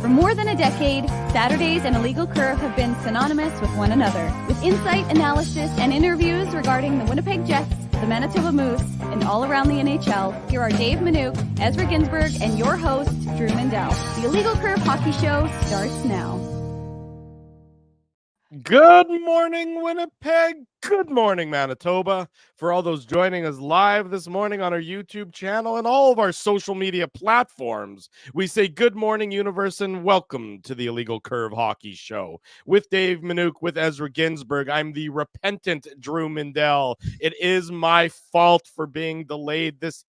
For more than a decade, Saturdays and Illegal Curve have been synonymous with one another. With insight, analysis, and interviews regarding the Winnipeg Jets, the Manitoba Moose, and all around the NHL, here are Dave Minuk, Ezra Ginsburg, and your host, Drew Mindell. The Illegal Curve Hockey Show starts now. Good morning, Winnipeg. Good morning, Manitoba. For all those joining us live this morning on our YouTube channel and all of our social media platforms, we say good morning, universe, and welcome to the Illegal Curve Hockey Show. With Dave Minuk, with Ezra Ginsburg, I'm the repentant Drew Mindell. It is my fault for being delayed this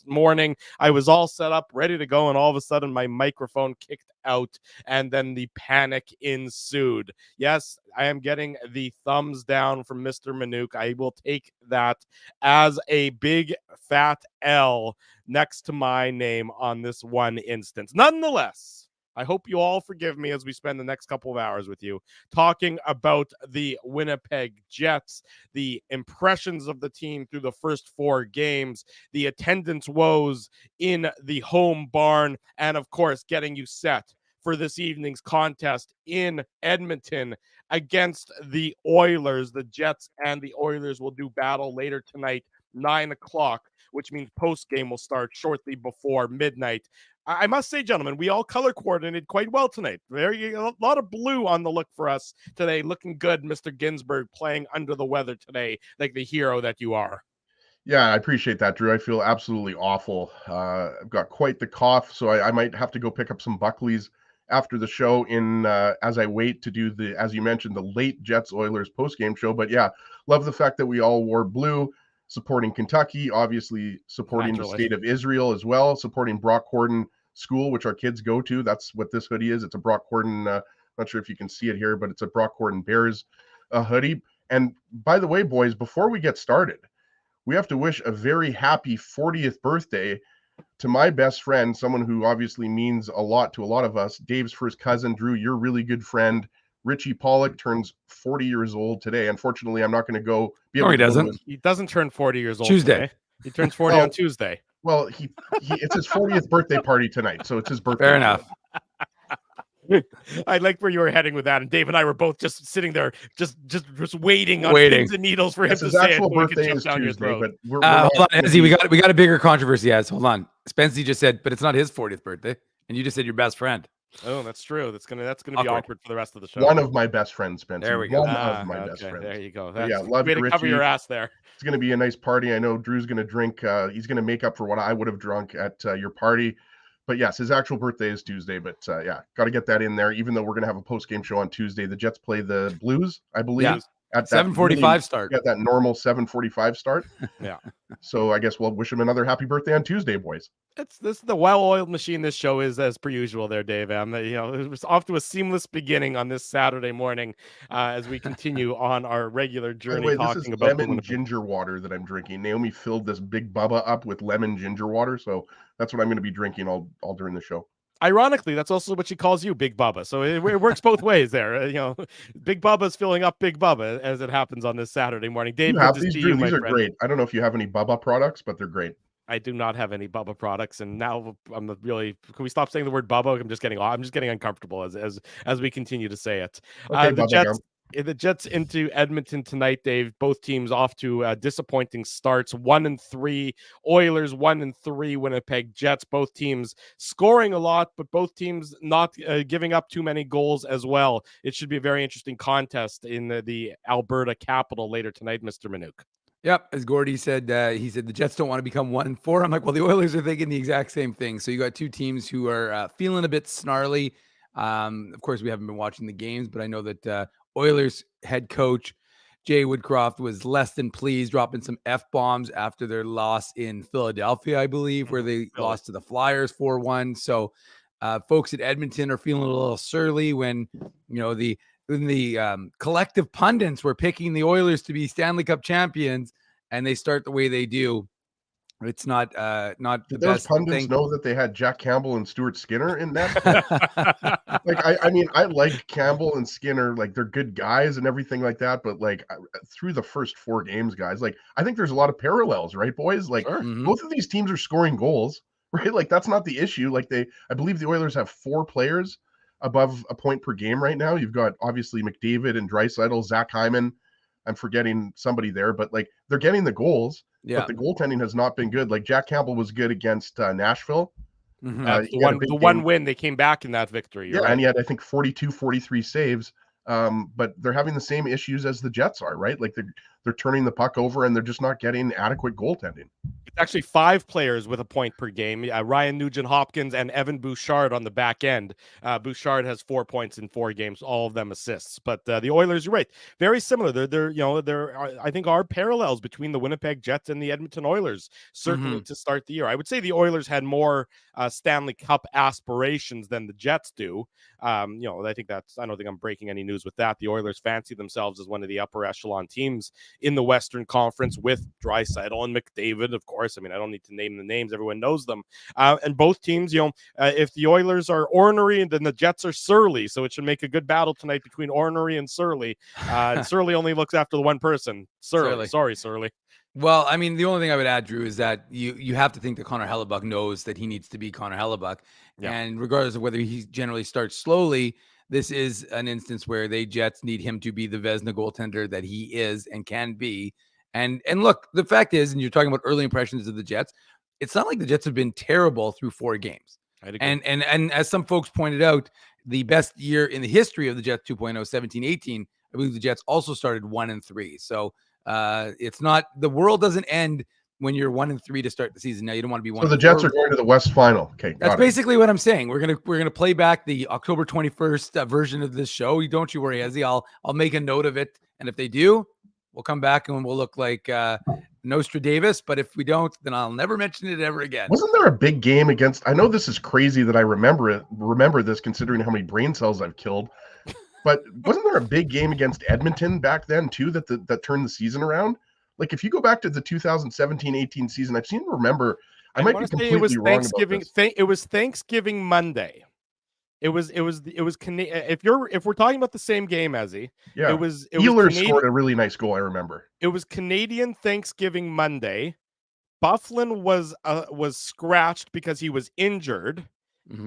morning. I was all set up, ready to go, and all of a sudden my microphone kicked out, and then the panic ensued. Yes, I am getting the thumbs down from Mr. Minuk. I will take that as a big fat L next to my name on this one instance. Nonetheless, I hope you all forgive me as we spend the next couple of hours with you talking about the Winnipeg Jets, the impressions of the team through the first 4 games, the attendance woes in the home barn, and of course, getting you set for this evening's contest in Edmonton against the Oilers. The Jets and the Oilers will do battle later tonight, 9 o'clock, which means post-game will start shortly before midnight. I must say, gentlemen, we all color coordinated quite well tonight. A lot of blue on the look for us today. Looking good, Mr. Ginsburg, playing under the weather today, like the hero that you are. Yeah, I appreciate that, Drew. I feel absolutely awful. I've got quite the cough, so I might have to go pick up some Buckley's after the show as I wait to do as you mentioned, the late Jets Oilers post-game show. But yeah, love the fact that we all wore blue, supporting Kentucky, obviously supporting the state of Israel as well, supporting Brock Corden School, which our kids go to. That's what this hoodie is. It's a Brock Corden, not sure if you can see it here, but it's a Brock Corden Bears hoodie. And by the way, boys, before we get started, we have to wish a very happy 40th birthday to my best friend, someone who obviously means a lot to a lot of us, Dave's first cousin, Drew, your really good friend, Richie Pollock, turns 40 years old today. Unfortunately, I'm not going to go. He doesn't. He doesn't turn 40 years old Tuesday. Today. He turns 40 on Tuesday. Well, it's his 40th birthday party tonight, so it's his birthday. Fair enough. I like where you were heading with that, and Dave and I were both just sitting there, just waiting on pins and needles for him to say actual it. Birthday is Tuesday, but we're hold on, Ezzy, we got a bigger controversy. Yes, hold on. Spency just said, but it's not his 40th birthday, and you just said your best friend. Oh, that's true. That's gonna be awkward for the rest of the show. One of my best friends, Spencer. There we go. One of my best friends. There you go. Love way to Richie. Cover your ass there. It's going to be a nice party. I know Drew's going to drink. He's going to make up for what I would have drunk at your party. But yes, his actual birthday is Tuesday. But got to get that in there. Even though we're going to have a post-game show on Tuesday, the Jets play the Blues, I believe. Yeah. At 7:45 start. Got that normal 7:45 start. Yeah. So I guess we'll wish him another happy birthday on Tuesday, boys. This is the well-oiled machine. This show is as per usual, there, Dave. It was off to a seamless beginning on this Saturday morning as we continue on our regular journey talking this is about lemon ginger water that I'm drinking. Naomi filled this big Bubba up with lemon ginger water, so that's what I'm going to be drinking all during the show. Ironically, that's also what she calls you, Big Bubba. So it works both ways there. Big Bubba's filling up Big Bubba as it happens on this Saturday morning. Dave, these are great. I don't know if you have any Bubba products, but they're great. I do not have any Bubba products, and now I'm really. Can we stop saying the word Bubba? I'm just getting uncomfortable as we continue to say it. Okay, The Jets into Edmonton tonight, Dave. Both teams off to disappointing starts. 1-3 Oilers, 1-3 Winnipeg Jets. Both teams scoring a lot, but both teams not giving up too many goals as well. It should be a very interesting contest in the Alberta capital later tonight, Mr. Minuk. Yep, as Gordy said, he said the Jets don't want to become 1-4. I'm like, well, the Oilers are thinking the exact same thing. So you got two teams who are feeling a bit snarly. Of course, we haven't been watching the games, but I know that Oilers head coach Jay Woodcroft was less than pleased, dropping some F-bombs after their loss in Philadelphia, I believe, where they lost to the Flyers 4-1. So folks at Edmonton are feeling a little surly when, the collective pundits were picking the Oilers to be Stanley Cup champions, and they start the way they do. It's not the Did best those pundits thing. know that they had Jack Campbell and Stuart Skinner in that? I like Campbell and Skinner, like they're good guys and everything like that. But like through the first 4 games, guys, like I think there's a lot of parallels, right, boys? Like both of these teams are scoring goals, right? Like that's not the issue. Like I believe the Oilers have 4 players above a point per game right now. You've got obviously McDavid and Draisaitl, Zach Hyman. I'm forgetting somebody there, but like they're getting the goals, but the goaltending has not been good. Like Jack Campbell was good against Nashville. That's the one win. They came back in that victory. You're right. And he had, I think, 42, 43 saves. But they're having the same issues as the Jets are, right? Like they're turning the puck over and they're just not getting adequate goaltending. It's actually 5 players with a point per game. Ryan Nugent-Hopkins and Evan Bouchard on the back end. Bouchard has 4 points in 4 games, all of them assists. But the Oilers, you're right, very similar. There I think are parallels between the Winnipeg Jets and the Edmonton Oilers, certainly to start the year. I would say the Oilers had more Stanley Cup aspirations than the Jets do. I don't think I'm breaking any news with that. The Oilers fancy themselves as one of the upper echelon teams in the Western Conference with Draisaitl and McDavid, of course. I mean, I don't need to name the names. Everyone knows them. And both teams, if the Oilers are ornery, then the Jets are surly. So it should make a good battle tonight between ornery and surly. And surly only looks after the one person. Surly. Sorry, surly. Well, I mean, the only thing I would add, Drew, is that you have to think that Connor Hellebuck knows that he needs to be Connor Hellebuck. Yeah. And regardless of whether he generally starts slowly, this is an instance where the Jets need him to be the Vezina goaltender that he is and can be. And look, the fact is, and you're talking about early impressions of the Jets, it's not like the Jets have been terrible through 4 games. And as some folks pointed out, the best year in the history of the Jets 2.0, 17-18, I believe the Jets also started 1-3. So it's not, the world doesn't end when you're 1-3 to start the season. Now you don't want to be 1. So the Jets are going to the West Final. Okay, that's basically what I'm saying. We're gonna play back the October 21st version of this show. Don't you worry, Ezzy. I'll make a note of it, and if they do, we'll come back and we'll look like Nostradamus. But if we don't, then I'll never mention it ever again. Wasn't there a big game against? I know this is crazy that I remember this, considering how many brain cells I've killed. But wasn't there a big game against Edmonton back then too that turned the season around? Like if you go back to the 2017-18 season, I seem to remember. I might be completely wrong about this. It was Thanksgiving Monday. It was if we're talking about the same game, Ezzy, yeah, it was Oilers scored a really nice goal. I remember it was Canadian Thanksgiving Monday. Byfuglien was scratched because he was injured,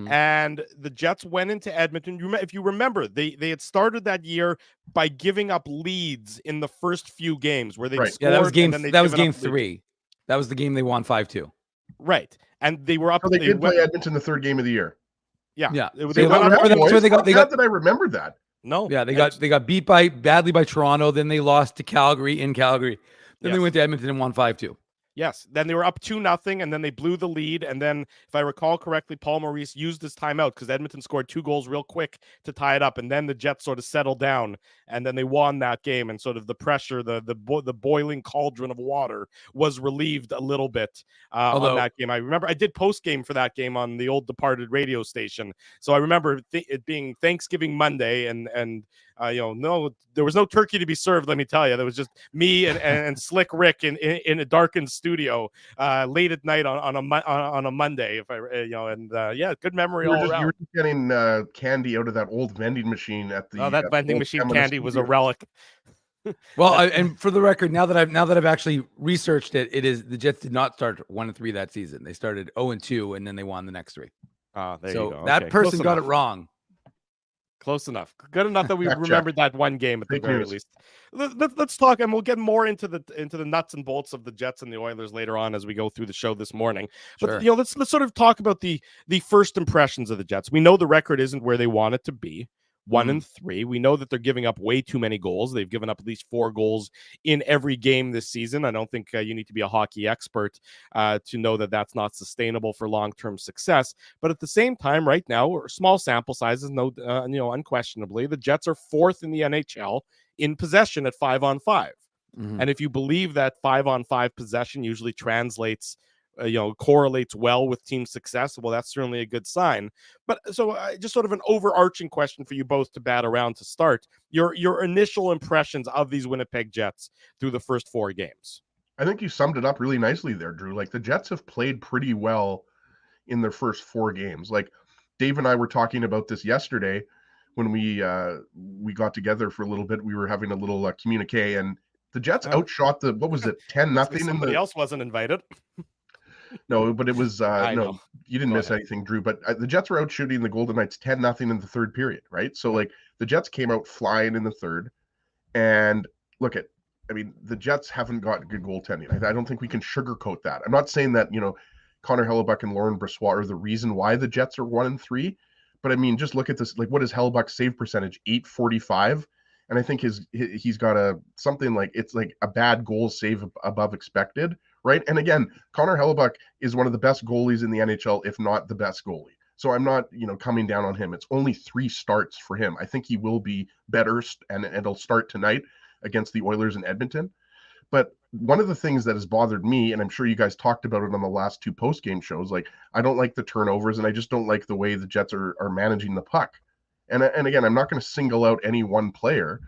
and the Jets went into Edmonton. If you remember, they had started that year by giving up leads in the first few games where they scored. Yeah, that was game 3. That was the game they won 5-2. Right, and they were up. So they did play Edmonton the 3rd game of the year. Yeah. How did I remember that? No. Yeah, they got beat badly by Toronto. Then they lost to Calgary in Calgary. Then they went to Edmonton and won 5-2. Yes. Then they were up 2-0, and then they blew the lead. And then, if I recall correctly, Paul Maurice used his timeout because Edmonton scored 2 goals real quick to tie it up. And then the Jets sort of settled down, and then they won that game. And sort of the pressure, the boiling cauldron of water was relieved a little bit on that game. I remember I did post game for that game on the old departed radio station. So I remember it being Thanksgiving Monday, and no, there was no turkey to be served. Let me tell you, there was just me and Slick Rick in a darkened studio late at night on a Monday. If good memory all around. You were just getting candy out of that old vending machine at the. That vending machine candy was a relic. Well, and for the record, now that I've actually researched it, it is the Jets did not start 1-3 that season. They started 0-2, and then they won the next 3. There you go. That person got it wrong. Close enough. Good enough that we remembered that one game at the very least. Let's talk, and we'll get more into the nuts and bolts of the Jets and the Oilers later on as we go through the show this morning. But sure. Let's sort of talk about the first impressions of the Jets. We know the record isn't where they want it to be. 1-3. We know that they're giving up way too many goals. They've given up at least 4 goals in every game this season. I don't think you need to be a hockey expert to know that that's not sustainable for long-term success. But at the same time, right now, small sample sizes, unquestionably, the Jets are 4th in the NHL in possession at 5-on-5. And if you believe that 5-on-5 possession usually translates correlates well with team success, well, that's certainly a good sign. But so just sort of an overarching question for you both to bat around to start. Your initial impressions of these Winnipeg Jets through the first 4 games. I think you summed it up really nicely there, Drew. Like the Jets have played pretty well in their first 4 games. Like Dave and I were talking about this yesterday when we got together for a little bit. We were having a little communique, and the Jets outshot what was it, 10-0? Somebody else wasn't invited. No, but it was I no, know. you didn't Go miss ahead. anything, Drew. But the Jets were out shooting the Golden Knights 10-0 in the third period, right? So like the Jets came out flying in the third, and look at, I mean, the Jets haven't got good goaltending. I don't think we can sugarcoat that. I'm not saying that Connor Hellebuck and Lauren Brossoit are the reason why the Jets are 1-3, but I mean, just look at this. Like, what is Hellebuck's save percentage? 845. And I think he's got something like, it's like a bad goal save above expected, right? And again, Connor Hellebuck is one of the best goalies in the NHL, if not the best goalie. So I'm not, coming down on him. It's only 3 starts for him. I think he will be better, and it'll start tonight against the Oilers in Edmonton. But one of the things that has bothered me, and I'm sure you guys talked about it on the last 2 post-game shows, like, I don't like the turnovers, and I just don't like the way the Jets are managing the puck. And again, I'm not going to single out any one player,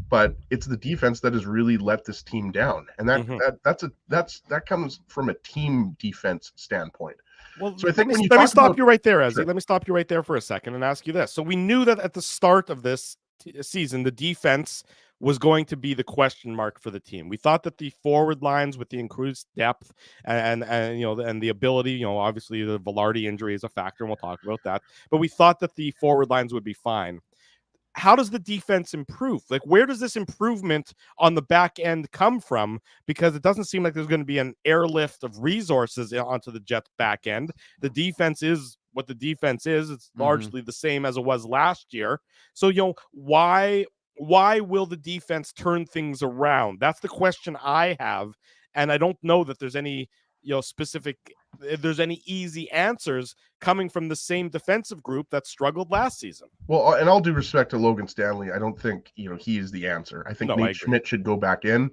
but it's the defense that has really let this team down, and that comes from a team defense standpoint. Well, So I think let when you me talk stop about, you right there, Ezzy. Sure. Let me stop you right there for a second and ask you this. So we knew that at the start of this season, the defense was going to be the question mark for the team. We thought that the forward lines with the increased depth and the ability, obviously the Velarde injury is a factor, and we'll talk about that. But we thought that the forward lines would be fine. How does the defense improve? Like, where does this improvement on the back end come from? Because it doesn't seem like there's going to be an airlift of resources onto the Jets back end. The defense is what the defense is. It's largely the same as it was last year. So, why will the defense turn things around? That's the question I have. And I don't know that there's any, if there's any easy answers coming from the same defensive group that struggled last season. Well, and all due respect to Logan Stanley, I don't think he is the answer. I think Nate Schmidt should go back in.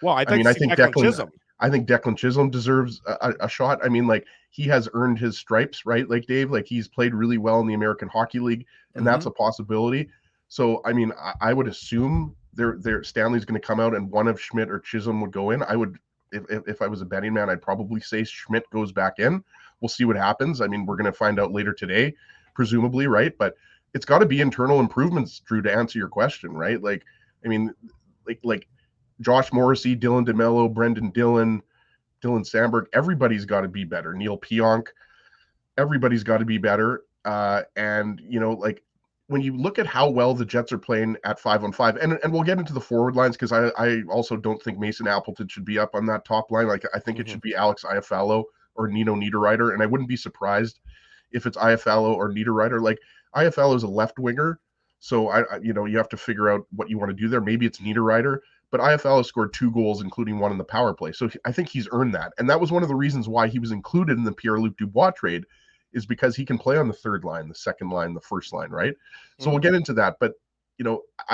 Well, I think Declan Chisholm deserves a shot. I mean, like, he has earned his stripes, right? Like, Dave, like, he's played really well in the American Hockey League, and that's a possibility. So, I mean, I would assume Stanley's going to come out and one of Schmidt or Chisholm would go in. I would, if I was a betting man, I'd probably say Schmidt goes back in. We'll see what happens. I mean, we're going to find out later today, presumably, right? But it's got to be internal improvements, Drew, to answer your question, right? Like, I mean, like Josh Morrissey, Dylan DeMello, Brendan Dillon, Dylan Sandberg, everybody's got to be better. Neil Pionk, everybody's got to be better. And, like, when you look at how well the Jets are playing at 5-on-5, and we'll get into the forward lines, because I also don't think Mason Appleton should be up on that top line. Like, I think it should be Alex Iafallo or Nino Niederreiter, and I wouldn't be surprised if it's Iafallo or Niederreiter. Like, Iafallo is a left winger, so you have to figure out what you want to do there. Maybe it's Niederreiter, but Iafallo scored 2 goals, including 1 in the power play. So I think he's earned that, and that was one of the reasons why he was included in the Pierre-Luc Dubois trade, is because he can play on the third line, the second line, the first line, right? So we'll get into that, but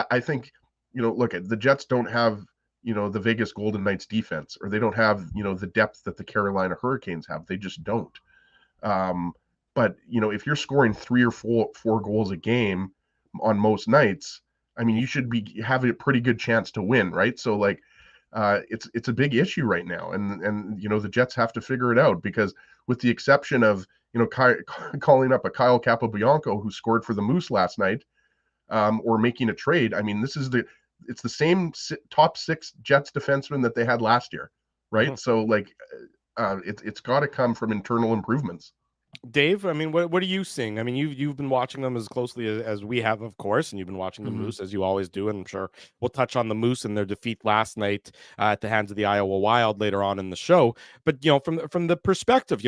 I think look, at the Jets don't have the Vegas Golden Knights defense, or they don't have the depth that the Carolina Hurricanes have. They just don't. But if you're scoring 3 or 4 goals a game on most nights, I mean, you should be having a pretty good chance to win, right? So, like, it's a big issue right now, and the Jets have to figure it out, because with the exception of calling up a Kyle Capobianco who scored for the Moose last night, or making a trade, I mean, it's the same top 6 Jets defenseman that they had last year, right? So, like, it's got to come from internal improvements. Dave, I mean, what are you seeing? I mean, you've been watching them as closely as we have, of course, and you've been watching the Moose, as you always do, and I'm sure we'll touch on the Moose and their defeat last night at the hands of the Iowa Wild later on in the show. But from the perspective,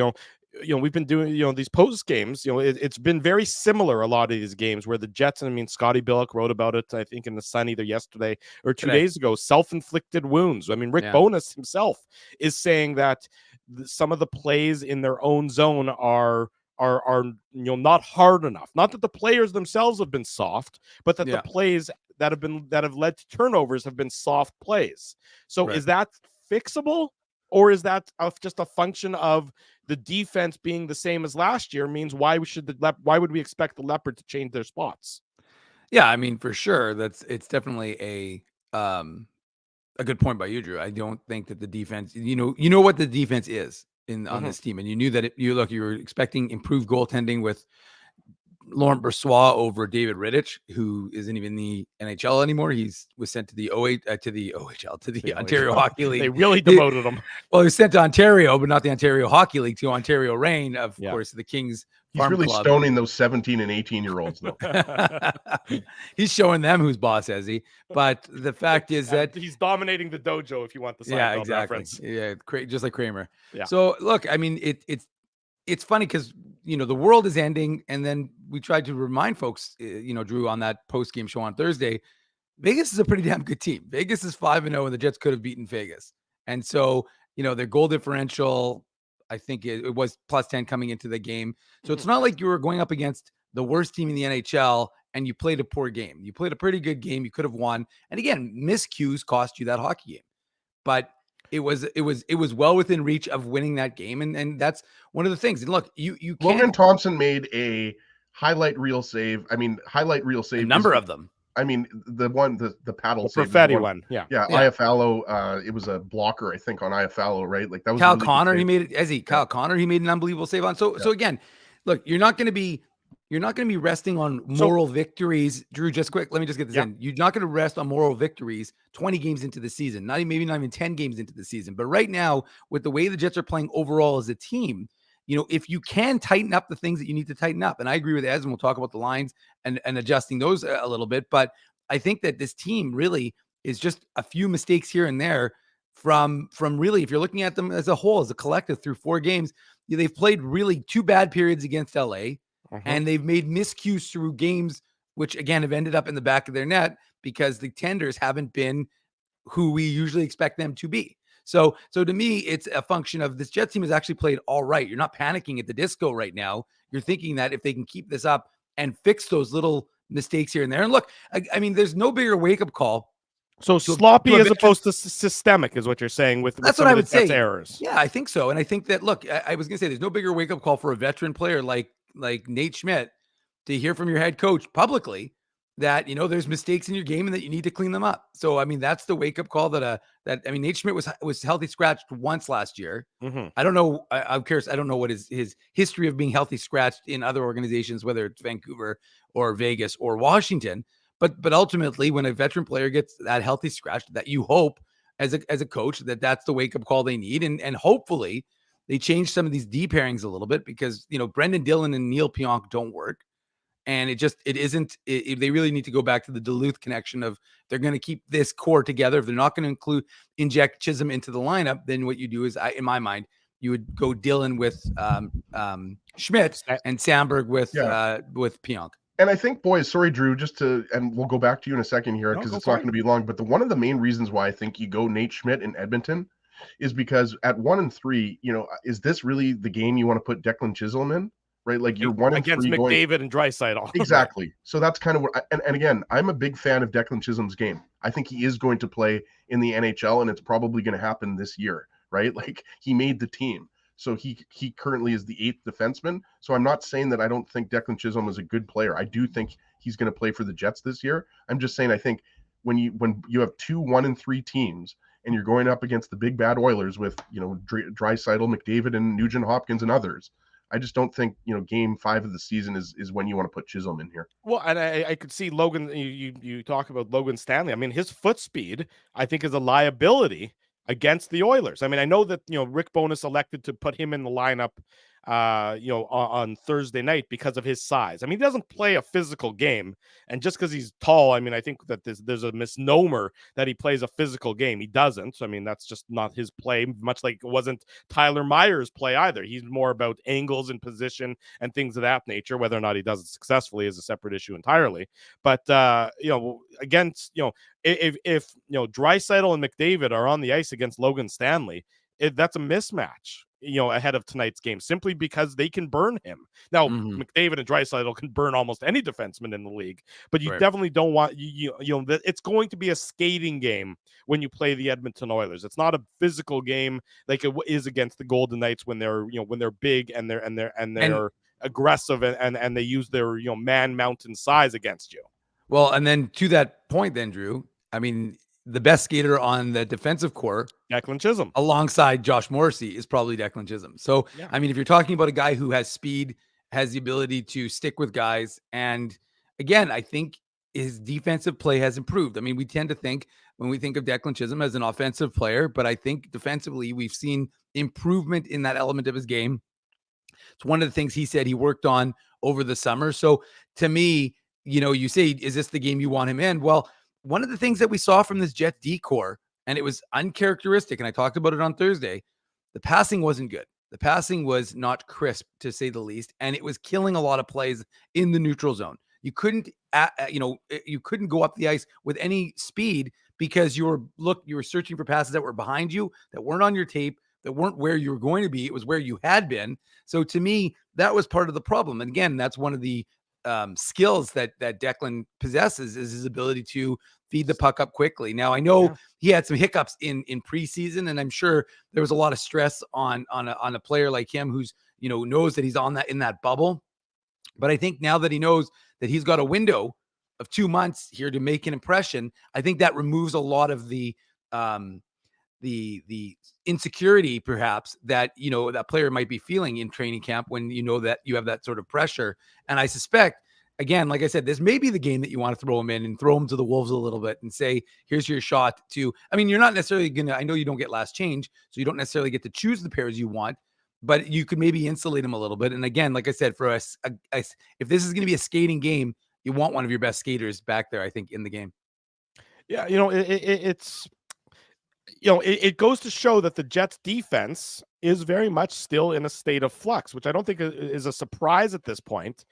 we've been doing these post games. It's been very similar, a lot of these games where the Jets, and I mean, Scotty Billick wrote about it, I think, in the Sun either yesterday or 2 days ago. Self-inflicted wounds. I mean, Rick Bowness himself is saying that some of the plays in their own zone are not hard enough. Not that the players themselves have been soft, but that the plays that have led to turnovers have been soft plays. So is that fixable, or is that just a function of the defense being the same as last year? Means why would we expect the Leopard to change their spots? Yeah, I mean, for sure, it's definitely a good point by you, Drew. I don't think that the defense, you know what the defense is on this team, and you knew that you were expecting improved goaltending with Laurent Brossoit over David Rittich, who isn't even in the NHL anymore. Was sent to the Ontario Hockey League. They really demoted him. Well, he was sent to Ontario, but not the Ontario Hockey League, to Ontario Reign, of course, the Kings. He's Farm really Club. stoning those 17 and 18-year-olds, though. He's showing them who's boss, has he? But the fact is that he's dominating the dojo, if you want the Seinfeld reference. Yeah, just like Kramer. Yeah. So look, I mean, it's funny because the world is ending, and then we tried to remind folks, Drew, on that post-game show on Thursday, Vegas is a pretty damn good team. Vegas is 5-0, and the Jets could have beaten Vegas. And so, their goal differential, I think it was +10 coming into the game. So it's not like you were going up against the worst team in the NHL and you played a poor game. You played a pretty good game. You could have won. And again, miscues cost you that hockey game. But it was well within reach of winning that game. And that's one of the things. And look, you can't. Logan Thompson made a highlight reel save. I mean, highlight reel save. A number of them. I mean, the paddle save. Perfetti one. Yeah. Iafallo, it was a blocker, I think, on Iafallo, right? Like that was Kyle Connor, he made it. Kyle Connor, he made an unbelievable save on. So again, look, you're not going to be resting on moral victories. Drew, just quick, let me just get this in. You're not going to rest on moral victories 20 games into the season, maybe not even 10 games into the season. But right now, with the way the Jets are playing overall as a team, if you can tighten up the things that you need to tighten up, and I agree with Ez, and we'll talk about the lines and adjusting those a little bit, but I think that this team really is just a few mistakes here and there from really, if you're looking at them as a whole, as a collective through 4 games, they've played really 2 bad periods against LA, and they've made miscues through games, which again have ended up in the back of their net because the tenders haven't been who we usually expect them to be. So to me, it's a function of this Jets team has actually played all right. You're not panicking at the disco right now. You're thinking that if they can keep this up and fix those little mistakes here and there. And look, I mean, there's no bigger wake-up call. So sloppy as opposed to systemic is what you're saying with that's what I would say. Errors. Yeah, I think so. And I think that, look, I was going to say there's no bigger wake-up call for a veteran player like Nate Schmidt to hear from your head coach publicly that, there's mistakes in your game and that you need to clean them up. So, I mean, that's the wake-up call Nate Schmidt was healthy scratched once last year. I don't know. I'm curious. I don't know what his history of being healthy scratched in other organizations, whether it's Vancouver or Vegas or Washington. But ultimately, when a veteran player gets that healthy scratch, that you hope as a coach that's the wake-up call they need. And hopefully they change some of these D pairings a little bit because, Brendan Dillon and Neil Pionk don't work. And they really need to go back to the Duluth connection of they're going to keep this core together. If they're not going to inject Chisholm into the lineup, then what you do is, in my mind, you would go Dillon with Schmidt and Sandberg with Pionk. And I think, boys, sorry, Drew, and we'll go back to you in a second here because it's not going to be long. But one of the main reasons why I think you go Nate Schmidt in Edmonton is because at 1-3, is this really the game you want to put Declan Chisholm in? Right, like you're 1-3 against McDavid and Draisaitl. Exactly. So that's kind of what. And again, I'm a big fan of Declan Chisholm's game. I think he is going to play in the NHL, and it's probably going to happen this year. Right, like he made the team, so he currently is the 8th defenseman. So I'm not saying that I don't think Declan Chisholm is a good player. I do think he's going to play for the Jets this year. I'm just saying I think when you have 2 1-3 teams and you're going up against the big bad Oilers with Draisaitl, McDavid, and Nugent Hopkins and others. I just don't think, game 5 of the season is when you want to put Chisholm in here. Well, and I could see Logan, you talk about Logan Stanley. I mean, his foot speed, I think, is a liability against the Oilers. I mean, I know that, Rick Bowness elected to put him in the lineup, on Thursday night because of his size. I mean, he doesn't play a physical game. And just because he's tall, I mean, I think that there's a misnomer that he plays a physical game. He doesn't. I mean, that's just not his play, much like it wasn't Tyler Myers' play either. He's more about angles and position and things of that nature. Whether or not he does it successfully is a separate issue entirely. But, against, if Draisaitl and McDavid are on the ice against Logan Stanley, that's a mismatch, ahead of tonight's game, simply because they can burn him. Now, McDavid and Draisaitl can burn almost any defenseman in the league, but you definitely don't want, it's going to be a skating game when you play the Edmonton Oilers. It's not a physical game like it is against the Golden Knights when they're, when they're big and they're aggressive and they use their, man mountain size against you. Well, and then to that point then, Drew, I mean, the best skater on the defensive core, Declan Chisholm, alongside Josh Morrissey, is probably Declan Chisholm. So, I mean, if you're talking about a guy who has speed has the ability to stick with guys. And again, I think his defensive play has improved. I mean, we tend to think when we think of Declan Chisholm as an offensive player, but I think defensively we've seen improvement in that element of his game. It's one of the things he said he worked on over the summer. So to me, you say, is this the game you want him in? Well, one of the things that we saw from this Jets D-core, and it was uncharacteristic, and I talked about it on Thursday, the passing wasn't good. The passing was not crisp, to say the least, and it was killing a lot of plays in the neutral zone. You couldn't, you couldn't go up the ice with any speed because you were searching for passes that were behind you, that weren't on your tape, that weren't where you were going to be. It was where you had been. So to me, that was part of the problem. And again, that's one of the skills that Declan possesses, is his ability to feed the puck up quickly. Now, I know he had some hiccups in preseason, and I'm sure there was a lot of stress on a player like him who's, knows that he's in that bubble. But I think now that he knows that he's got a window of 2 months here to make an impression, I think that removes a lot of the insecurity perhaps that, that player might be feeling in training camp when that you have that sort of pressure. And I suspect, again, like I said, this may be the game that you want to throw him in and throw him to the wolves a little bit and say, here's your shot to, I mean, you're not necessarily going to, I know you don't get last change, so you don't necessarily get to choose the pairs you want, but you could maybe insulate him a little bit. And again, like I said, for us, if this is going to be a skating game, you want one of your best skaters back there, I think, in the game. Yeah. It goes to show that the Jets defense is very much still in a state of flux, which I don't think is a surprise at this point.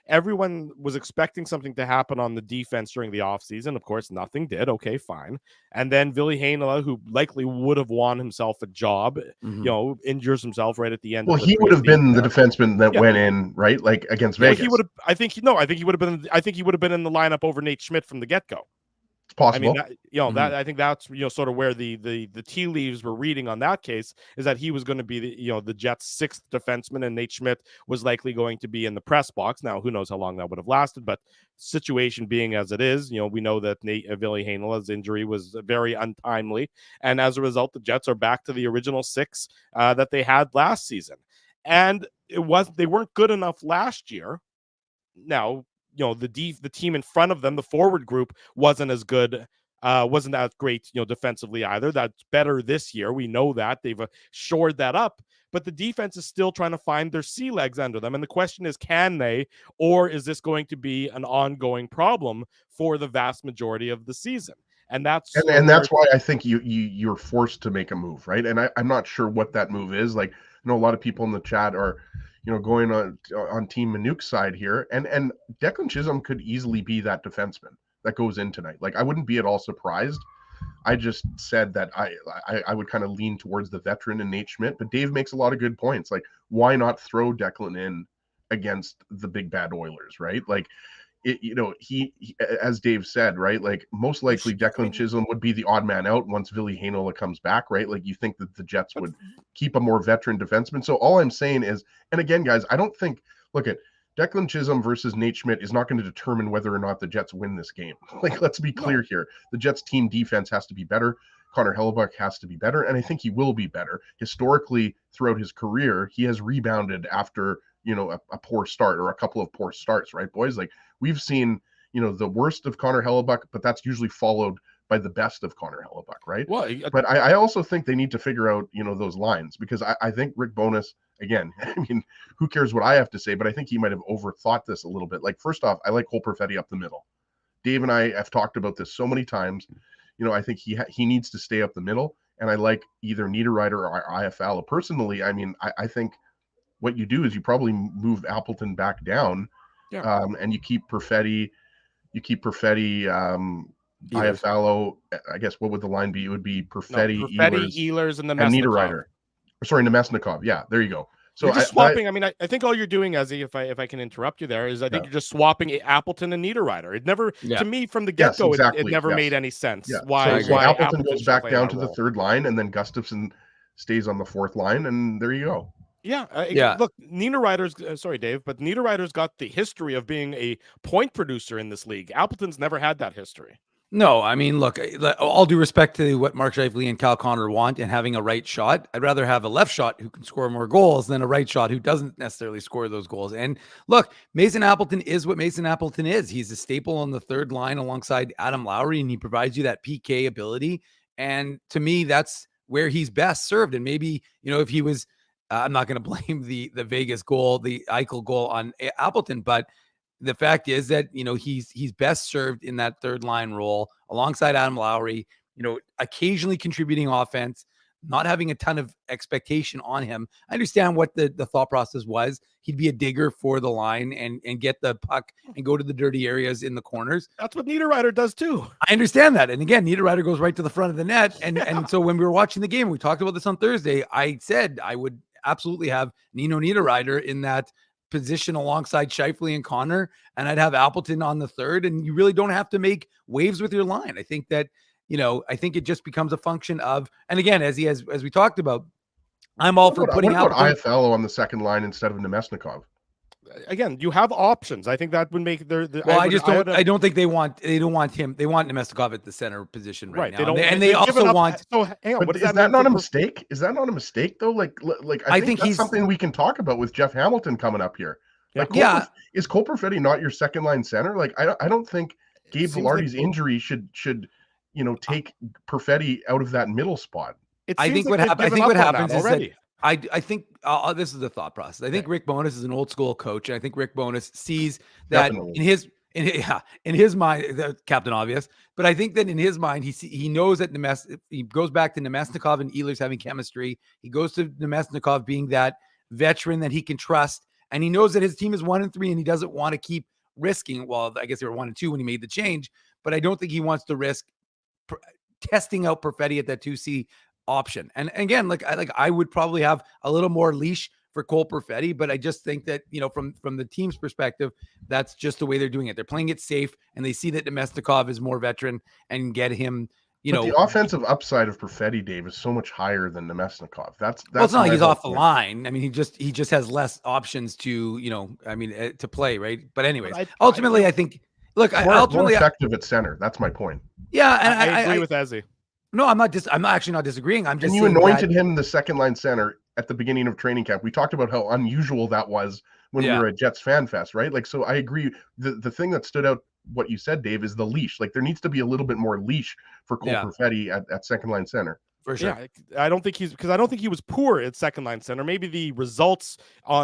Everyone was expecting something to happen on the defense during the offseason. Of course, nothing did. Okay, fine. And then Ville Heinola, who likely would have won himself a job, injures himself right at the end. Well, he would have been the defenseman that went in, right? Like against Vegas. He would have, I think he would have been in the lineup over Nate Schmidt from the get-go. It's possible. I mean, that I think that's sort of where the tea leaves were reading on that case, is that he was going to be the Jets' sixth defenseman, and Nate Schmidt was likely going to be in the press box. Now, who knows how long that would have lasted, but situation being as it is, we know that Ville Heinola's injury was very untimely, and as a result, the Jets are back to the original six that they had last season, and they weren't good enough last year. Now, the team in front of them, the forward group, wasn't as good, wasn't that great, defensively either. That's better this year. We know that they've shored that up, but the defense is still trying to find their sea legs under them. And the question is, can they, or is this going to be an ongoing problem for the vast majority of the season? And that's why I think you're forced to make a move, right? And I'm not sure what that move is. Like, I know a lot of people in the chat are going on Team Minuk's side here, and Declan Chisholm could easily be that defenseman that goes in tonight. Like, I wouldn't be at all surprised. I just said that I would kind of lean towards the veteran and Nate Schmidt, but Dave makes a lot of good points. Like, why not throw Declan in against the big bad Oilers, right? Like, he as Dave said, right? Like, most likely Declan Chisholm would be the odd man out once Ville Heinola comes back, right? Like, you think that the Jets would keep a more veteran defenseman. So all I'm saying is, and again, guys, I don't think, look at Declan Chisholm versus Nate Schmidt is not going to determine whether or not the Jets win this game. Like, let's be clear here. The Jets team defense has to be better. Connor Hellebuyck has to be better, and I think he will be better. Historically, throughout his career, he has rebounded after a poor start or a couple of poor starts, right, boys? Like, we've seen, the worst of Connor Hellebuyck, but that's usually followed by the best of Connor Hellebuyck, right? Well, but I also think they need to figure out, those lines, because I think Rick Bowness, again, I mean, who cares what I have to say, but I think he might have overthought this a little bit. Like, first off, I like Cole Perfetti up the middle. Dave and I have talked about this so many times. I think he needs to stay up the middle, and I like either Niederreiter or IFL. Personally, I mean, I think what you do is you probably move Appleton back down, and you keep Perfetti, IFL. I guess what would the line be? It would be Perfetti, Ehlers, and Niederreiter. Sorry, Nemesnikov. Yeah, there you go. So you're just swapping. I think all you're doing, Ezzy, if I can interrupt you there, is I think you're just swapping Appleton and Niederreiter. It never, to me, from the get-go, it never made any sense. Yeah. Why Appleton goes back down to the third line, and then Gustafsson stays on the fourth line, and there you go. Yeah. Look, Niederreiter's sorry, Dave, but Niederreiter's got the history of being a point producer in this league. Appleton's never had that history. No, I mean, look, all due respect to what Mark Scheifele and Cal Connor want and having a right shot, I'd rather have a left shot who can score more goals than a right shot who doesn't necessarily score those goals. And look, Mason Appleton is what Mason Appleton is. He's a staple on the third line alongside Adam Lowry, and he provides you that PK ability. And to me, that's where he's best served. And maybe, if he was, I'm not going to blame the Vegas goal, the Eichel goal on Appleton, but the fact is that, he's best served in that third line role alongside Adam Lowry, occasionally contributing offense, not having a ton of expectation on him. I understand what the thought process was. He'd be a digger for the line and get the puck and go to the dirty areas in the corners. That's what Niederreiter does too. I understand that. And again, Niederreiter goes right to the front of the net. And so when we were watching the game, we talked about this on Thursday, I said I would absolutely have Nino Niederreiter in that position alongside Scheifele and Connor, and I'd have Appleton on the third, and you really don't have to make waves with your line. I think that, I think it just becomes a function of, and again, as we talked about, I'm all for putting out IFL on the second line instead of Nemesnikov. Again, you have options. I think that would make I don't think they want him. They want Nemesnikov at the center position right now. They also want. So hang on, is that not a mistake? Is that not a mistake though? Like I think that's something we can talk about with Jeff Hamilton coming up here. Is Cole Perfetti not your second line center? Like I don't think Gabe Vilardi's injury should take Perfetti out of that middle spot. I think what happens is that I think this is the thought process. I think Rick Bowness is an old school coach, and I think Rick Bowness sees that in his mind, Captain Obvious. But I think that in his mind, he knows that he goes back to Nemesnikov and Ehlers having chemistry. He goes to Nemesnikov being that veteran that he can trust, and he knows that his team is 1-3, and he doesn't want to keep risking. Well, I guess they were 1-2 when he made the change, but I don't think he wants to risk testing out Perfetti at that 2C option. And again, I would probably have a little more leash for Cole Perfetti, but I just think that, from the team's perspective, that's just the way they're doing it. They're playing it safe, and they see that Nemesnikov is more veteran and get him, the offensive upside of Perfetti, Dave, is so much higher than Nemesnikov. That's it's not like he's off the line. I mean, he just has less options to, to play, right? But anyways, ultimately, I think, look, more effective at center. That's my point. Yeah, and I agree with Ezzy. No, I'm actually not disagreeing. I'm just. And you anointed him the second line center at the beginning of training camp. We talked about how unusual that was when we were at Jets Fan Fest, right? Like, so I agree. The thing that stood out, what you said, Dave, is the leash. Like, there needs to be a little bit more leash for Cole Perfetti at second line center. For sure. Yeah, I don't think he was poor at second line center. Maybe the results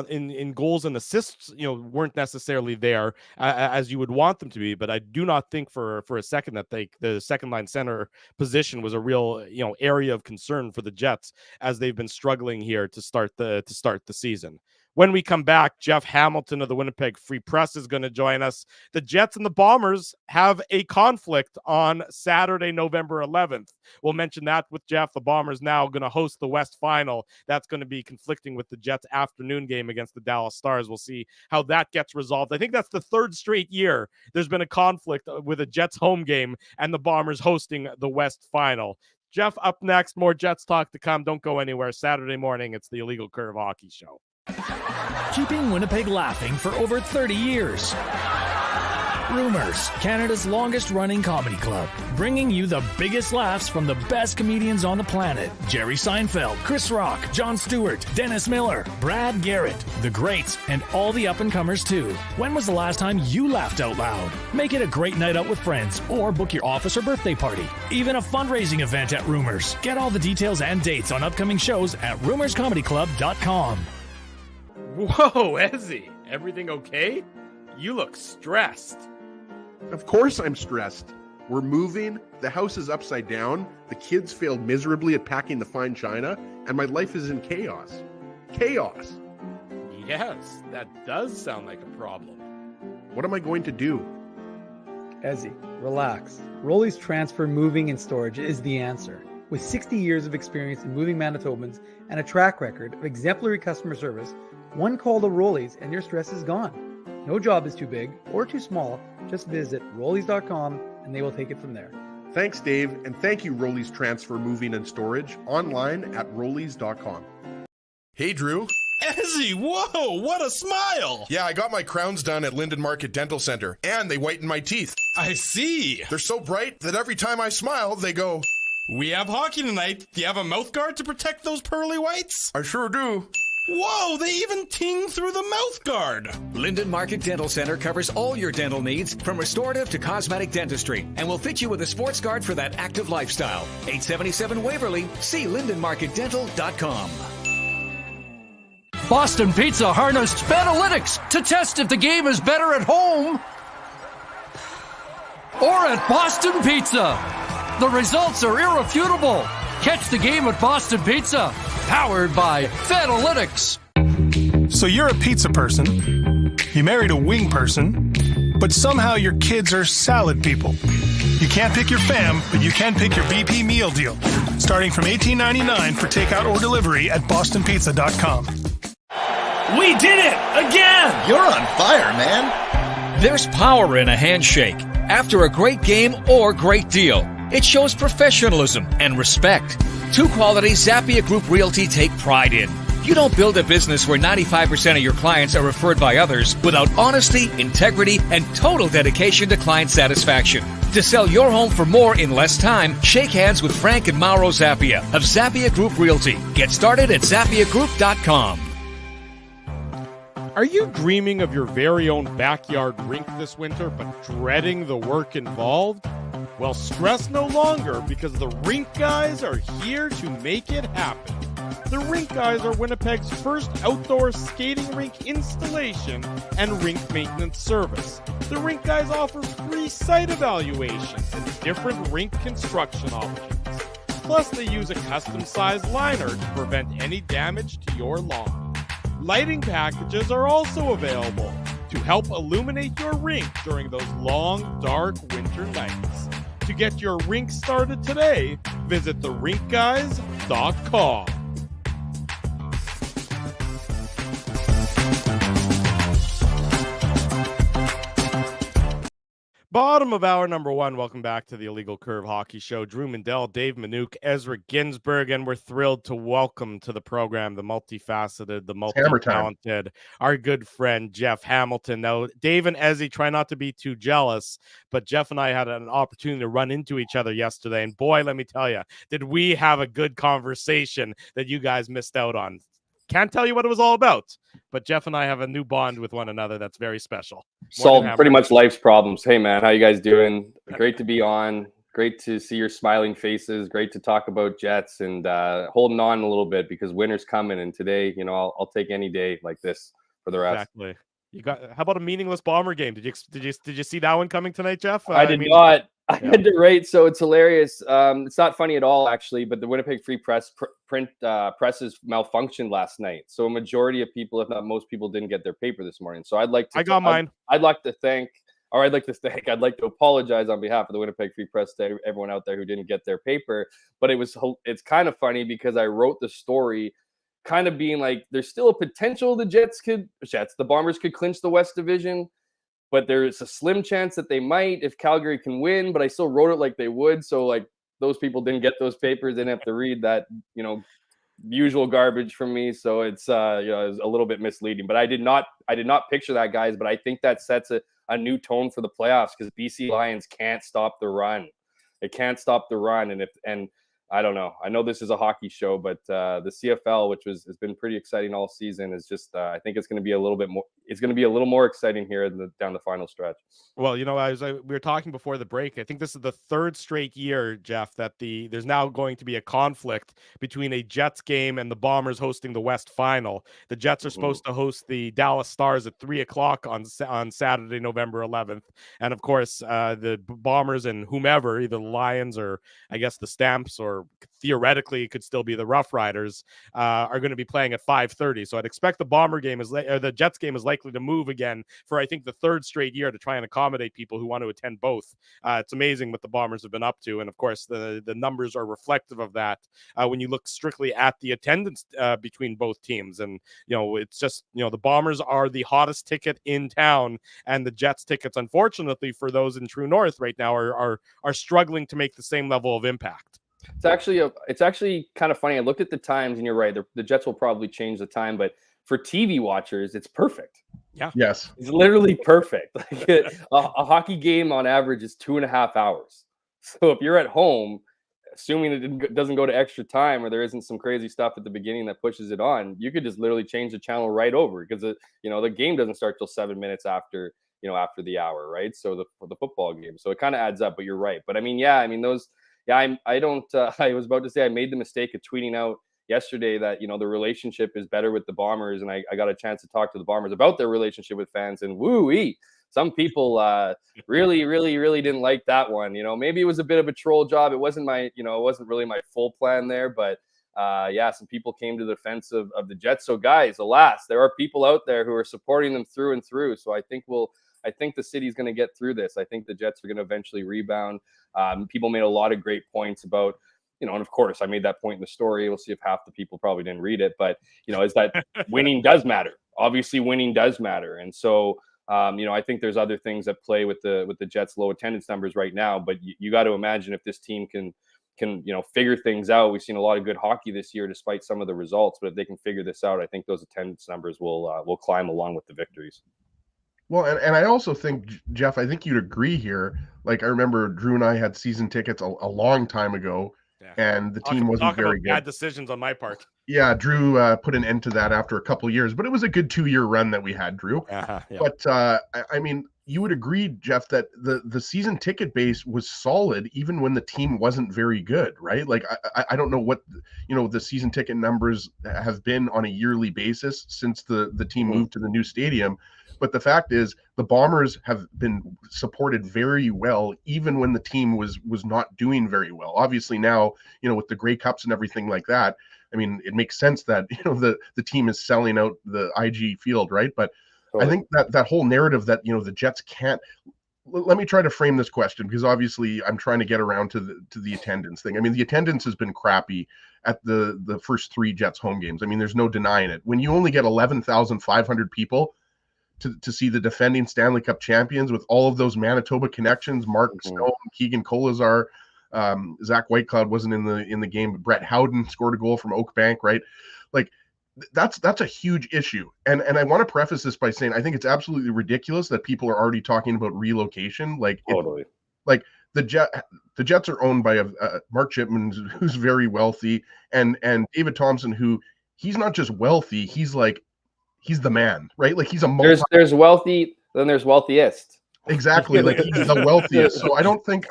in goals and assists, weren't necessarily there as you would want them to be. But I do not think for a second that the second line center position was a real area of concern for the Jets as they've been struggling here to start the season. When we come back, Jeff Hamilton of the Winnipeg Free Press is going to join us. The Jets and the Bombers have a conflict on Saturday, November 11th. We'll mention that with Jeff. The Bombers now going to host the West Final. That's going to be conflicting with the Jets' afternoon game against the Dallas Stars. We'll see how that gets resolved. I think that's the third straight year there's been a conflict with a Jets home game and the Bombers hosting the West Final. Jeff, up next, more Jets talk to come. Don't go anywhere. Saturday morning, it's the Illegal Curve Hockey Show. Keeping Winnipeg laughing for over 30 years. Rumors, Canada's longest-running comedy club, bringing you the biggest laughs from the best comedians on the planet. Jerry Seinfeld, Chris Rock, Jon Stewart, Dennis Miller, Brad Garrett, the greats, and all the up-and-comers too. When was the last time you laughed out loud? Make it a great night out with friends, or book your office or birthday party. Even a fundraising event at Rumors. Get all the details and dates on upcoming shows at rumorscomedyclub.com. Whoa, Ezzy, everything okay? You look stressed. Of course I'm stressed. We're moving, the house is upside down, the kids failed miserably at packing the fine china, and my life is in chaos. Chaos! Yes, that does sound like a problem. What am I going to do? Ezzy, relax. Rolly's Transfer Moving and Storage is the answer. With 60 years of experience in moving Manitobans and a track record of exemplary customer service, one call to Rolly's and your stress is gone. No job is too big or too small. Just visit Rollies.com and they will take it from there. Thanks, Dave, and thank you, Rollies Transfer Moving and Storage, online at Rollies.com. Hey, Drew. Ezzy, whoa, what a smile! Yeah, I got my crowns done at Linden Market Dental Center, and they whiten my teeth. I see. They're so bright that every time I smile, they go... We have hockey tonight. Do you have a mouth guard to protect those pearly whites? I sure do. Whoa, they even ting through the mouth guard. Linden Market Dental Center covers all your dental needs, from restorative to cosmetic dentistry, and will fit you with a sports guard for that active lifestyle. 877 Waverly. See lindenmarketdental.com. Boston Pizza harnessed Fanalytics to test if the game is better at home or at Boston Pizza. The results are irrefutable. Catch the game at Boston Pizza, powered by Fanalytics. So you're a pizza person, you married a wing person, but somehow your kids are salad people. You can't pick your fam, but you can pick your BP meal deal, starting from $18.99 for takeout or delivery at bostonpizza.com. We did it again! You're on fire, man. There's power in a handshake after a great game or great deal. It shows professionalism and respect. Two qualities Zappia Group Realty take pride in. You don't build a business where 95% of your clients are referred by others without honesty, integrity, and total dedication to client satisfaction. To sell your home for more in less time, shake hands with Frank and Mauro Zappia of Zappia Group Realty. Get started at zappiagroup.com. Are you dreaming of your very own backyard rink this winter, but dreading the work involved? Well, stress no longer, because the Rink Guys are here to make it happen. The Rink Guys are Winnipeg's first outdoor skating rink installation and rink maintenance service. The Rink Guys offer free site evaluations and different rink construction options. Plus, they use a custom-sized liner to prevent any damage to your lawn. Lighting packages are also available to help illuminate your rink during those long, dark winter nights. To get your rink started today, visit therinkguys.com. Bottom of hour number one. Welcome back to the Illegal Curve Hockey Show. Drew Mindell, Dave Minuk, Ezra Ginsburg, and we're thrilled to welcome to the program the multifaceted, the multi-talented, our good friend Jeff Hamilton. Now, Dave and Ezzy, try not to be too jealous, but Jeff and I had an opportunity to run into each other yesterday, and boy, let me tell you, did we have a good conversation that you guys missed out on. Can't tell you what it was all about, but Jeff and I have a new bond with one another that's very special. Solved pretty much life's problems. Hey, man, how you guys doing? Great to be on. Great to see your smiling faces. Great to talk about Jets and holding on a little bit because winter's coming. And today, you know, I'll take any day like this for the rest. Exactly. You got? How about a meaningless Bomber game? Did you see that one coming tonight, Jeff? I did not. I had to rate, so it's hilarious. It's not funny at all, actually, but the Winnipeg Free Press print presses malfunctioned last night. So a majority of people, if not most people, didn't get their paper this morning. So I'd like to. I got mine. I'd like to apologize on behalf of the Winnipeg Free Press to everyone out there who didn't get their paper. But it's kind of funny because I wrote the story kind of being like, there's still a potential the Bombers could clinch the West Division. But there's a slim chance that they might if Calgary can win, but I still wrote it like they would. So like those people didn't get those papers, didn't have to read that, you know, usual garbage from me. So it's, it's a little bit misleading, but I did not picture that, guys, but I think that sets a new tone for the playoffs because BC Lions can't stop the run. It can't stop the run. And I don't know. I know this is a hockey show, but the CFL, which has been pretty exciting all season, is just I think it's going to be a little bit more. It's going to be a little more exciting here down the final stretch. Well, you know, we were talking before the break. I think this is the third straight year, Jeff, that there's now going to be a conflict between a Jets game and the Bombers hosting the West Final. The Jets are supposed to host the Dallas Stars at 3:00 on Saturday, November 11th, and of course, the Bombers and whomever, either the Lions or I guess the Stamps or theoretically it could still be the Rough Riders, are going to be playing at 5:30. So I'd expect the Jets game is likely to move again for I think the third straight year to try and accommodate people who want to attend both. It's amazing what the Bombers have been up to, and of course the numbers are reflective of that when you look strictly at the attendance between both teams. And you know, it's just, you know, the Bombers are the hottest ticket in town, and the Jets tickets, unfortunately for those in True North right now, are struggling to make the same level of impact. It's actually kind of funny. I looked at the times, and you're right. The Jets will probably change the time, but for TV watchers, it's perfect. Yeah. Yes. It's literally perfect. Like a hockey game on average is 2.5 hours. So if you're at home, assuming it doesn't go to extra time or there isn't some crazy stuff at the beginning that pushes it on, you could just literally change the channel right over because the game doesn't start till 7 minutes after the hour, right? So the football game. So it kind of adds up, but you're right. But I mean, I was about to say I made the mistake of tweeting out yesterday that the relationship is better with the Bombers, and I got a chance to talk to the Bombers about their relationship with fans, and woo-wee, some people really didn't like that one. Maybe it was a bit of a troll job. It wasn't really my full plan there, but some people came to the defense of the Jets. So guys, alas, there are people out there who are supporting them through and through. So I think the city's going to get through this. I think the Jets are going to eventually rebound. People made a lot of great points about, and of course I made that point in the story. We'll see if half the people probably didn't read it, but is that winning does matter. Obviously winning does matter. And so, I think there's other things that play with the Jets' low attendance numbers right now, but you got to imagine if this team can figure things out. We've seen a lot of good hockey this year, despite some of the results, but if they can figure this out, I think those attendance numbers will climb along with the victories. Well, and I also think, Jeff, I think you'd agree here. Like, I remember Drew and I had season tickets a long time ago, and the team wasn't very good. Bad decisions on my part. Yeah, Drew put an end to that after a couple of years, but it was a good 2-year run that we had, Drew. Yeah. But I mean, you would agree, Jeff, that the season ticket base was solid even when the team wasn't very good, right? Like, I don't know what the season ticket numbers have been on a yearly basis since the team moved to the new stadium. But the fact is, the Bombers have been supported very well, even when the team was not doing very well. Obviously now, with the Grey Cups and everything like that, I mean, it makes sense that the team is selling out the IG field, right? But I think that whole narrative that the Jets can't. Let me try to frame this question, because obviously I'm trying to get around to the attendance thing. I mean, the attendance has been crappy at the first 3 Jets home games. I mean, there's no denying it. When you only get 11,500 people to see the defending Stanley Cup champions with all of those Manitoba connections, Mark Stone, Keegan Kolazar, Zach Whitecloud wasn't in the game, but Brett Howden scored a goal from Oakbank, right? Like, that's a huge issue. And I want to preface this by saying I think it's absolutely ridiculous that people are already talking about relocation. Like, totally. The Jets are owned by Mark Chipman, who's very wealthy, and David Thompson, who he's not just wealthy, he's the man, right? Like, he's a there's wealthy, then there's wealthiest. Exactly. Like, he's the wealthiest. So I don't think,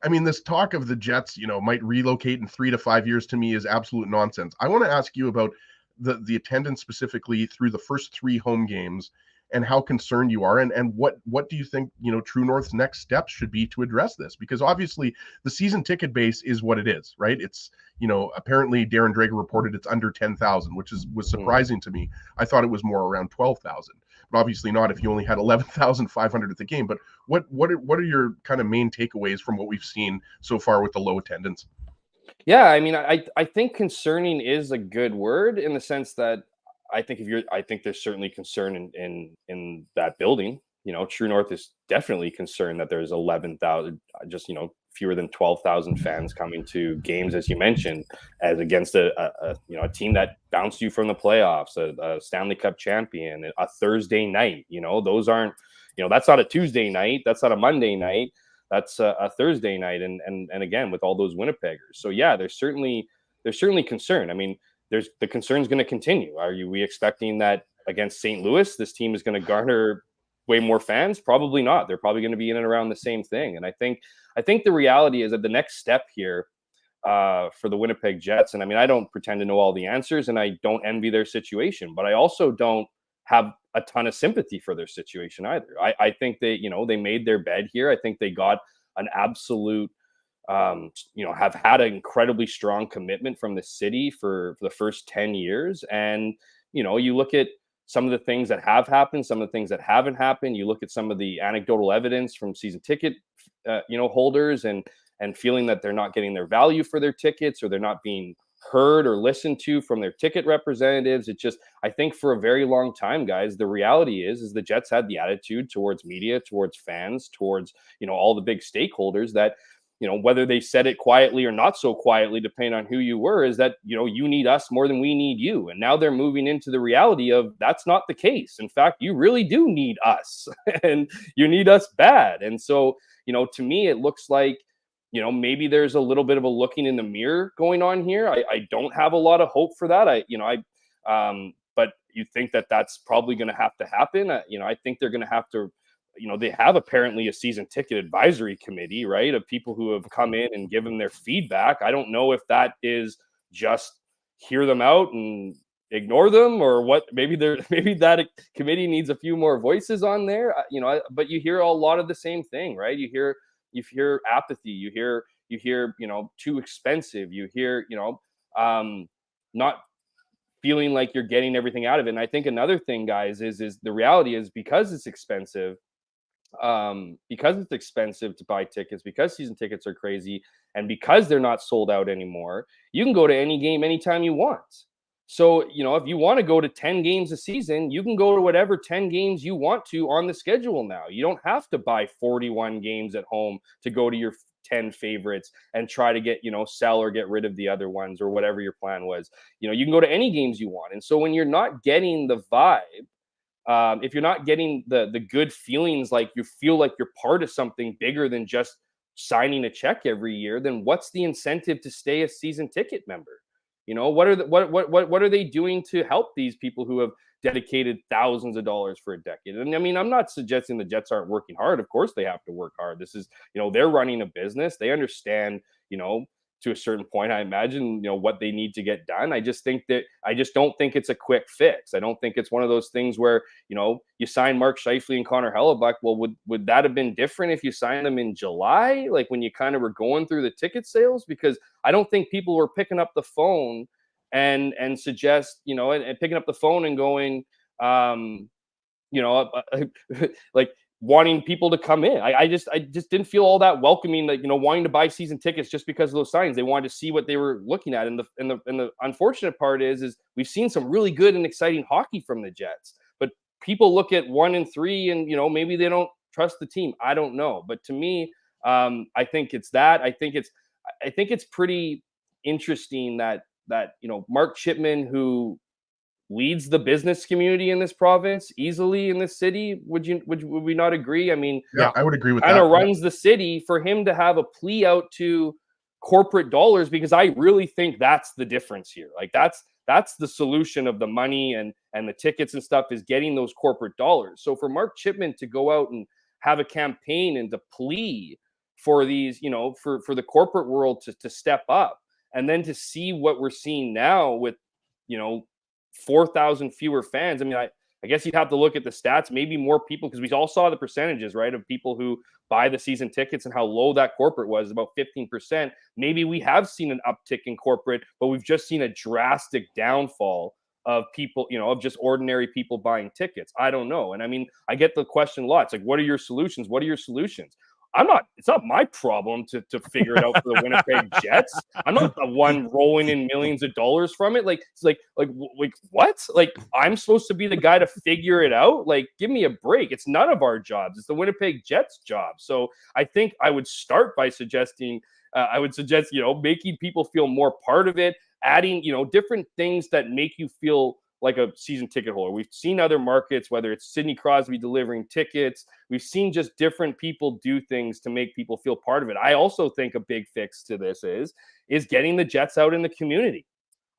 I mean, this talk of the Jets, might relocate in 3 to 5 years, to me is absolute nonsense. I want to ask you about the attendance specifically through the first 3 home games and how concerned you are, and what do you think, True North's next steps should be to address this? Because obviously the season ticket base is what it is, right? It's, apparently Darren Drager reported it's under 10,000, which was surprising to me. I thought it was more around 12,000, but obviously not if you only had 11,500 at the game. But what are your kind of main takeaways from what we've seen so far with the low attendance? Yeah, I mean, I think concerning is a good word, in the sense that I think there's certainly concern in that building. True North is definitely concerned that there's 11,000, just fewer than 12,000 fans coming to games, as you mentioned, as against a team that bounced you from the playoffs, a Stanley Cup champion, a Thursday night. Those aren't, that's not a Tuesday night, that's not a Monday night, that's a Thursday night, and again with all those Winnipeggers. So yeah, there's certainly concern. I mean, the concern's going to continue. Are we expecting that against St. Louis, this team is going to garner way more fans? Probably not. They're probably going to be in and around the same thing. And I think the reality is that the next step here for the Winnipeg Jets, and I mean, I don't pretend to know all the answers, and I don't envy their situation, but I also don't have a ton of sympathy for their situation either. I think they made their bed here. I think they got an absolute have had an incredibly strong commitment from the city for the first 10 years. And, you look at some of the things that have happened, some of the things that haven't happened. You look at some of the anecdotal evidence from season ticket, holders and feeling that they're not getting their value for their tickets, or they're not being heard or listened to from their ticket representatives. It just, I think for a very long time, guys, the reality is the Jets had the attitude towards media, towards fans, towards, all the big stakeholders that, whether they said it quietly or not so quietly, depending on who you were, is that, you need us more than we need you. And now they're moving into the reality of that's not the case. In fact, you really do need us and you need us bad. And so, to me, it looks like, maybe there's a little bit of a looking in the mirror going on here. I don't have a lot of hope for that. But you think that that's probably going to have to happen. I think they're going to have to, they have apparently a season ticket advisory committee, right, of people who have come in and given their feedback. I don't know if that is just hear them out and ignore them, or what. Maybe that committee needs a few more voices on there. But you hear a lot of the same thing, right? You hear apathy. You hear too expensive. You hear not feeling like you're getting everything out of it. And I think another thing, guys, is the reality is because it's expensive. Because it's expensive to buy tickets, because season tickets are crazy, and because they're not sold out anymore, you can go to any game anytime you want. So, if you want to go to 10 games a season, you can go to whatever 10 games you want to on the schedule now. You don't have to buy 41 games at home to go to your 10 favorites and try to get, sell or get rid of the other ones, or whatever your plan was. You can go to any games you want. And so when you're not getting the vibe, if you're not getting the good feelings, like you feel like you're part of something bigger than just signing a check every year, then what's the incentive to stay a season ticket member? What are they doing to help these people who have dedicated thousands of dollars for a decade? And I mean, I'm not suggesting the Jets aren't working hard. Of course they have to work hard. This is, they're running a business. They understand, to a certain point, I imagine, what they need to get done. I just don't think it's a quick fix. I don't think it's one of those things where, you sign Mark Scheifele and Connor Hellebuck. Well, would that have been different if you signed them in July, like when you kind of were going through the ticket sales? Because I don't think people were picking up the phone and suggest, and picking up the phone and going, like wanting people to come in. I just didn't feel all that welcoming, like, wanting to buy season tickets just because of those signs. They wanted to see what they were looking at. And the unfortunate part is we've seen some really good and exciting hockey from the Jets, but people look at 1 and 3 and, maybe they don't trust the team. I don't know. But to me, I think it's that. I think it's pretty interesting that Mark Chipman, who leads the business community in this province easily in this city. Would we not agree? I mean, yeah, I would agree with that. Kind of runs the city. For him to have a plea out to corporate dollars, because I really think that's the difference here. Like that's the solution of the money and the tickets and stuff, is getting those corporate dollars. So for Mark Chipman to go out and have a campaign and to plea for these, for the corporate world to step up, and then to see what we're seeing now with, 4,000 fewer fans. I mean, I guess you'd have to look at the stats, maybe more people, because we all saw the percentages, right, of people who buy the season tickets and how low that corporate was, about 15%. Maybe we have seen an uptick in corporate, but we've just seen a drastic downfall of people, of just ordinary people buying tickets. I don't know. And I mean, I get the question a lot. It's like, what are your solutions? What are your solutions? It's not my problem to figure it out for the Winnipeg Jets. I'm not the one rolling in millions of dollars from it. Like, it's like what? Like, I'm supposed to be the guy to figure it out? Like, give me a break. It's none of our jobs. It's the Winnipeg Jets' job. So I think I would start by suggesting, making people feel more part of it, adding, different things that make you feel like a season ticket holder. We've seen other markets, whether it's Sidney Crosby delivering tickets. We've seen just different people do things to make people feel part of it. I also think a big fix to this is getting the Jets out in the community.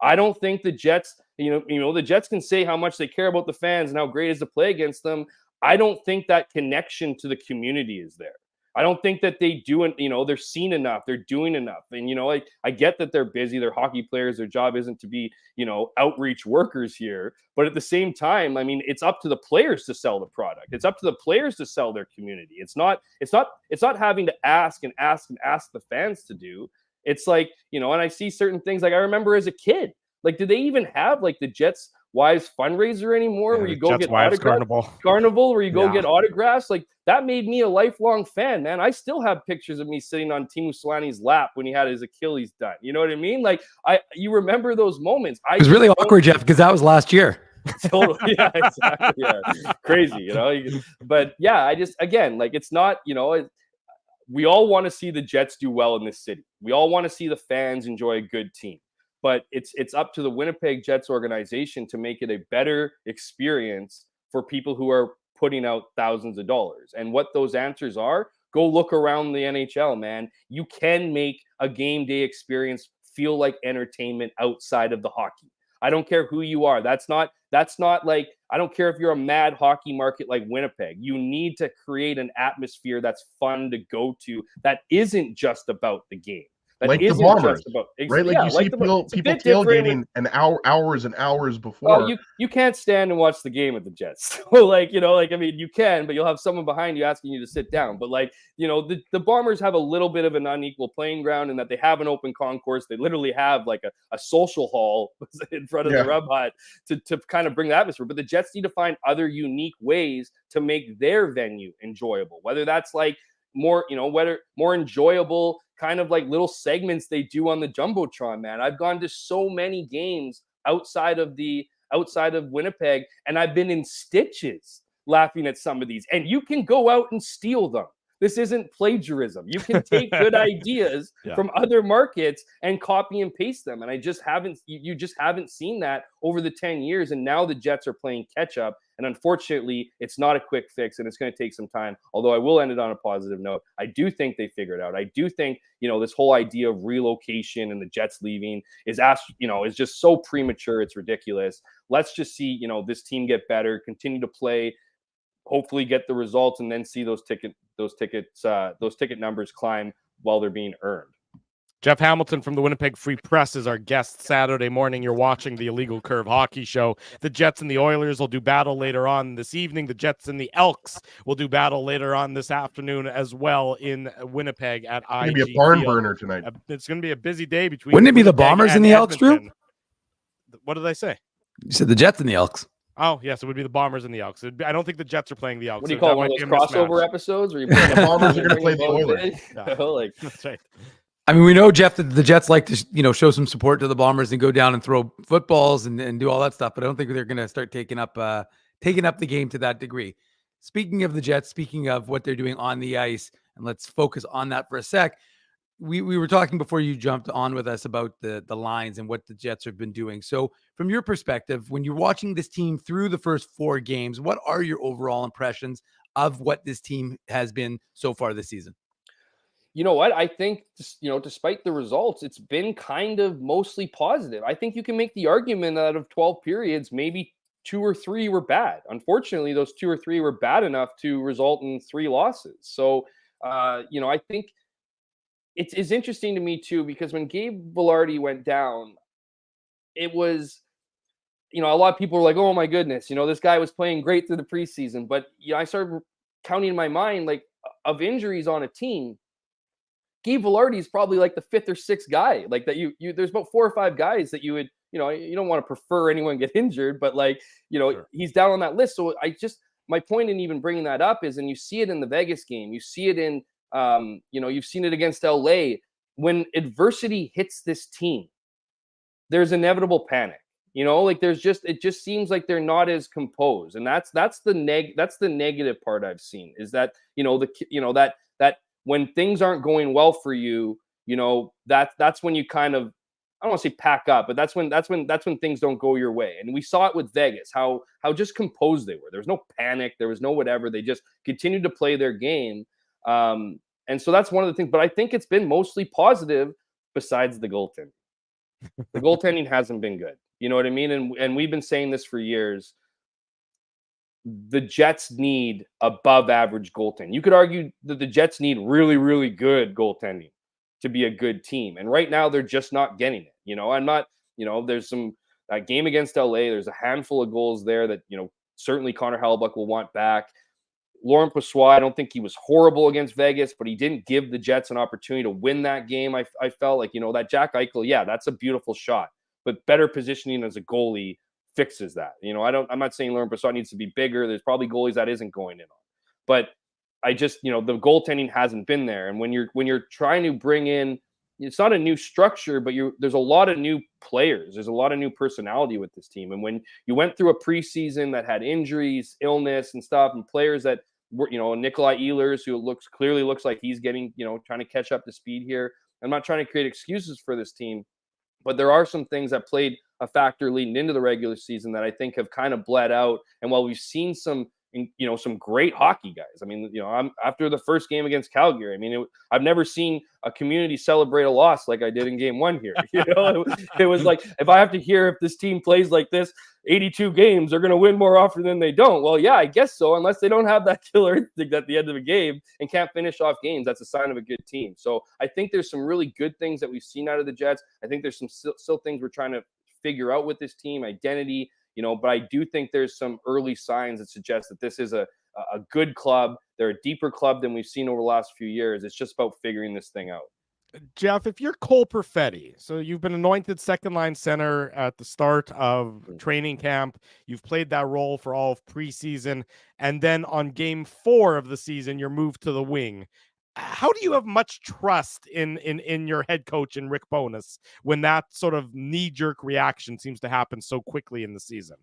I don't think the Jets, the Jets can say how much they care about the fans and how great it is to play against them. I don't think that connection to the community is there. I don't think that they do it, they're seen enough, they're doing enough. And, I get that they're busy, they're hockey players, their job isn't to be, outreach workers here. But at the same time, I mean, it's up to the players to sell the product. It's up to the players to sell their community. It's not having to ask the fans to do. It's like, and I see certain things, like I remember as a kid, like, did they even have like the Jets Wives fundraiser anymore, where you go Jets get Wives autographs? Carnival, where you go get autographs? Like, that made me a lifelong fan, man. I still have pictures of me sitting on Teemu Selänne's lap when he had his Achilles done. You know what I mean? Like, you remember those moments. It was really awkward, Jeff, because that was last year. Totally. Yeah, exactly. Yeah. Crazy, But yeah, again, like, it's not, we all want to see the Jets do well in this city. We all want to see the fans enjoy a good team. But it's up to the Winnipeg Jets organization to make it a better experience for people who are putting out thousands of dollars. And what those answers are, go look around the NHL, man. You can make a game day experience feel like entertainment outside of the hockey. I don't care who you are. That's not like, I don't care if you're a mad hockey market like Winnipeg. You need to create an atmosphere that's fun to go to, that isn't just about the game. That like the Bombers, right? Like you see people tailgating hours and hours before. Well, you can't stand and watch the game at the Jets. Like, I mean, you can, but you'll have someone behind you asking you to sit down. But like, the Bombers have a little bit of an unequal playing ground in that they have an open concourse. They literally have like a social hall in front of the Rub Hut to kind of bring the atmosphere. But the Jets need to find other unique ways to make their venue enjoyable, whether that's like more enjoyable kind of like little segments they do on the Jumbotron, man. I've gone to so many games outside of Winnipeg, and I've been in stitches laughing at some of these. And you can go out and steal them. This isn't plagiarism. You can take good ideas from other markets and copy and paste them. And you just haven't seen that over the 10 years. And now the Jets are playing catch up. And unfortunately, it's not a quick fix and it's going to take some time. Although I will end it on a positive note. I do think they figured it out. I do think, this whole idea of relocation and the Jets leaving is just so premature. It's ridiculous. Let's just see, this team get better, continue to play, hopefully get the results, and then see those ticket numbers climb while they're being earned. Jeff Hamilton from the Winnipeg Free Press is our guest Saturday morning. You're watching the Illegal Curve Hockey Show. The Jets and the Oilers will do battle later on this evening. The Jets and the Elks will do battle later on this afternoon as well in Winnipeg at IG. It's going to be a barn burner tonight. It's going to be a busy day between. Wouldn't it be the Bombers and the Elks, Drew? What did I say? You said the Jets and the Elks. Oh, yes, it would be the Bombers and the Elks. I don't think the Jets are playing the Elks. What do you call one of those crossover episodes? Where you the Bombers are going to play the Oilers. That's right. I mean, we know, Jeff, that the Jets like to, show some support to the Bombers and go down and throw footballs and do all that stuff. But I don't think they're going to start taking up the game to that degree. Speaking of the Jets, speaking of what they're doing on the ice, and let's focus on that for a sec. We were talking before you jumped on with us about the lines and what the Jets have been doing. So from your perspective, when you're watching this team through the first 4 games, what are your overall impressions of what this team has been so far this season? You know what? I think, despite the results, it's been kind of mostly positive. I think you can make the argument that out of 12 periods, maybe 2 or 3 were bad. Unfortunately, those 2 or 3 were bad enough to result in 3 losses. So, I think it's interesting to me too, because when Gabe Vilardi went down, it was, a lot of people were like, oh my goodness, this guy was playing great through the preseason. But, I started counting in my mind, like, of injuries on a team, Gabe Vilardi is probably like the 5th or 6th guy, like that there's about 4 or 5 guys that you would, you don't want to prefer anyone get injured, but like, sure, he's down on that list. So my point in even bringing that up is, and you see it in the Vegas game, you see it in, you've seen it against LA. When adversity hits this team, there's inevitable panic. It just seems like they're not as composed, and that's the negative part I've seen, is that that when things aren't going well for you, that's when you kind of, I don't want to say pack up, but that's when things don't go your way. And we saw it with Vegas, how just composed they were. There was no panic, there was no whatever. They just continued to play their game. And so that's one of the things, but I think it's been mostly positive besides the goaltending. The goaltending hasn't been good. You know what I mean? And we've been saying this for years. The Jets need above average goaltending. You could argue that the Jets need really, really good goaltending to be a good team. And right now they're just not getting it. I'm not, there's some game against LA. There's a handful of goals there that, certainly Connor Hellebuyck will want back. Laurent Brossoit, I don't think he was horrible against Vegas, but he didn't give the Jets an opportunity to win that game. I felt like, that Jack Eichel, yeah, that's a beautiful shot, but better positioning as a goalie fixes that. I'm not saying Laurent Brossoit needs to be bigger. There's probably goalies that isn't going in on, but I just, the goaltending hasn't been there. And when you're trying to bring in, it's not a new structure, but there's a lot of new players. There's a lot of new personality with this team. And when you went through a preseason that had injuries, illness and stuff, and players that Nikolai Ehlers, who clearly looks like he's getting, trying to catch up to speed here. I'm not trying to create excuses for this team, but there are some things that played a factor leading into the regular season that I think have kind of bled out. And while we've seen some great hockey guys, I mean, I'm after the first game against Calgary, I mean, I've never seen a community celebrate a loss like I did in game 1 here. It was like, if I have to hear if this team plays like this 82 games, they're going to win more often than they don't. Well, yeah, I guess so. Unless they don't have that killer instinct at the end of a game and can't finish off games, that's a sign of a good team. So I think there's some really good things that we've seen out of the Jets. I think there's some still things we're trying to figure out with this team, identity, but I do think there's some early signs that suggest that this is a good club. They're a deeper club than we've seen over the last few years. It's just about figuring this thing out. Jeff, if you're Cole Perfetti, so you've been anointed second line center at the start of training camp, you've played that role for all of preseason, and then on game 4 of the season, you're moved to the wing. How do you have much trust in your head coach and Rick Bowness when that sort of knee-jerk reaction seems to happen so quickly in the season?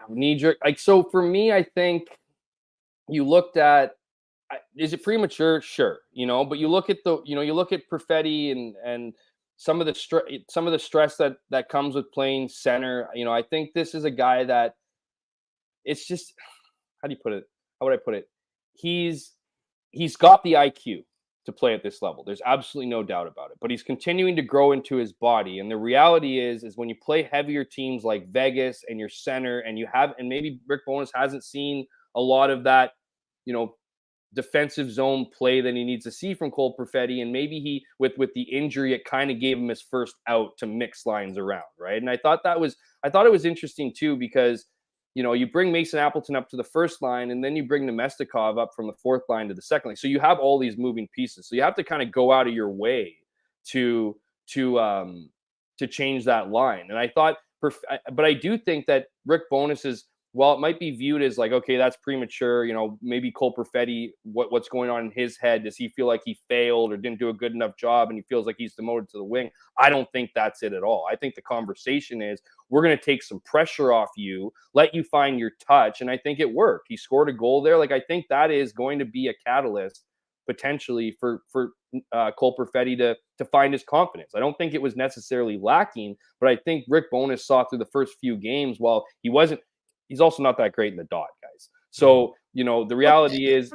Knee-jerk. So for me, I think you looked at, is it premature? Sure. But you look at you look at Perfetti and some of the stress that comes with playing center. I think this is a guy that it's just, how would I put it? He's got the IQ to play at this level. There's absolutely no doubt about it. But he's continuing to grow into his body. And the reality is when you play heavier teams like Vegas and your center, and maybe Rick Bowness hasn't seen a lot of that, defensive zone play that he needs to see from Cole Perfetti. And maybe he, with the injury, it kind of gave him his first out to mix lines around. Right. And I thought it was interesting too, because you bring Mason Appleton up to the first line, and then you bring Nemestikov up from the fourth line to the second line. So you have all these moving pieces. So you have to kind of go out of your way to change that line. And I thought, but I do think that Rick Bowness is, while it might be viewed as like, okay, that's premature, maybe Cole Perfetti, what's going on in his head? Does he feel like he failed or didn't do a good enough job and he feels like he's demoted to the wing? I don't think that's it at all. I think the conversation is, we're going to take some pressure off you, let you find your touch. And I think it worked. He scored a goal there. Like, I think that is going to be a catalyst potentially for Cole Perfetti to find his confidence. I don't think it was necessarily lacking, but I think Rick Bowness saw through the first few games, while he's also not that great in the dot, guys. So, the reality is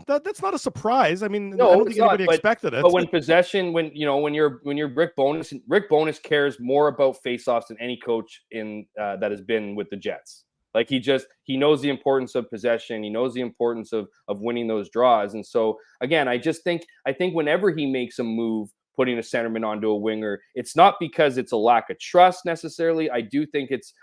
that's not a surprise. I mean, no, I don't think anybody expected it. But when possession, when you're Rick Bowness cares more about faceoffs than any coach that has been with the Jets. Like, he knows the importance of possession. He knows the importance of winning those draws. And so again, I think whenever he makes a move, putting a centerman onto a winger, it's not because it's a lack of trust necessarily. I do think it's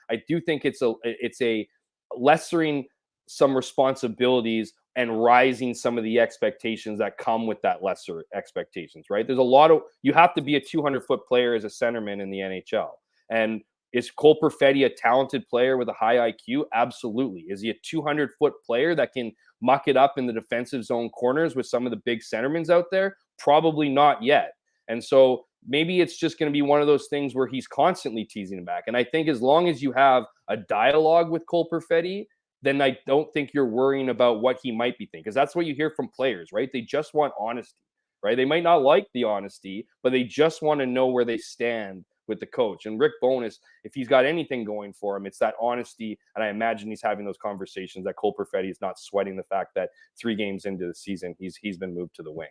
a lessering some responsibilities and rising some of the expectations that come with that lesser expectations, right? You have to be a 200-foot player as a centerman in the NHL. And is Cole Perfetti a talented player with a high IQ? Absolutely. Is he a 200-foot player that can muck it up in the defensive zone corners with some of the big centermans out there? Probably not yet. And so maybe it's just going to be one of those things where he's constantly teasing him back. And I think as long as you have a dialogue with Cole Perfetti, then I don't think you're worrying about what he might be thinking, because that's what you hear from players, right? They just want honesty, right? They might not like the honesty, but they just want to know where they stand with the coach. And Rick Bowness, if he's got anything going for him, it's that honesty. And I imagine he's having those conversations, that Cole Perfetti is not sweating the fact that 3 games into the season, he's been moved to the wing.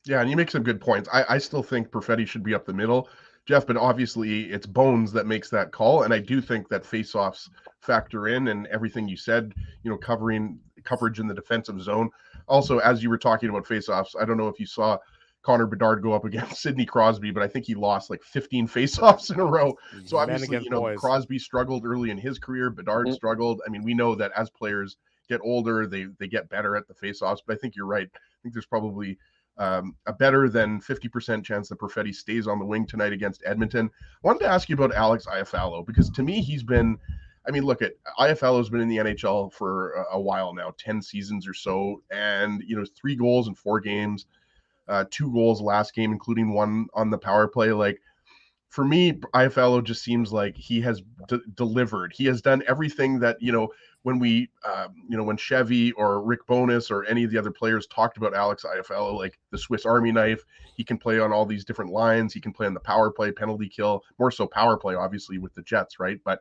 Yeah, and you make some good points. I still think Perfetti should be up the middle, Jeff, but obviously it's Bones that makes that call. And I do think that faceoffs factor in, and everything you said, coverage in the defensive zone. Also, as you were talking about faceoffs, I don't know if you saw Connor Bedard go up against Sidney Crosby, but I think he lost like 15 faceoffs in a row. So obviously, Crosby struggled early in his career. Bedard struggled. I mean, we know that as players get older, they get better at the faceoffs, but I think you're right. I think there's probably a better than 50% chance that Perfetti stays on the wing tonight against Edmonton. I wanted to ask you about Alex Iafallo, because to me, look at Iafallo's been in the NHL for a while now, 10 seasons or so, and 3 goals in 4 games, 2 goals last game, including 1 on the power play. Like, for me, Iafallo just seems like he has delivered. He has done everything that when we, when Chevy or Rick Bowness or any of the other players talked about Alex Iafallo, like the Swiss Army knife, he can play on all these different lines. He can play on the power play, penalty kill, more so power play, obviously with the Jets, right? But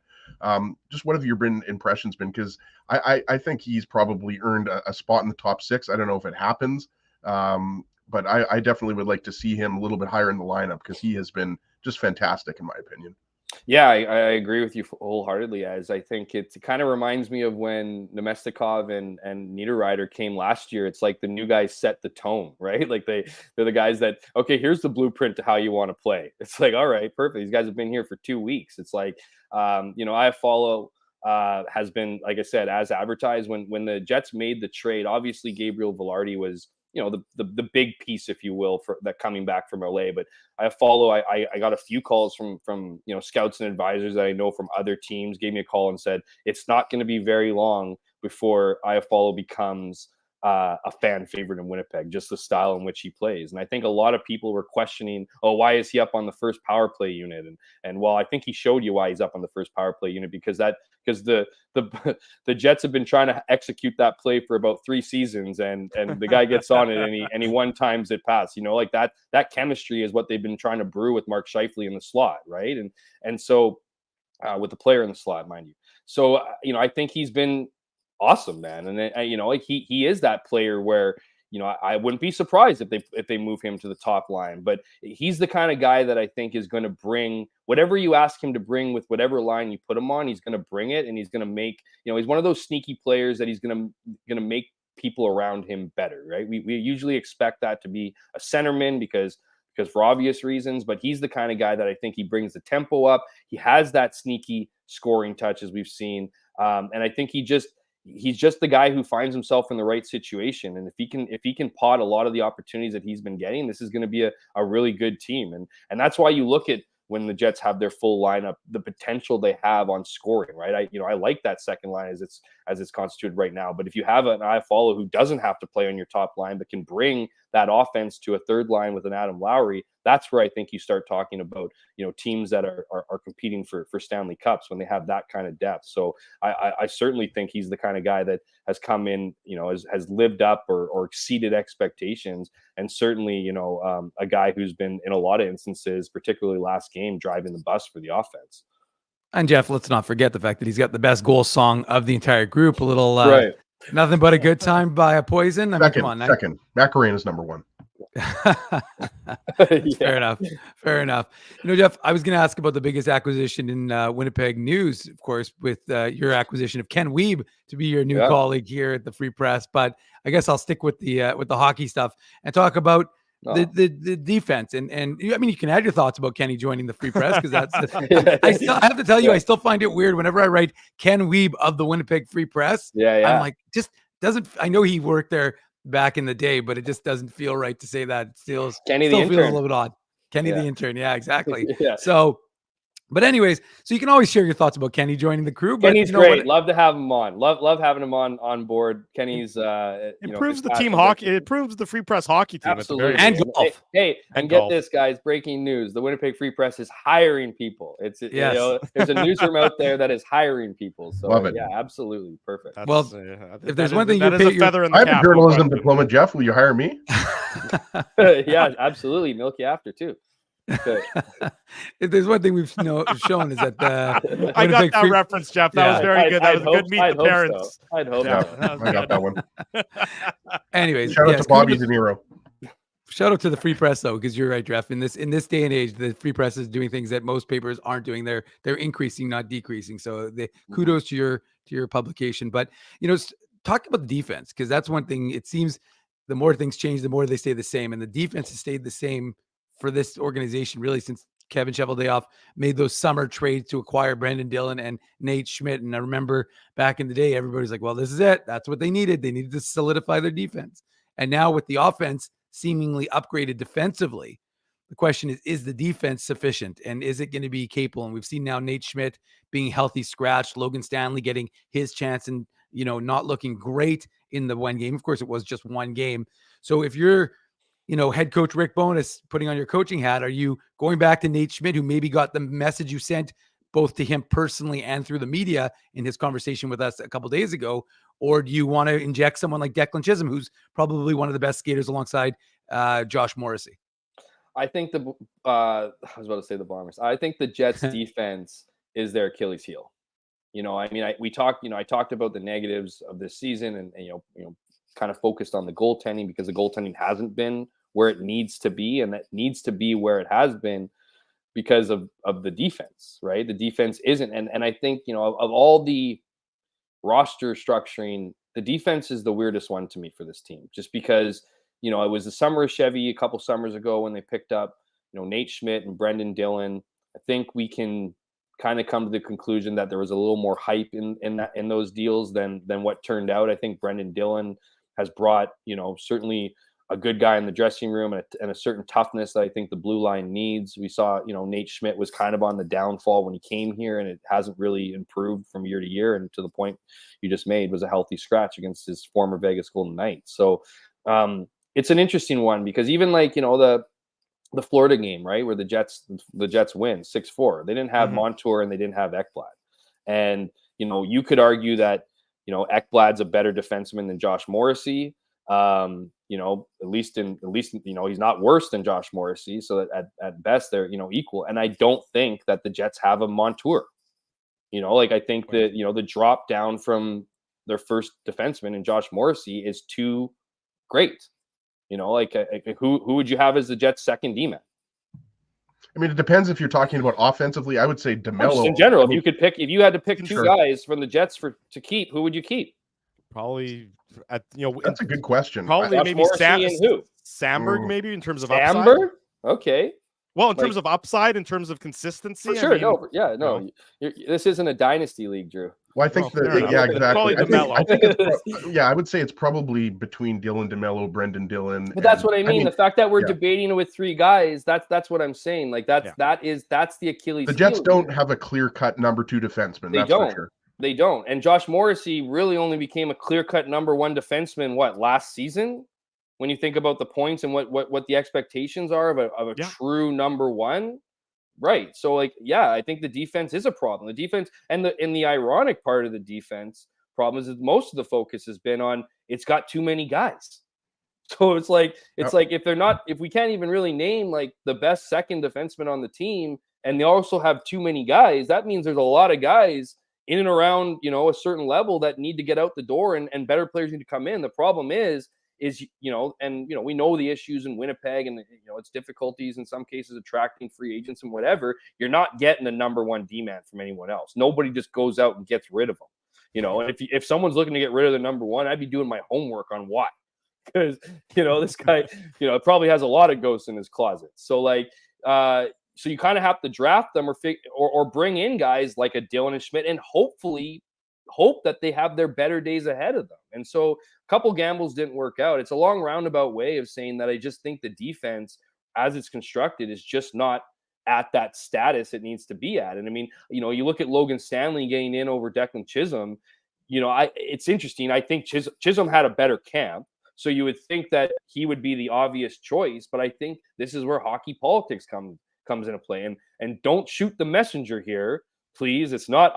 just what have your impressions been? Because I think he's probably earned a spot in the top 6. I don't know if it happens, but I definitely would like to see him a little bit higher in the lineup because he has been just fantastic in my opinion. Yeah, I agree with you wholeheartedly. As I think it kind of reminds me of when Nemestikov and Niederreiter came last year. It's like the new guys set the tone, right? Like they're the guys that, okay, here's the blueprint to how you want to play. It's like, all right, perfect. These guys have been here for 2 weeks. It's like, Iafallo has been, like I said, as advertised. When the Jets made the trade, obviously Gabriel Velarde was, the big piece, if you will, for that coming back from LA. But I got a few calls from scouts and advisors that I know from other teams, gave me a call and said it's not going to be very long before Iafallo becomes a fan favorite in Winnipeg, just the style in which he plays. And I think a lot of people were questioning, why is he up on the first power play unit? And well, I think he showed you why he's up on the first power play unit, because the Jets have been trying to execute that play for about 3 seasons, and the guy gets on it and he one times it pass. Like that chemistry is what they've been trying to brew with Mark Scheifele in the slot, right? And so with the player in the slot, mind you. So I think he's been awesome, man. And he is that player where I wouldn't be surprised if they move him to the top line. But he's the kind of guy that I think is going to bring whatever you ask him to bring with whatever line you put him on. He's going to bring it, and he's going to make he's one of those sneaky players that he's going to make people around him better, right? We usually expect that to be a centerman because for obvious reasons, but he's the kind of guy that I think he brings the tempo up. He has that sneaky scoring touch, as we've seen, and I think he's just the guy who finds himself in the right situation. And if he can pot a lot of the opportunities that he's been getting, this is going to be a really good team. And that's why you look at when the Jets have their full lineup, the potential they have on scoring, right? I like that second line as it's constituted right now. But if you have an Iafallo who doesn't have to play on your top line, but can bring that offense to a third line with an Adam Lowry, that's where I think you start talking about, teams that are competing for Stanley Cups when they have that kind of depth. So I certainly think he's the kind of guy that has come in, has lived up or exceeded expectations. And certainly, a guy who's been in a lot of instances, particularly last game, driving the bus for the offense. And Jeff, let's not forget the fact that he's got the best goal song of the entire group. A little, right. Nothing But a Good Time by a Poison. I mean, come on. Second. Macarena's number 1. Fair enough. Jeff, I was going to ask about the biggest acquisition in Winnipeg news, of course, with your acquisition of Ken Wiebe to be your new colleague here at the Free Press. But I guess I'll stick with the hockey stuff and talk about the defense. And I mean, you can add your thoughts about Kenny joining the Free Press, because that's I have to tell you, I still find it weird whenever I write Ken Wiebe of the Winnipeg Free Press. I'm like, just doesn't. I know he worked there back in the day, but it just doesn't feel right to say that. It still Kenny feels the intern. a little bit odd. Kenny the intern. Yeah, exactly. Yeah. So, but anyways, so you can always share your thoughts about Kenny joining the crew. But Kenny's great. Love to have him on. Love having him on board. Kenny's improves the team hockey. It improves the Free Press hockey team. Absolutely. And golf. Hey, and get this, guys! Breaking news: the Winnipeg Free Press is hiring people. There's a newsroom out there that is hiring people. So love it. Yeah, absolutely perfect. If there's one thing that is a feather in the cap. I cap. have a journalism diploma, Jeff. Will you hire me? Yeah, absolutely. Milk you after too. If there's one thing we've shown is that I got that reference, Jeff. That was very good. That was a good meet the parents. So. I'd hope so. I got that one. Anyways, shout out to Bobby De Niro. Shout out to the Free Press, though, because you're right, Jeff. In this day and age, the Free Press is doing things that most papers aren't doing. They're increasing, not decreasing. So kudos to your publication. But talk about the defense, because that's one thing. It seems the more things change, the more they stay the same, and the defense has stayed the same for this organization really since Kevin Cheveldayoff made those summer trades to acquire Brendan Dillon and Nate Schmidt. And I remember back in the day, everybody's like, well, this is it. That's what they needed. They needed to solidify their defense. And now with the offense seemingly upgraded defensively, the question is the defense sufficient? And is it going to be capable? And we've seen now Nate Schmidt being healthy scratch, Logan Stanley getting his chance and, not looking great in the one game. Of course, it was just one game. So if you're, head coach Rick Bowness putting on your coaching hat, are you going back to Nate Schmidt, who maybe got the message you sent both to him personally and through the media in his conversation with us a couple days ago? Or do you want to inject someone like Declan Chisholm, who's probably one of the best skaters alongside Josh Morrissey? I think I was about to say the Bombers. I think the Jets defense is their Achilles heel. I mean, I talked about the negatives of this season and kind of focused on the goaltending because the goaltending hasn't been where it needs to be, and that needs to be where it has been because of the defense, right? The defense isn't. And I think, of all the roster structuring, the defense is the weirdest one to me for this team, just because, it was the summer of Chevy a couple summers ago when they picked up, Nate Schmidt and Brendan Dillon. I think we can kind of come to the conclusion that there was a little more hype in those deals than what turned out. I think Brendan Dillon has brought, certainly a good guy in the dressing room and a certain toughness that I think the blue line needs. We saw, Nate Schmidt was kind of on the downfall when he came here, and it hasn't really improved from year to year. And to the point you just made, was a healthy scratch against his former Vegas Golden Knights. So it's an interesting one because even like, the Florida game, right, where the Jets win 6-4, they didn't have Montour and they didn't have Ekblad. And, you could argue that, Ekblad's a better defenseman than Josh Morrissey. At least he's not worse than Josh Morrissey. So that at best they're, equal. And I don't think that the Jets have a Montour. I think that, the drop down from their first defenseman in Josh Morrissey is too great. Who would you have as the Jets' second D-man? I mean, it depends if you're talking about offensively. I would say DeMello. In general, if you had to pick two guys from the Jets to keep, who would you keep? Probably, that's a good question. Probably maybe Samberg, maybe in terms of upside. Samberg? Okay. Well, in terms of upside, in terms of consistency, for sure. This isn't a dynasty league, Drew. Well, I think exactly. I would say it's probably between Dylan DeMello, Brendan Dillon. But that's what I mean. The fact that we're debating with three guys, that's what I'm saying. Like that's the Achilles. The Jets don't have a clear-cut number two defenseman. They don't. For sure. They don't. And Josh Morrissey really only became a clear-cut number one defenseman last season? When you think about the points and what the expectations are of a true number one. Right. So I think the defense is a problem. The defense and the ironic part of the defense problem is that most of the focus has been on it's got too many guys. So it's like if we can't even really name like the best second defenseman on the team and they also have too many guys, that means there's a lot of guys in and around, a certain level that need to get out the door and better players need to come in. The problem is we know the issues in Winnipeg and, its difficulties in some cases attracting free agents and whatever. You're not getting a number one D-man from anyone else. Nobody just goes out and gets rid of them, and if someone's looking to get rid of the number one, I'd be doing my homework on why, because, this guy, probably has a lot of ghosts in his closet. So so you kind of have to draft them or bring in guys like a Dillon and Schmidt and hopefully hope that they have their better days ahead of them. And so a couple gambles didn't work out. It's a long roundabout way of saying that I just think the defense as it's constructed is just not at that status it needs to be at. And I mean, you look at Logan Stanley getting in over Declan Chisholm, it's interesting. I think Chisholm had a better camp. So you would think that he would be the obvious choice, but I think this is where hockey politics comes into play. And don't shoot the messenger here, please. It's not,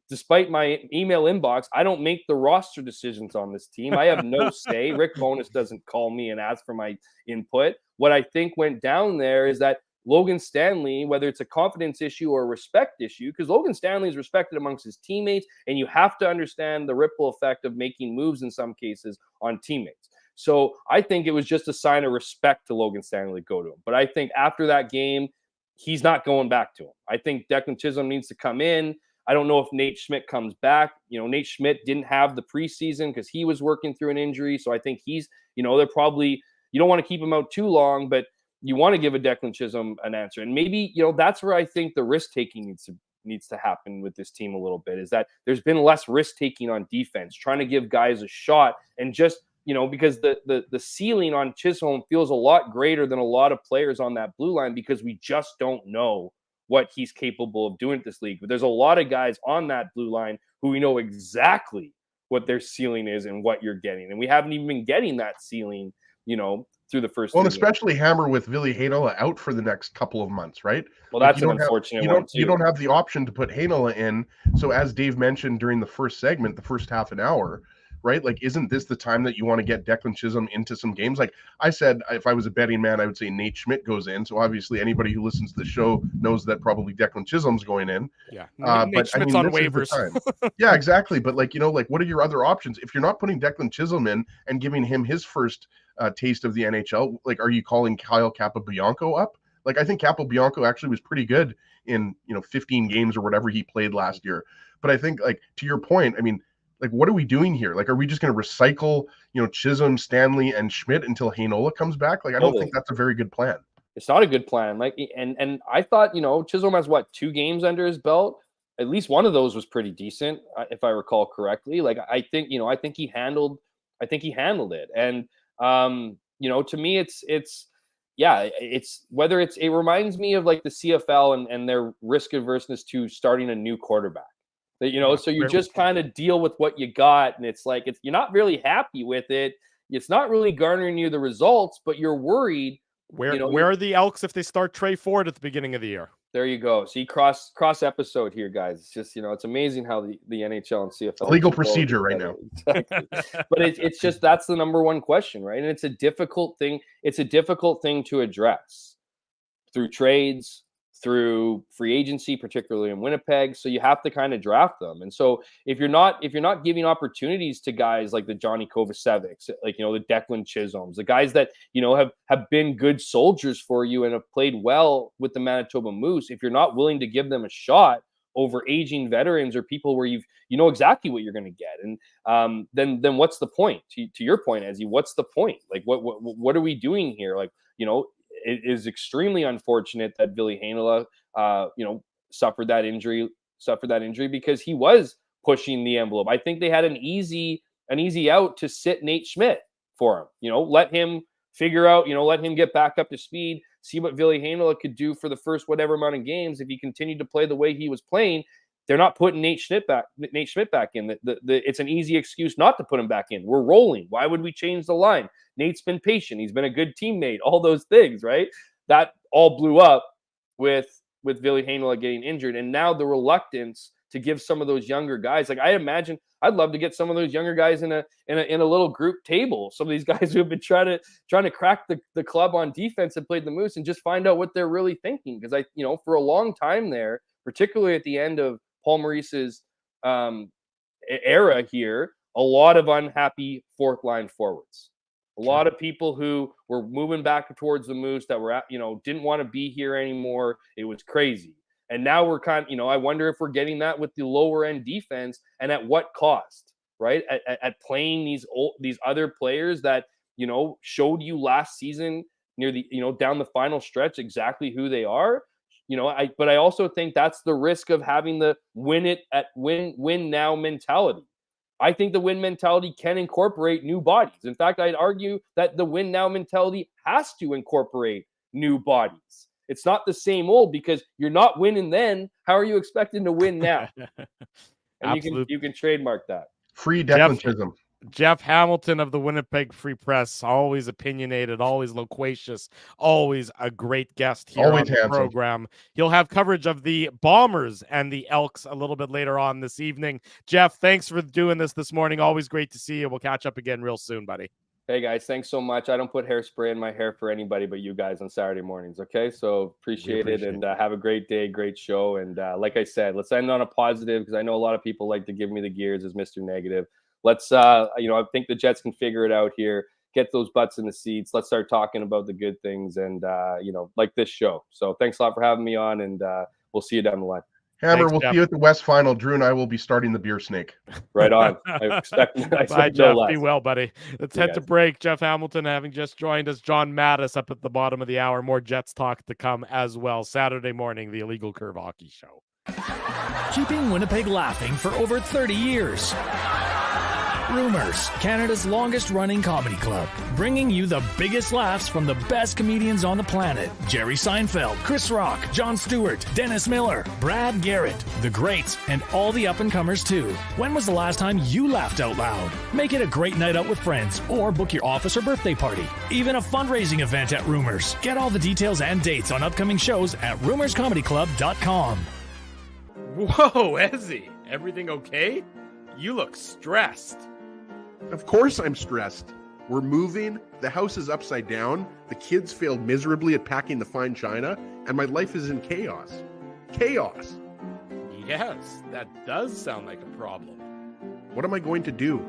despite my email inbox, I don't make the roster decisions on this team. I have no say. Rick Bowness doesn't call me and ask for my input. What I think went down there is that Logan Stanley, whether it's a confidence issue or a respect issue, because Logan Stanley is respected amongst his teammates, and you have to understand the ripple effect of making moves in some cases on teammates. So I think it was just a sign of respect to Logan Stanley to go to him. But I think after that game, he's not going back to him. I think Declan Chisholm needs to come in. I don't know if Nate Schmidt comes back. Nate Schmidt didn't have the preseason because he was working through an injury. So I think he's, they're probably, you don't want to keep him out too long, but you want to give a Declan Chisholm an answer. And maybe, that's where I think the risk-taking needs to happen with this team a little bit, is that there's been less risk-taking on defense, trying to give guys a shot and just, because the ceiling on Chisholm feels a lot greater than a lot of players on that blue line because we just don't know what he's capable of doing at this league. But there's a lot of guys on that blue line who we know exactly what their ceiling is and what you're getting. And we haven't even been getting that ceiling, through the first. Well, and especially Hammer with Ville Heinola out for the next couple of months, right? Well, that's an unfortunate one too. You don't have the option to put Heinola in. So as Dave mentioned during the first segment, the first half an hour, right? Like, isn't this the time that you want to get Declan Chisholm into some games? Like I said, if I was a betting man, I would say Nate Schmidt goes in. So obviously anybody who listens to the show knows that probably Declan Chisholm's going in. Yeah. But Schmidt's on waivers. Yeah, exactly. But like, what are your other options? If you're not putting Declan Chisholm in and giving him his first taste of the NHL, like, are you calling Kyle Capobianco up? Like, I think Capobianco actually was pretty good in, 15 games or whatever he played last year. But I think, like, to your point, I mean, like, what are we doing here? Like, are we just going to recycle, Chisholm, Stanley, and Schmidt until Heinola comes back? Like, I don't think that's a very good plan. It's not a good plan. Like, and I thought, Chisholm has 2 games under his belt. At least one of those was pretty decent, if I recall correctly. Like, I think he handled it. And, to me, it reminds me of like the CFL and their risk averseness to starting a new quarterback. So you just kind of deal with what you got, and it's like you're not really happy with it. It's not really garnering you the results, but you're worried. Where are the Elks if they start Trey Ford at the beginning of the year? There you go. See, cross episode here, guys. It's just it's amazing how the NHL and CFL legal procedure right now. Exactly. But it's just that's the number one question, right? And it's a difficult thing. It's a difficult thing to address through trades, through free agency, particularly in Winnipeg. So you have to kind of draft them. And so if you're not giving opportunities to guys like the Johnny Kovacevics, like, the Declan Chisholms, the guys that, have been good soldiers for you and have played well with the Manitoba Moose, if you're not willing to give them a shot over aging veterans or people where you know exactly what you're going to get. And then what's the point? To your point, Ezzy, what's the point? Like, what are we doing here? Like, it is extremely unfortunate that Ville Heinola, suffered that injury because he was pushing the envelope. I think they had an easy out to sit Nate Schmidt for him. Let him figure out, let him get back up to speed, see what Ville Heinola could do for the first whatever amount of games. If he continued to play the way he was playing, they're not putting Nate Schmidt back in. It's an easy excuse not to put him back in. We're rolling. Why would we change the line? Nate's been patient. He's been a good teammate. All those things, right? That all blew up with Ville Heinola getting injured, and now the reluctance to give some of those younger guys. Like, I imagine I'd love to get some of those younger guys in a little group table. Some of these guys who have been trying to crack the club on defense and played the Moose and just find out what they're really thinking. Because for a long time there, particularly at the end of Paul Maurice's era here, a lot of unhappy fourth line forwards. A lot of people who were moving back towards the Moose that were didn't want to be here anymore. It was crazy. And now we're I wonder if we're getting that with the lower end defense, and at what cost, right? At playing these other players that, showed you last season near the, down the final stretch exactly who they are. But I also think that's the risk of having the win now mentality. I think the win mentality can incorporate new bodies. In fact, I'd argue that the win now mentality has to incorporate new bodies. It's not the same old, because you're not winning then. How are you expecting to win now? And you can trademark that. Free Declan Chisholm. Jeff Hamilton of the Winnipeg Free Press, always opinionated, always loquacious, always a great guest here on the program. He'll have coverage of the Bombers and the Elks a little bit later on this evening. Jeff, thanks for doing this morning. Always great to see you. We'll catch up again real soon, buddy. Hey, guys, thanks so much. I don't put hairspray in my hair for anybody but you guys on Saturday mornings, okay? So appreciate it, and have a great day, great show. And like I said, let's end on a positive, because I know a lot of people like to give me the gears as Mr. Negative. Let's, I think the Jets can figure it out here, get those butts in the seats. Let's start talking about the good things and, like this show. So thanks a lot for having me on, and we'll see you down the line. Hammer, we'll see you at the West Final. Drew and I will be starting the beer snake. Right on. I expect Bye, Jeff. Be well, buddy. Let's head to break. Jeff Hamilton having just joined us. John Mattis up at the bottom of the hour. More Jets talk to come as well. Saturday morning, the Illegal Curve Hockey Show. Keeping Winnipeg laughing for over 30 years. Rumors, Canada's longest running comedy club, bringing you the biggest laughs from the best comedians on the planet. Jerry Seinfeld, Chris Rock, Jon Stewart, Dennis Miller, Brad Garrett, the greats, and all the up-and-comers too. When was the last time you laughed out loud? Make it a great night out with friends or book your office or birthday party. Even a fundraising event at Rumors. Get all the details and dates on upcoming shows at rumorscomedyclub.com. Whoa, Ezzy, everything okay? You look stressed. Of course I'm stressed. We're moving, the house is upside down, the kids failed miserably at packing the fine china, and my life is in chaos. Chaos. Yes, that does sound like a problem. What am I going to do?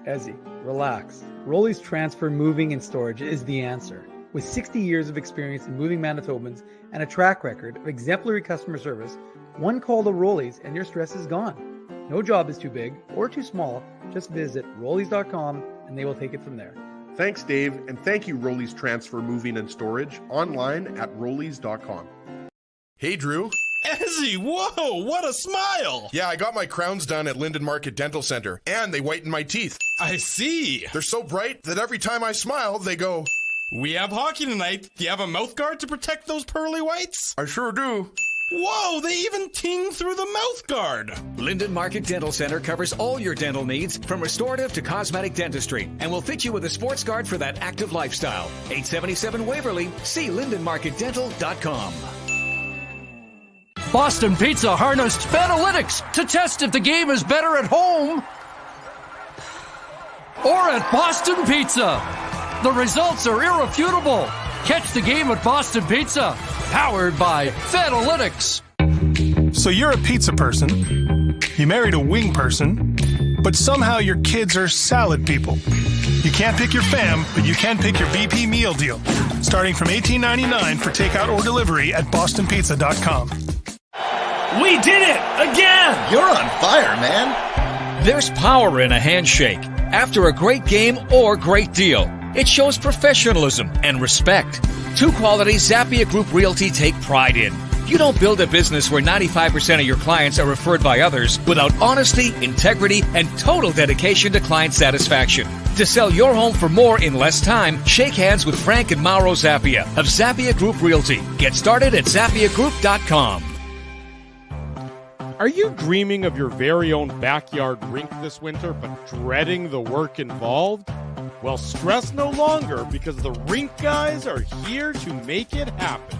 Ezzy, relax. Rolly's Transfer Moving and Storage is the answer. With 60 years of experience in moving Manitobans and a track record of exemplary customer service, one call to Rolly's and your stress is gone. No job is too big or too small. Just visit Rollies.com and they will take it from there. Thanks, Dave, and thank you, Rolly's Transfer Moving and Storage, online at Rollies.com. Hey, Drew. Ezzy, whoa, what a smile! Yeah, I got my crowns done at Linden Market Dental Center, and they whiten my teeth. I see. They're so bright that every time I smile, they go, "We have hockey tonight. Do you have a mouth guard to protect those pearly whites?" "I sure do." Whoa, they even ting through the mouth guard. Linden Market Dental Center covers all your dental needs from restorative to cosmetic dentistry and will fit you with a sports guard for that active lifestyle. 877 Waverly. See lindenmarketdental.com. Boston Pizza harnessed Fanalytics to test if the game is better at home or at Boston Pizza. The results are irrefutable. Catch the game at Boston Pizza, powered by Fanalytics. So you're a pizza person, you married a wing person, but somehow your kids are salad people. You can't pick your fam, but you can pick your BP meal deal, starting from $18.99 for takeout or delivery at bostonpizza.com. We did it again! You're on fire, man. There's power in a handshake after a great game or great deal. It shows professionalism and respect. Two qualities Zappia Group Realty take pride in. You don't build a business where 95% of your clients are referred by others without honesty, integrity, and total dedication to client satisfaction. To sell your home for more in less time, shake hands with Frank and Mauro Zappia of Zappia Group Realty. Get started at zappiagroup.com. Are you dreaming of your very own backyard rink this winter, but dreading the work involved? Well, stress no longer, because the Rink Guys are here to make it happen.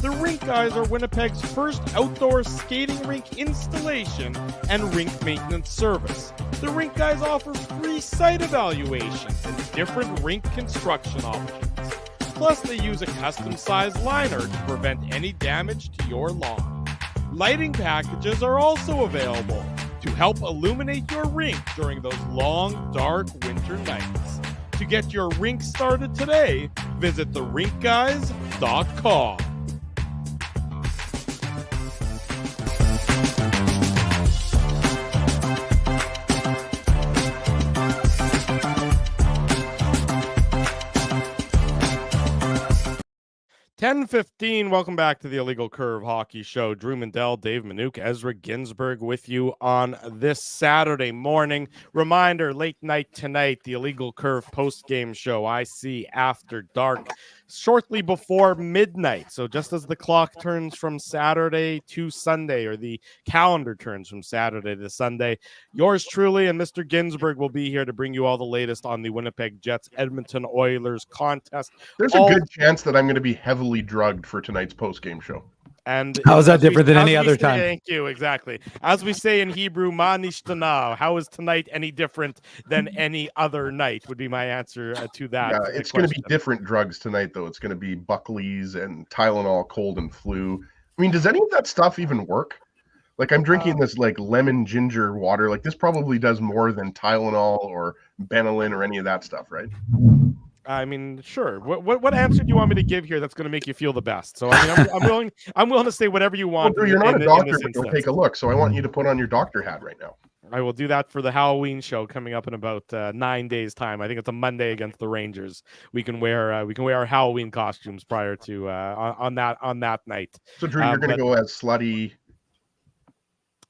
The Rink Guys are Winnipeg's first outdoor skating rink installation and rink maintenance service. The Rink Guys offer free site evaluations and different rink construction options. Plus, they use a custom-sized liner to prevent any damage to your lawn. Lighting packages are also available to help illuminate your rink during those long, dark winter nights. To get your rink started today, visit therinkguys.com. $10:15. Welcome back to the Illegal Curve Hockey Show. Drew Mindell, Dave Minuk, Ezra Ginsburg with you on this Saturday morning. Reminder, late night tonight, the Illegal Curve post-game show, I see After Dark, shortly before midnight. So just as the clock turns from Saturday to Sunday, or the calendar turns from Saturday to Sunday, yours truly and Mr. Ginsburg will be here to bring you all the latest on the Winnipeg Jets Edmonton Oilers contest. There's a good chance that I'm going to be heavily drugged for tonight's post-game show. And how is that different than any other time? Thank you. Exactly. As we say in Hebrew, ma nishtana. How is tonight any different than any other night? Would be my answer to that. Yeah, it's going to be different drugs tonight, though. It's going to be Buckley's and Tylenol, cold and flu. I mean, does any of that stuff even work? Like, I'm drinking this like lemon ginger water. Like, this probably does more than Tylenol or Benylin or any of that stuff, right? I mean, sure. What answer do you want me to give here that's going to make you feel the best? So I mean, I'm willing to say whatever you want. Well, Drew, you're not a doctor, but you'll take a look. So I want you to put on your doctor hat right now. I will do that for the Halloween show coming up in about 9 days' time. I think it's a Monday against the Rangers. We can wear our Halloween costumes prior to on that night. So Drew, you're going to go as slutty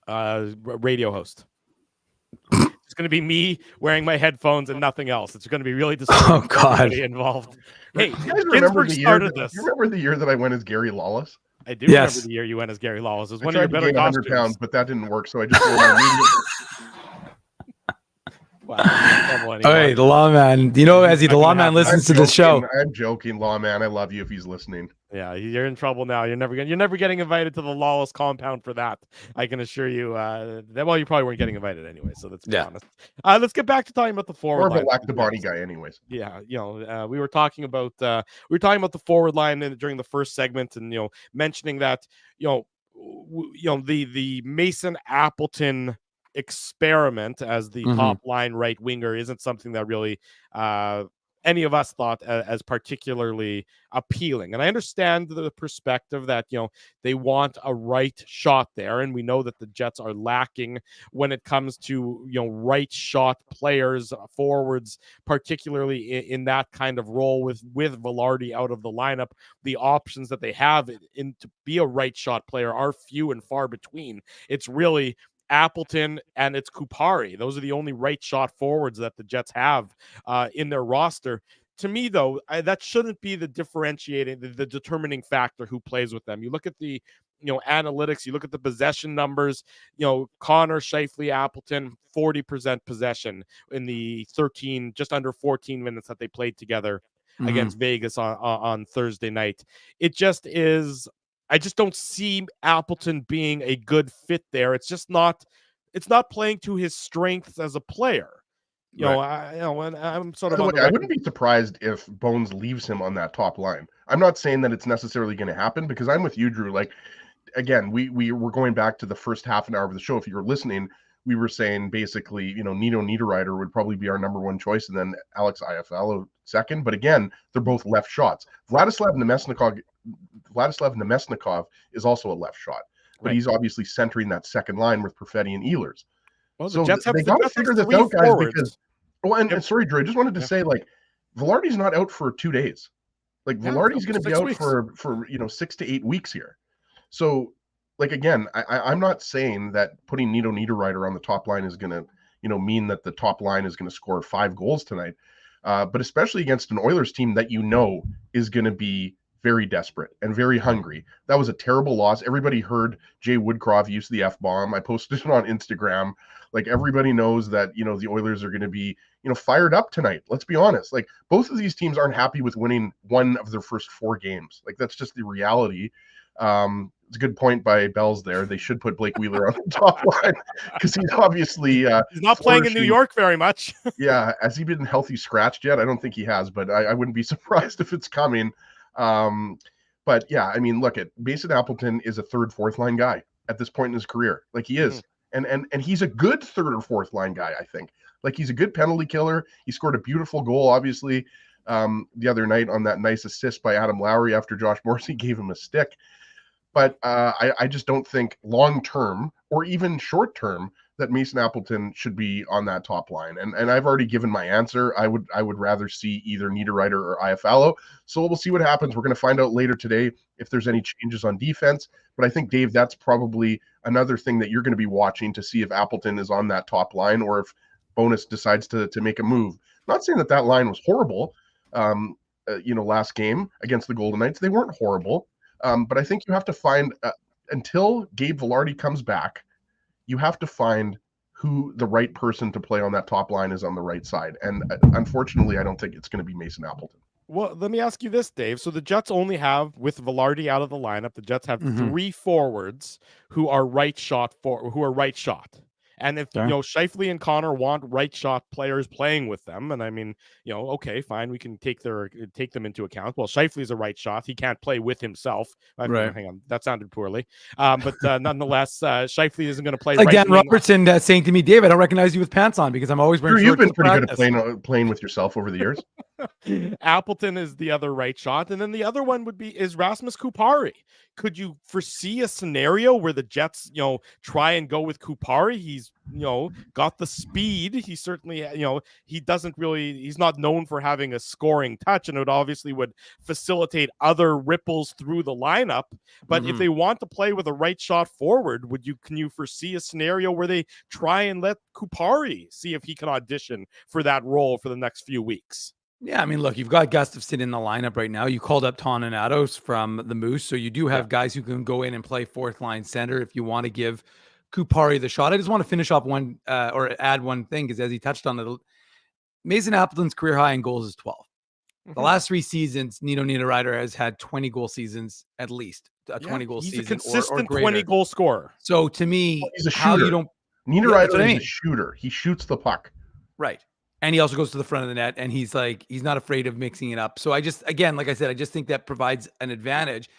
radio host. It's going to be me wearing my headphones and nothing else. It's going to be really disturbing for everybody involved. Hey, you guys remember started this. You remember the year that I went as Gary Lawless? I do remember the year you went as Gary Lawless. It was one of your better gain 100 costumes. pounds, but that didn't work, so I just wore my Wow. Hey, the lawman. Do you know, Ezzy, the lawman listens to this show. I'm joking, lawman. I love you if he's listening. Yeah, you're in trouble now. You're never getting invited to the Lawless compound for that. I can assure you. Well, you probably weren't getting invited anyway. So let's be honest. Let's get back to talking about the forward line. More of a Lactabani guy, anyways. Yeah, we were talking about the forward line during the first segment, and mentioning that the Mason Appleton experiment as the top line right winger isn't something that really any of us thought as particularly appealing. And I understand the perspective that, they want a right shot there. And we know that the Jets are lacking when it comes to, right shot players, forwards, particularly in that kind of role with Velarde out of the lineup. The options that they have to be a right shot player are few and far between. It's really Appleton and it's Kupari. Those are the only right shot forwards that the Jets have in their roster. To me, though, that shouldn't be the differentiating, the determining factor who plays with them. You look at the analytics, you look at the possession numbers, Connor, Scheifele, Appleton, 40% possession in the just under 14 minutes that they played together against Vegas on Thursday night. It just is. I just don't see Appleton being a good fit there. It's just not. It's not playing to his strengths as a player. And I'm sort of. By the way, I wouldn't be surprised if Bones leaves him on that top line. I'm not saying that it's necessarily going to happen, because I'm with you, Drew. Like, again, we were going back to the first half an hour of the show. If you were listening, we were saying basically, Nino Niederreiter would probably be our number one choice, and then Alex Iafallo second. But again, they're both left shots. Vladislav Nemesnikov is also a left shot, but he's obviously centering that second line with Perfetti and Ehlers. Well, so they got to figure this out, guys. Because, and sorry, Drew, I just wanted to say, like, Velarde's not out for 2 days. Like, Velarde's going to be out for 6 to 8 weeks here. So, like, again, I'm not saying that putting Nino Niederreiter on the top line is going to, mean that the top line is going to score 5 goals tonight. But especially against an Oilers team that is going to be very desperate and very hungry. That was a terrible loss. Everybody heard Jay Woodcroft use the F-bomb. I posted it on Instagram. Like, everybody knows that, the Oilers are going to be, fired up tonight. Let's be honest. Like, both of these teams aren't happy with winning one of their first 4 games. Like, that's just the reality. It's a good point by Bells there. They should put Blake Wheeler on the top line, because he's obviously he's not playing in New York very much. Yeah. Has he been healthy scratched yet? I don't think he has, but I wouldn't be surprised if it's coming. But yeah, I mean, look, Mason Appleton is a 3rd, 4th line guy at this point in his career. Like, he is. And he's a good 3rd or 4th line guy, I think. Like, he's a good penalty killer. He scored a beautiful goal, obviously, the other night on that nice assist by Adam Lowry after Josh Morrissey gave him a stick. But I just don't think long-term or even short-term that Mason Appleton should be on that top line. And I've already given my answer. I would rather see either Niederreiter or Iafallo. So we'll see what happens. We're going to find out later today if there's any changes on defense. But I think, Dave, that's probably another thing that you're going to be watching to see if Appleton is on that top line or if Bonus decides to make a move. Not saying that line was horrible. Last game against the Golden Knights, they weren't horrible. But I think you have to find, until Gabe Velarde comes back, you have to find who the right person to play on that top line is on the right side. And unfortunately, I don't think it's going to be Mason Appleton. Well, let me ask you this, Dave. So the Jets only have, with Velarde out of the lineup, the Jets have 3 forwards who are right shot. And if Scheifele and Connor want right shot players playing with them, and I mean, okay, fine, we can take them into account. Well, Scheifele's a right shot; he can't play with himself. Right. Hang on, that sounded poorly. But nonetheless, Scheifele isn't going to play. Again, Robertson saying to me, Dave, I don't recognize you with pants on because I'm always wearing. You've been pretty good at playing with yourself over the years. Appleton is the other right shot. And then the other one is Rasmus Kupari. Could you foresee a scenario where the Jets, try and go with Kupari? He's, got the speed. He certainly, he's not known for having a scoring touch, and it obviously would facilitate other ripples through the lineup. But if they want to play with a right shot forward, can you foresee a scenario where they try and let Kupari see if he can audition for that role for the next few weeks? Yeah, I mean, look, you've got Gustafsson in the lineup right now. You called up Toninatos from the Moose, so you do have guys who can go in and play fourth line center if you want to give Kupari the shot. I just want to finish off one or add one thing, because as he touched on it, Mason Appleton's career high in goals is 12. The last 3 seasons, Nino Niederreiter has had 20 goal seasons, at least a 20 goal season. He's a consistent or 20 goal scorer. So to me, he's a shooter. Niederreiter is a shooter. He shoots the puck. Right. And he also goes to the front of the net, and he's not afraid of mixing it up. So I just think that provides an advantage.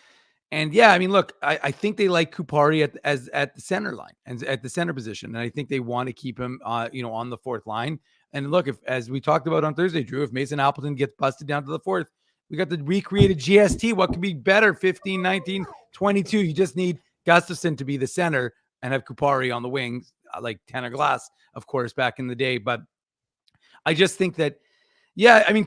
And yeah, I mean, look, I think they like Kupari at the center line and at the center position. And I think they want to keep him, on the fourth line. And look, as we talked about on Thursday, Drew, if Mason Appleton gets busted down to the fourth, we got the recreated GST. What could be better? 15, 19, 22. You just need Gustafsson to be the center and have Kupari on the wing, like Tanner Glass, of course, back in the day. But I just think that, I mean,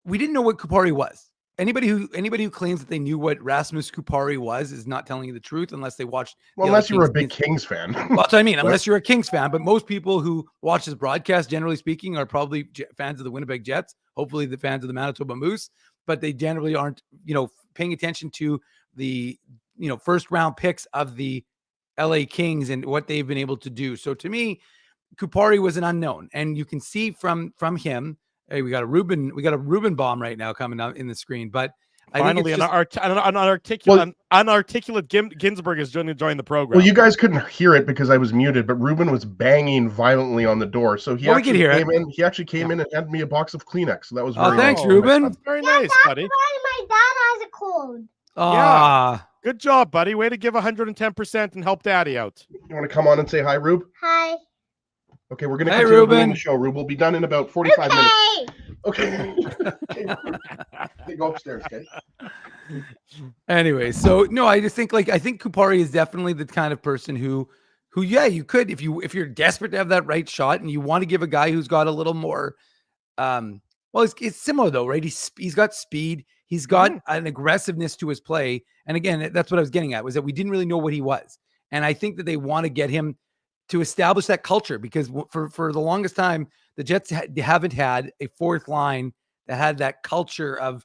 we didn't know what Kupari was. Anybody who claims that they knew what Rasmus Kupari was is not telling you the truth, unless they watched. Well, unless you were a big Kings fan. Well, that's what I mean. Unless you're a Kings fan, but most people who watch this broadcast, generally speaking, are probably fans of the Winnipeg Jets. Hopefully, the fans of the Manitoba Moose, but they generally aren't, paying attention to the, first round picks of the LA Kings and what they've been able to do. So to me, Kupari was an unknown, and you can see from him. Hey, we got a Ruben bomb right now coming out in the screen, but finally, an unarticulate Ginsburg is joining the program. Well, you guys couldn't hear it because I was muted, but Ruben was banging violently on the door, so he actually came in. He actually came in and handed me a box of Kleenex. So that was very thanks, nice. Ruben. That's very nice, buddy. My dad has a cold. Yeah. Good job, buddy. Way to give 110% and help Daddy out. You want to come on and say hi, Rube? Hi. Okay, we're going to continue doing the show, Rube. We'll be done in about 45 minutes. Okay. Okay, go upstairs, okay? Anyway, so no, I just think I think Kupari is definitely the kind of person who you could, if you're desperate to have that right shot and you want to give a guy who's got a little more, it's similar though, right? He's got speed. He's got an aggressiveness to his play. And again, that's what I was getting at, was that we didn't really know what he was. And I think that they want to get him to establish that culture, because for the longest time, the Jets haven't had a fourth line that had that culture of,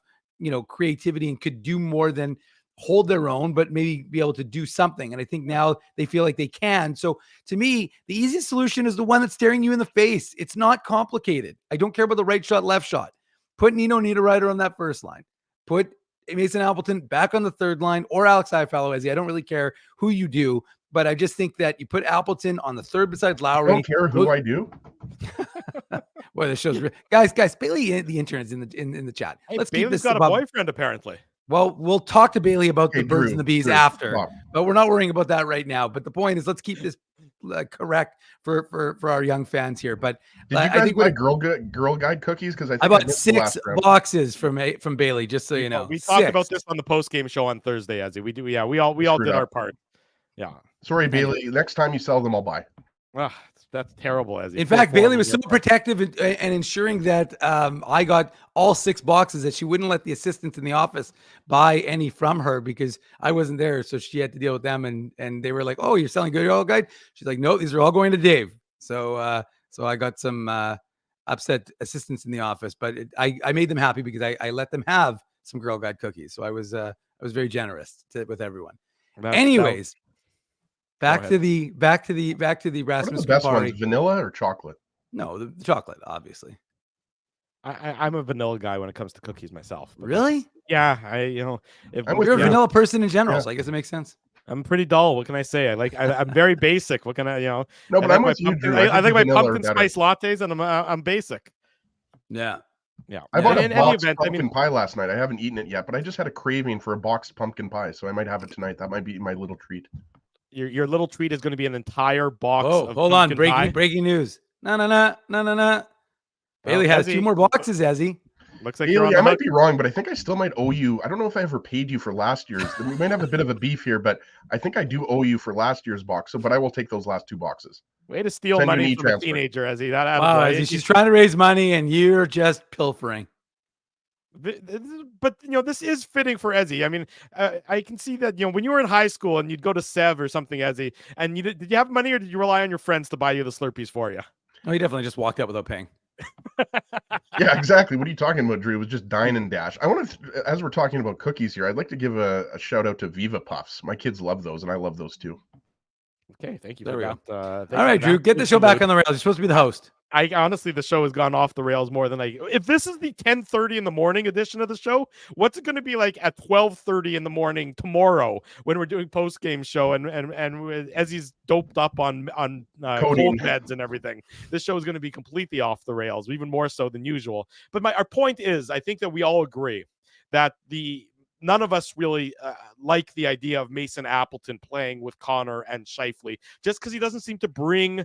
creativity and could do more than hold their own, but maybe be able to do something. And I think now they feel like they can. So to me, the easiest solution is the one that's staring you in the face. It's not complicated. I don't care about the right shot, left shot. Put Nino Niederreiter on that first line. Put Mason Appleton back on the third line, or Alex Iafallo-Ezzi. I don't really care who you do, but I just think that you put Appleton on the third beside Lowry. I don't care who I do. Well, the show's guys. Bailey, the intern, is in the chat. Hey, Let's Bailey's keep this got above. a boyfriend apparently. Well, we'll talk to Bailey about the birds and the bees after, stop. but we're not worrying about that right now. But the point is, let's keep this correct for our young fans here. But did you guys buy Girl Guide cookies? Because I bought 6 boxes from Bailey, just so you know. We talked about this on the post game show on Thursday, Ezzy. We do, yeah. We all did our part. Yeah. Sorry, Bailey. Next time you sell them, I'll buy. That's terrible, Ezzy. In fact, Bailey was so protective and ensuring that I got all 6 boxes, that she wouldn't let the assistants in the office buy any from her, because I wasn't there. So she had to deal with them. And they were like, "Oh, you're selling Girl Guide?" She's like, "No, these are all going to Dave." So I got some upset assistants in the office, but I made them happy because I let them have some Girl Guide cookies. So I was very generous with everyone. Anyways. Back to the Rasmus What are the best Kupari. ones, vanilla or chocolate? No, the chocolate, obviously. I'm a vanilla guy when it comes to cookies myself. Really? Yeah, you're a vanilla person in general, so I guess it makes sense. I'm pretty dull. What can I say? I'm very basic. What can I, No, but I'm with you, Drew. I think my pumpkin spice lattes, and I'm basic. Yeah. Yeah. I bought a boxed pumpkin pie last night. I haven't eaten it yet, but I just had a craving for a boxed pumpkin pie, so I might have it tonight. That might be my little treat. Your little treat is going to be an entire box. Oh, hold on! Breaking news! No. Bailey has 2 more boxes, Ezzy. Looks like Haley, I might be wrong, but I think I still might owe you. I don't know if I ever paid you for last year's. We might have a bit of a beef here, but I think I do owe you for last year's box. But I will take those last 2 boxes. Way to steal money from a teenager, Ezzy. Wow, Ezzy, she's trying to raise money, and you're just pilfering. But this is fitting for Ezzy. I mean, I can see that when you were in high school and you'd go to Sev or something, Ezzy, and did you have money or did you rely on your friends to buy you the Slurpees for you? Oh, he definitely just walked out without paying. Yeah, exactly. What are you talking about, Drew? It was just dine and dash. I want to, as we're talking about cookies here, I'd like to give a shout out to Viva Puffs. My kids love those, and I love those too. Okay, thank you. There we go. All right, Drew, get the show back on the rails. You're supposed to be the host. I honestly, the show has gone off the rails more than if this is the 10:30 in the morning edition of the show, what's it going to be like at 12:30 in the morning tomorrow when we're doing post game show and Ezzy's doped up on cold beds and everything? This show is going to be completely off the rails, even more so than usual. But our point is, I think that we all agree that none of us really like the idea of Mason Appleton playing with Connor and Scheifele, just because he doesn't seem to bring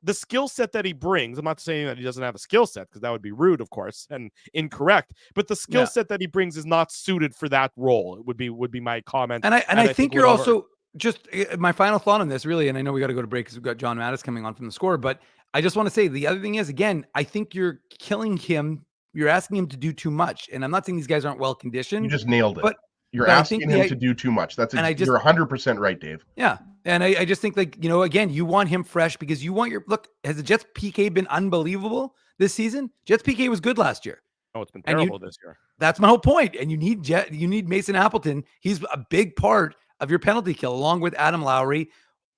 the skill set that he brings. I'm not saying that he doesn't have a skill set, because that would be rude, of course, and incorrect. But the skill set that he brings is not suited for that role. It would be my comment. And I think you're also just my final thought on this, really. And I know we got to go to break because we've got John Mattis coming on from the Score. But I just want to say the other thing is, again, I think you're killing him. You're asking him to do too much. And I'm not saying these guys aren't well conditioned. You just nailed it. But you're asking him to do too much. You're 100% right, Dave. Yeah. And I just think, again, you want him fresh because you want look, has the Jets PK been unbelievable this season? Jets PK was good last year. Oh, it's been terrible this year. That's my whole point. And you need Mason Appleton. He's a big part of your penalty kill, along with Adam Lowry,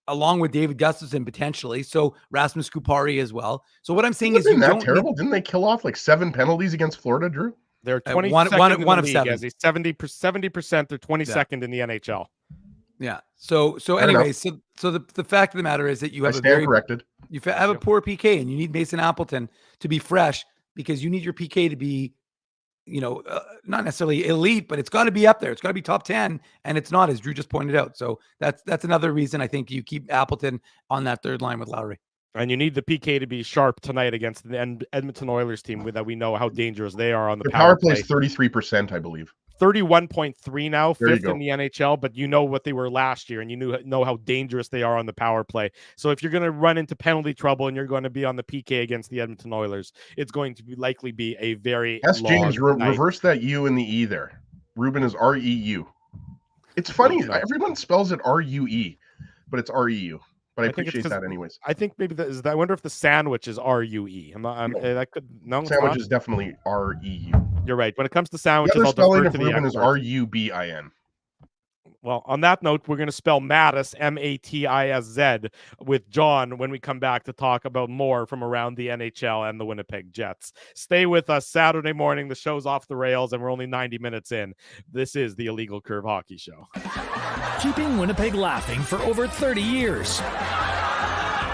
along with David Gustafson potentially. So Rasmus Kupari as well. So what I'm saying is, that terrible? Didn't they kill off like 7 penalties against Florida, Drew? They're 22nd one of 7. 70%. They're 22nd in the NHL. Yeah. So anyways, so the fact of the matter is that you have you have a poor PK, and you need Mason Appleton to be fresh, because you need your PK to be, not necessarily elite, but it's got to be up there. It's got to be top 10, and it's not, as Drew just pointed out. So that's another reason I think you keep Appleton on that third line with Lowry. And you need the PK to be sharp tonight against the Edmonton Oilers team, that we know how dangerous they are on the power play. Is 33%, I believe. 31.3 now, 5th in the NHL, but you know what they were last year, and you know how dangerous they are on the power play. So if you're going to run into penalty trouble and you're going to be on the PK against the Edmonton Oilers, it's going to likely be a very James, reverse that U and the E there. Ruben is R-E-U. It's funny. Everyone spells it R-U-E, but it's R-E-U. But I appreciate that anyways. I think maybe I wonder if the sandwich is R-U-E. Sandwich is definitely R-E-U. You're right. When it comes to sandwiches, the spelling of Ruben is R-U-B-I-N. Well, on that note, we're going to spell Mattis, M-A-T-I-S-Z, with John when we come back to talk about more from around the NHL and the Winnipeg Jets. Stay with us Saturday morning. The show's off the rails, and we're only 90 minutes in. This is the Illegal Curve Hockey Show. Keeping Winnipeg laughing for over 30 years.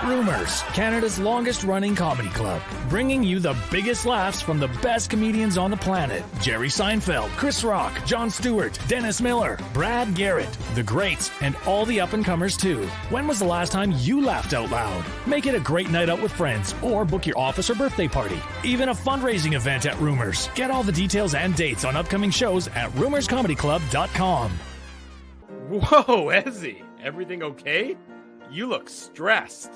Rumors, Canada's longest running comedy club, bringing you the biggest laughs from the best comedians on the planet. Jerry Seinfeld, Chris Rock, Jon Stewart, Dennis Miller, Brad Garrett, the greats, and all the up-and-comers too. When was the last time you laughed out loud? Make it a great night out with friends, or book your office or birthday party. Even a fundraising event at Rumors. Get all the details and dates on upcoming shows at rumorscomedyclub.com. Whoa, Ezzy, everything okay? You look stressed.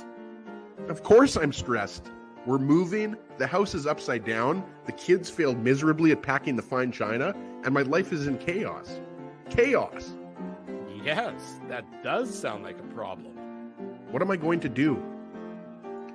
Of course I'm stressed. We're moving, the house is upside down, the kids failed miserably at packing the fine china, and my life is in chaos. Chaos! Yes, that does sound like a problem. What am I going to do?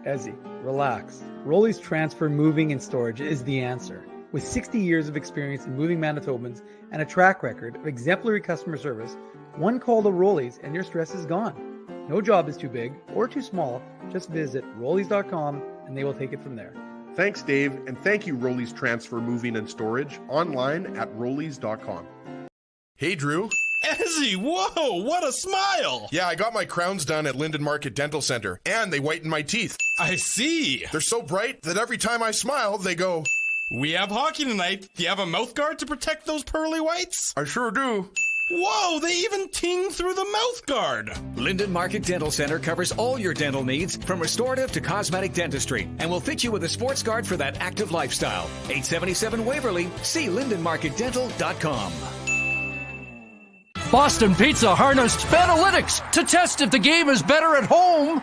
Ezzy, relax. Rolly's Transfer Moving and Storage is the answer. With 60 years of experience in moving Manitobans and a track record of exemplary customer service, one call to Rolly's and your stress is gone. No job is too big or too small. Just visit Rollies.com and they will take it from there. Thanks, Dave, and thank you, Rollies Transfer Moving and Storage, online at Rollies.com. Hey, Drew. Ezzy, whoa, what a smile! Yeah, I got my crowns done at Linden Market Dental Center, and they whiten my teeth. I see. They're so bright that every time I smile, they go... We have hockey tonight. Do you have a mouth guard to protect those pearly whites? I sure do. Whoa, they even ting through the mouth guard. Linden Market Dental Center covers all your dental needs from restorative to cosmetic dentistry and will fit you with a sports guard for that active lifestyle. 877 Waverly. See lindenmarketdental.com. Boston Pizza harnessed Betalytics to test if the game is better at home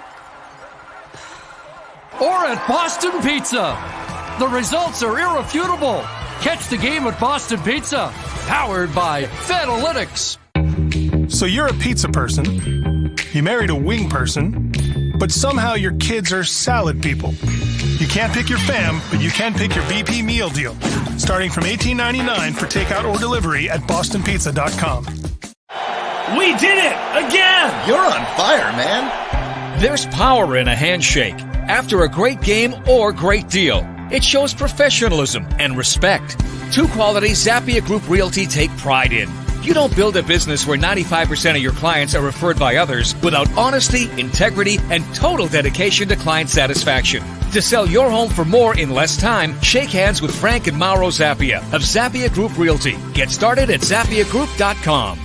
or at Boston Pizza. The results are irrefutable. Catch the game at Boston Pizza, powered by Betalytics. So you're a pizza person, you married a wing person, but somehow your kids are salad people. You can't pick your fam, but you can pick your BP meal deal. Starting from $18.99 for takeout or delivery at bostonpizza.com. We did it again! You're on fire, man. There's power in a handshake after a great game or great deal. It shows professionalism and respect. Two qualities Zappia Group Realty take pride in. You don't build a business where 95% of your clients are referred by others without honesty, integrity, and total dedication to client satisfaction. To sell your home for more in less time, shake hands with Frank and Mauro Zappia of Zappia Group Realty. Get started at zappiagroup.com.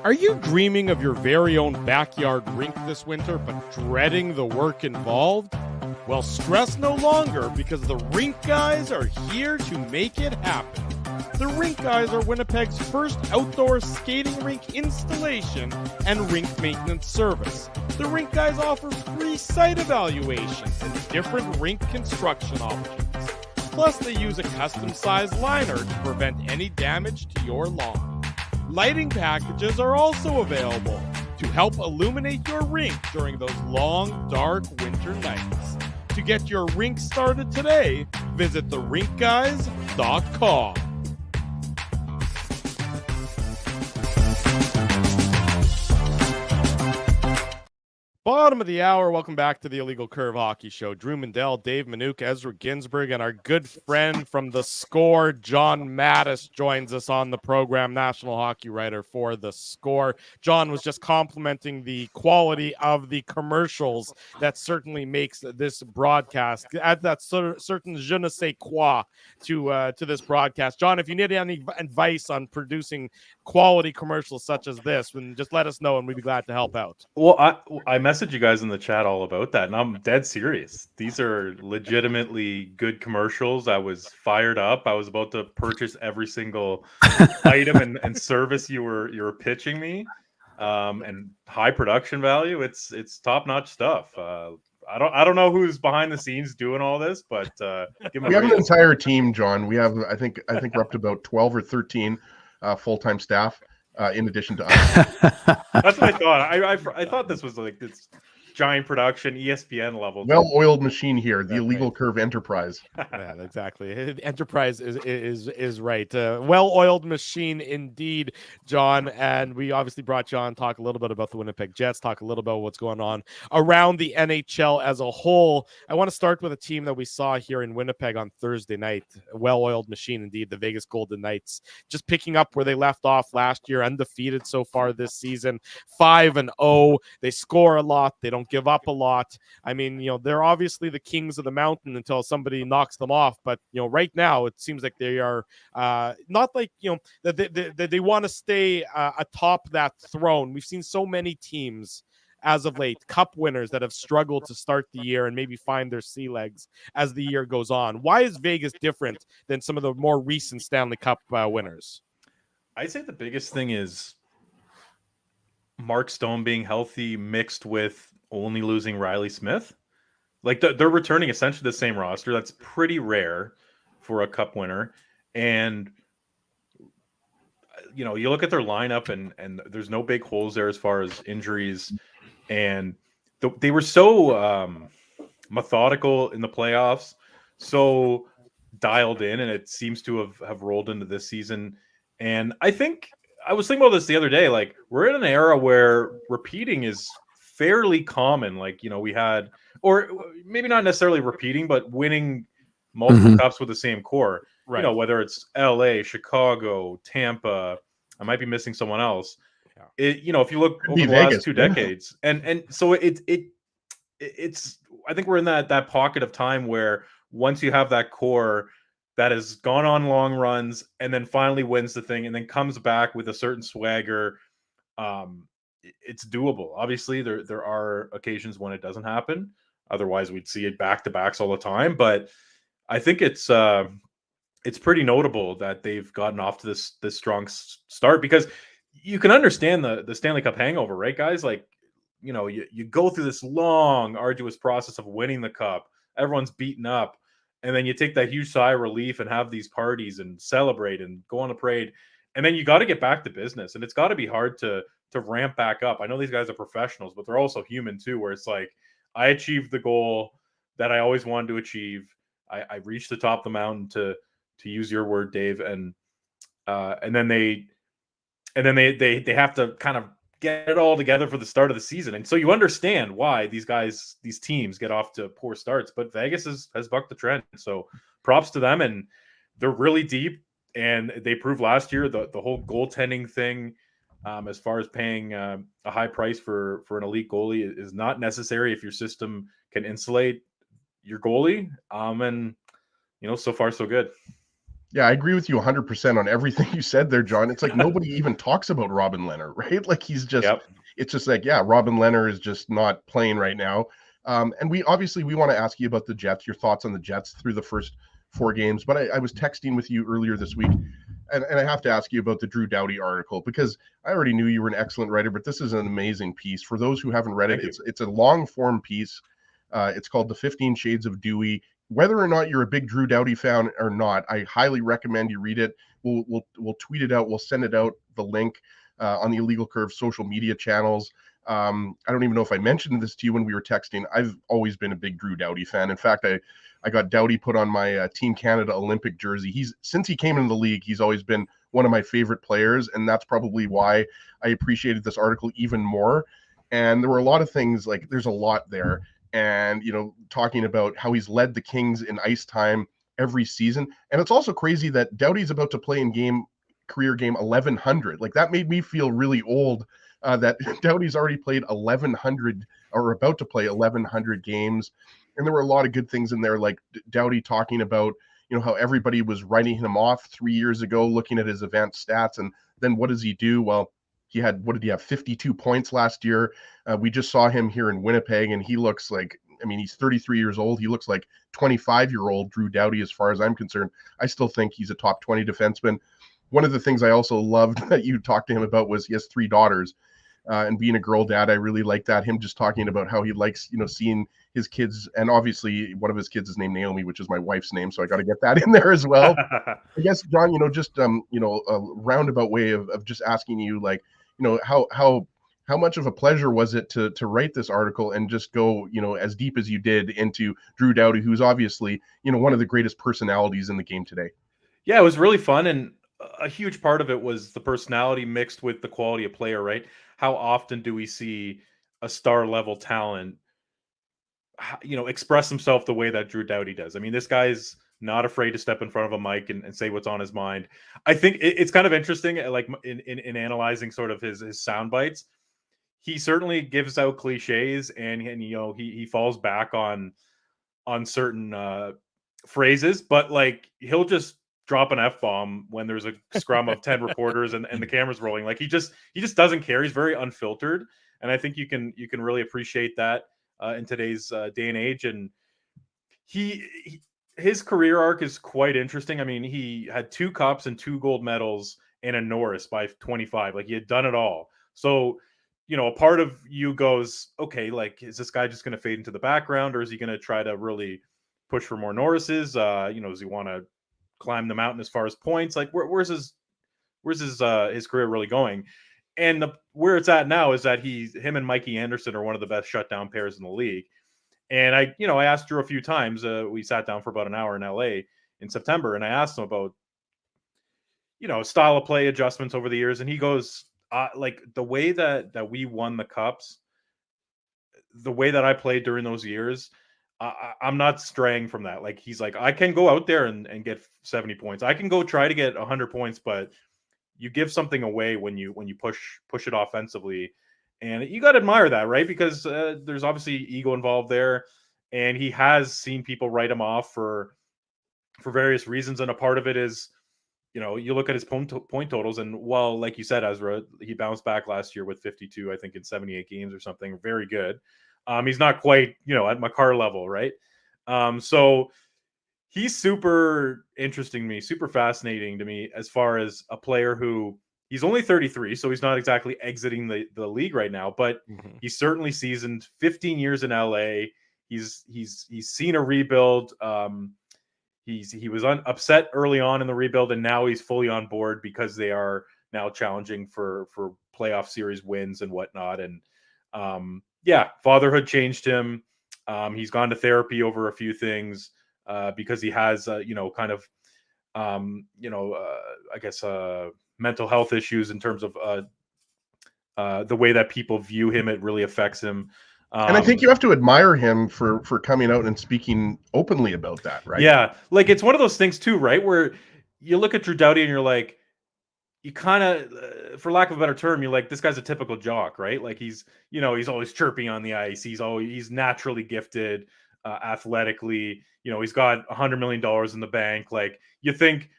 Are you dreaming of your very own backyard rink this winter, but dreading the work involved? Well, stress no longer, because the Rink Guys are here to make it happen. The Rink Guys are Winnipeg's first outdoor skating rink installation and rink maintenance service. The Rink Guys offer free site evaluations and different rink construction options. Plus, they use a custom-sized liner to prevent any damage to your lawn. Lighting packages are also available to help illuminate your rink during those long, dark winter nights. To get your rink started today, visit therinkguys.com. Bottom of the hour. Welcome back to the Illegal Curve Hockey Show. Drew Mindell, Dave Minuk, Ezra Ginsburg, and our good friend from The Score, John Mattis, joins us on the program, national hockey writer for The Score. John was just complimenting the quality of the commercials that certainly makes this broadcast, add that certain je ne sais quoi to this broadcast. John, if you need any advice on producing quality commercials such as this, then just let us know and we'd be glad to help out. Well, I messaged you guys in the chat all about that, and I'm dead serious. These are legitimately good commercials. I was fired up. I was about to purchase every single item and service you were pitching me, and high production value. It's top-notch stuff. I don't know who's behind the scenes doing all this, but we have an entire team, John. We have I think we're up to about 12 or 13 full-time staff. In addition to us. That's what I thought. I thought this was like this giant production, ESPN level. Well-oiled machine here, the Illegal Curve Enterprise. Yeah, exactly. Enterprise is right. Well-oiled machine indeed, John. And we obviously brought you on to talk a little bit about the Winnipeg Jets, talk a little about what's going on around the NHL as a whole. I want to start with a team that we saw here in Winnipeg on Thursday night. Well-oiled machine indeed, the Vegas Golden Knights, just picking up where they left off last year, undefeated so far this season, 5-0. They score a lot. They don't give up a lot. I mean, they're obviously the kings of the mountain until somebody knocks them off. But, right now it seems like they are not like, that they want to stay atop that throne. We've seen so many teams as of late, cup winners that have struggled to start the year and maybe find their sea legs as the year goes on. Why is Vegas different than some of the more recent Stanley Cup winners? I'd say the biggest thing is Mark Stone being healthy mixed with only losing Riley Smith. Like they're returning essentially the same roster. That's pretty rare for a cup winner. And, you look at their lineup and there's no big holes there as far as injuries. And they were so methodical in the playoffs, so dialed in, and it seems to have rolled into this season. And I think I was thinking about this the other day. Like, we're in an era where repeating is fairly common. Like, we had, or maybe not necessarily repeating, but winning multiple cups with the same core. Right. Whether it's LA, Chicago, Tampa, I might be missing someone else. If you look over the last 2 decades, and so it's I think we're in that pocket of time where once you have that core, that has gone on long runs and then finally wins the thing and then comes back with a certain swagger. It's doable. Obviously, there are occasions when it doesn't happen. Otherwise, we'd see it back-to-backs all the time. But I think it's pretty notable that they've gotten off to this strong start, because you can understand the Stanley Cup hangover, right, guys? Like, you go through this long, arduous process of winning the cup. Everyone's beaten up. And then you take that huge sigh of relief and have these parties and celebrate and go on the parade. And then you got to get back to business. And it's got to be hard to ramp back up. I know these guys are professionals, but they're also human too, where it's like, I achieved the goal that I always wanted to achieve. I reached the top of the mountain, to use your word, Dave. And then they have to kind of get it all together for the start of the season. And so you understand why these teams get off to poor starts, but Vegas has bucked the trend. So props to them, and they're really deep. And they proved last year the whole goaltending thing, as far as paying a high price for an elite goalie, is not necessary if your system can insulate your goalie. And so far so good. Yeah, I agree with you 100% on everything you said there, John. It's like nobody even talks about Robin Lehner, right? Like he's just, It's just like, yeah, Robin Lehner is just not playing right now. And we want to ask you about the Jets, your thoughts on the Jets through the first 4 games. But I was texting with you earlier this week, and I have to ask you about the Drew Doughty article, because I already knew you were an excellent writer, but this is an amazing piece. For those who haven't read it, it's a long form piece. It's called The 15 Shades of Dewey. Whether or not you're a big Drew Doughty fan or not, I highly recommend you read it. We'll tweet it out. We'll send it out, the link, on the Illegal Curve social media channels. I don't even know if I mentioned this to you when we were texting. I've always been a big Drew Doughty fan. In fact, I got Doughty put on my Team Canada Olympic jersey. Since he came into the league, he's always been one of my favorite players, and that's probably why I appreciated this article even more. And there were a lot of things, like there's a lot there. And, talking about how he's led the Kings in ice time every season. And it's also crazy that Doughty's about to play in career game 1100. Like, that made me feel really old, that Doughty's already played 1100 or about to play 1100 games. And there were a lot of good things in there, like Doughty talking about, how everybody was writing him off 3 years ago, looking at his advanced stats. And then what does he do? Well, what did he have? 52 points last year. We just saw him here in Winnipeg, and he looks like, he's 33 years old. He looks like 25-year-old Drew Doughty, as far as I'm concerned. I still think he's a top 20 defenseman. One of the things I also loved that you talked to him about was he has 3 daughters, and being a girl dad, I really like that. Him just talking about how he likes, seeing his kids, and obviously one of his kids is named Naomi, which is my wife's name, so I got to get that in there as well. I guess, John, just a roundabout way of just asking you, like, how much of a pleasure was it to write this article and just go, as deep as you did into Drew Doughty, who's obviously, one of the greatest personalities in the game today? Yeah, it was really fun, and a huge part of it was the personality mixed with the quality of player, right? How often do we see a star level talent, express himself the way that Drew Doughty does? This guy's not afraid to step in front of a mic and say what's on his mind. I think it's kind of interesting, like in analyzing sort of his sound bites. He certainly gives out cliches, and he falls back on certain phrases, but like he'll just drop an F-bomb when there's a scrum of 10 reporters and the camera's rolling. Like he just doesn't care. He's very unfiltered, and I think you can really appreciate that in today's day and age. And his career arc is quite interesting. He had 2 cups and 2 gold medals and a Norris by 25. Like, he had done it all. So, a part of you goes, okay, like, is this guy just going to fade into the background, or is he going to try to really push for more Norrises? Does he want to climb the mountain as far as points? Like, where's his career really going? And where it's at now is that him and Mikey Anderson are one of the best shutdown pairs in the league. And I asked Drew a few times. We sat down for about an hour in LA in September, and I asked him about, style of play adjustments over the years. And he goes, like, the way that we won the cups, the way that I played during those years, I'm not straying from that. Like, he's like, I can go out there and get 70 points. I can go try to get 100 points, but you give something away when you push it offensively. And you got to admire that, right? Because there's obviously ego involved there. And he has seen people write him off for for various reasons. And a part of it is, you look at his point totals, and while, like you said, Ezra, he bounced back last year with 52, I think, in 78 games or something. Very good. He's not quite, at Makar level, right? So he's super interesting to me, super fascinating to me as far as a player who he's only 33, so he's not exactly exiting the league right now, but he's certainly seasoned. 15 years in LA. He's seen a rebuild. He was upset early on in the rebuild, and now he's fully on board because they are now challenging for playoff series wins and whatnot. And fatherhood changed him. He's gone to therapy over a few things because he has mental health issues in terms of the way that people view him. It really affects him. And I think you have to admire him for coming out and speaking openly about that, right? Yeah, like it's one of those things too, right? Where you look at Drew Doughty and you're like, you kind of, for lack of a better term, you're like, this guy's a typical jock, right? Like he's always chirping on the ice. He's naturally gifted, athletically. He's got $100 million in the bank. Like, you think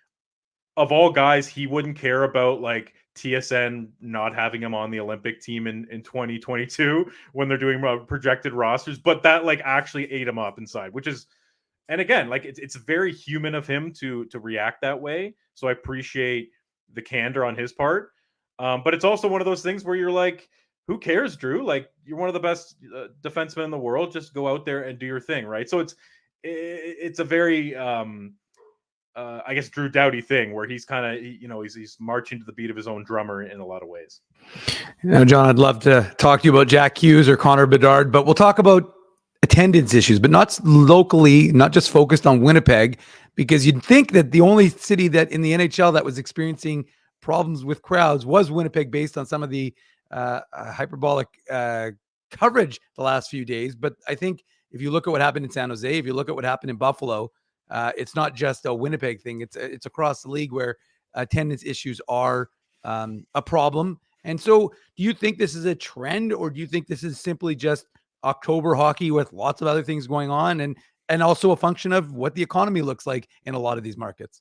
of all guys, he wouldn't care about like TSN not having him on the Olympic team in 2022 when they're doing projected rosters, but that like actually ate him up inside, which is, and again, like it's very human of him to react that way. So I appreciate the candor on his part. But it's also one of those things where you're like, who cares, Drew? Like, you're one of the best defensemen in the world. Just go out there and do your thing, right? So it's a very I guess Drew Doughty thing where he's kind of, he's marching to the beat of his own drummer in a lot of ways. John, I'd love to talk to you about Jack Hughes or Connor Bedard, but we'll talk about attendance issues, but not locally, not just focused on Winnipeg, because you'd think that the only city that in the NHL that was experiencing problems with crowds was Winnipeg, based on some of the hyperbolic coverage the last few days. But I think if you look at what happened in San Jose, if you look at what happened in Buffalo, it's not just a Winnipeg thing. It's across the league where attendance issues are a problem. And so do you think this is a trend, or do you think this is simply just October hockey with lots of other things going on, and also a function of what the economy looks like in a lot of these markets?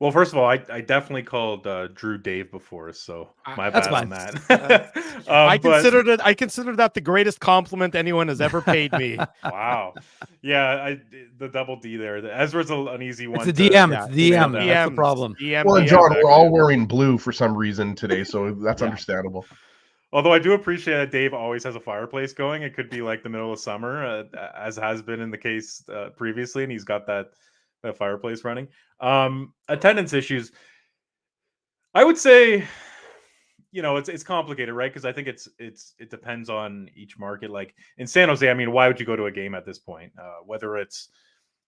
Well, first of all, I definitely called Drew Dave before, so my that's bad fine. on that. I consider that the greatest compliment anyone has ever paid me. Wow. Yeah, the double D there. Ezra's an easy one. It's a DM. It's DM. That's the problem. Well, John, we're all wearing blue for some reason today, so that's understandable. Although I do appreciate that Dave always has a fireplace going. It could be like the middle of summer, as has been in the case previously, and he's got that fireplace running. Attendance issues, I would say, it's complicated, right? Because I think it depends on each market. Like in San Jose, I mean, why would you go to a game at this point? Whether it's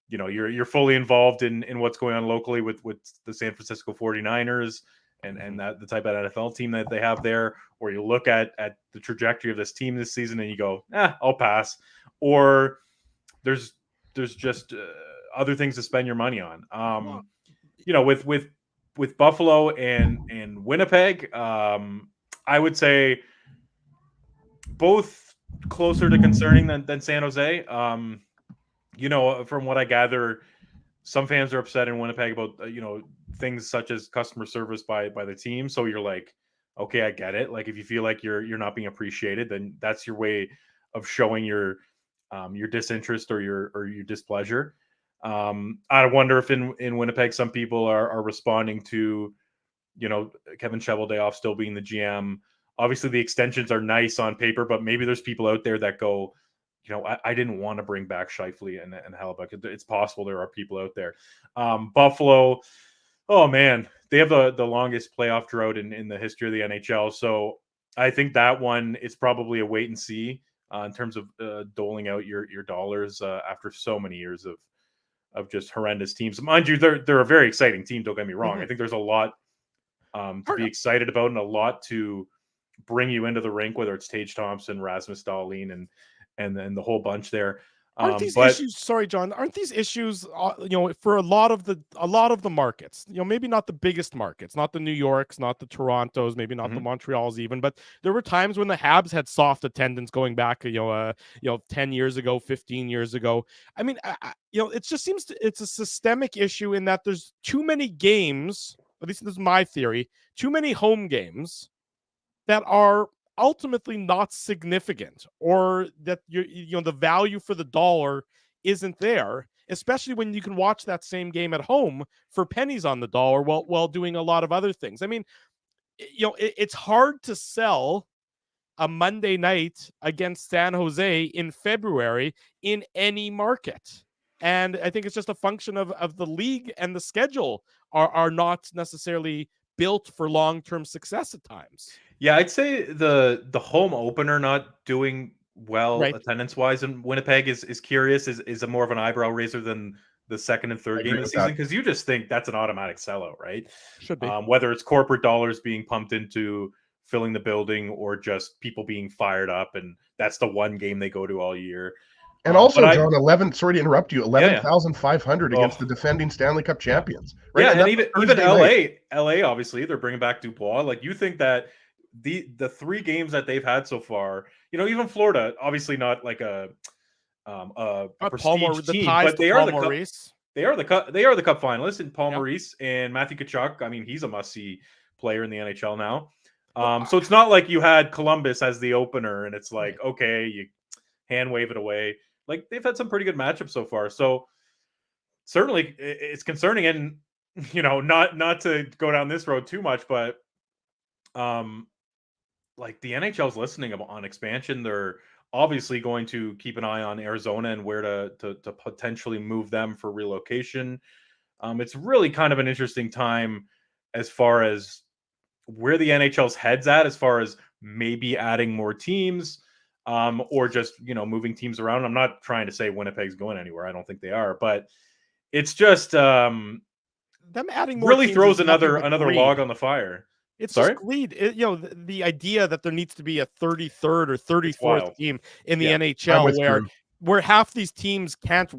you're fully involved in what's going on locally with the San Francisco 49ers and that the type of NFL team that they have there, or you look at the trajectory of this team this season and you go, I'll pass. Or there's just other things to spend your money on. With Buffalo and Winnipeg, I would say both closer to concerning than San Jose. From what I gather, some fans are upset in Winnipeg about things such as customer service by the team. So you're like, okay, I get it. Like if you feel like you're not being appreciated, then that's your way of showing your disinterest or your displeasure. I wonder if in Winnipeg some people are responding to Kevin Cheveldayoff still being the GM. Obviously the extensions are nice on paper, but maybe there's people out there that go, I didn't want to bring back Scheifele and Hellebuck. It's possible there are people out there. Buffalo, oh man, they have the longest playoff drought in the history of the NHL. So I think that one is probably a wait and see in terms of doling out your dollars after so many years of just horrendous teams. Mind you, they're a very exciting team. Don't get me wrong. I think there's a lot to be excited about and a lot to bring you into the rink, whether it's Tage Thompson, Rasmus Dahlin, and then the whole bunch there. Aren't these issues? Sorry, John. Aren't these issues? For a lot of the markets. Maybe not the biggest markets, not the New Yorks, not the Torontos, maybe not the Montreals even. But there were times when the Habs had soft attendance going back, 10 years ago, 15 years ago. I mean, it just seems it's a systemic issue in that there's too many games. At least this is my theory. Too many home games that are ultimately not significant, or that the value for the dollar isn't there, especially when you can watch that same game at home for pennies on the dollar while doing a lot of other things. I mean, it's hard to sell a Monday night against San Jose in February in any market. And I think it's just a function of the league, and the schedule are not necessarily built for long-term success at times. Yeah, I'd say the home opener not doing well attendance-wise in Winnipeg is curious, is a more of an eyebrow raiser than the second and third game of the season, because you just think that's an automatic sellout, right? Should be. Whether it's corporate dollars being pumped into filling the building or just people being fired up, and that's the one game they go to all year. And also, John, sorry to interrupt you, 11,500 against the defending Stanley Cup champions. Right? Yeah, and even LA, obviously, they're bringing back Dubois. Like, you think that the three games that they've had so far, even Florida, obviously not like a prestige team, but they are the Cup finalists, and Paul Maurice and Matthew Tkachuk. I mean, he's a must-see player in the NHL now. So it's not like you had Columbus as the opener, and it's like, okay, you hand wave it away. Like, they've had some pretty good matchups so far. So certainly it's concerning, and not to go down this road too much, but like, the NHL's listening on expansion. They're obviously going to keep an eye on Arizona and where to potentially move them for relocation. It's really kind of an interesting time as far as where the NHL's head's at, as far as maybe adding more teams, or just, moving teams around. I'm not trying to say Winnipeg's going anywhere. I don't think they are, but it's just them adding more really teams throws another log on the fire. It's just greed. The idea that there needs to be a 33rd or 34th team in the NHL where half these teams half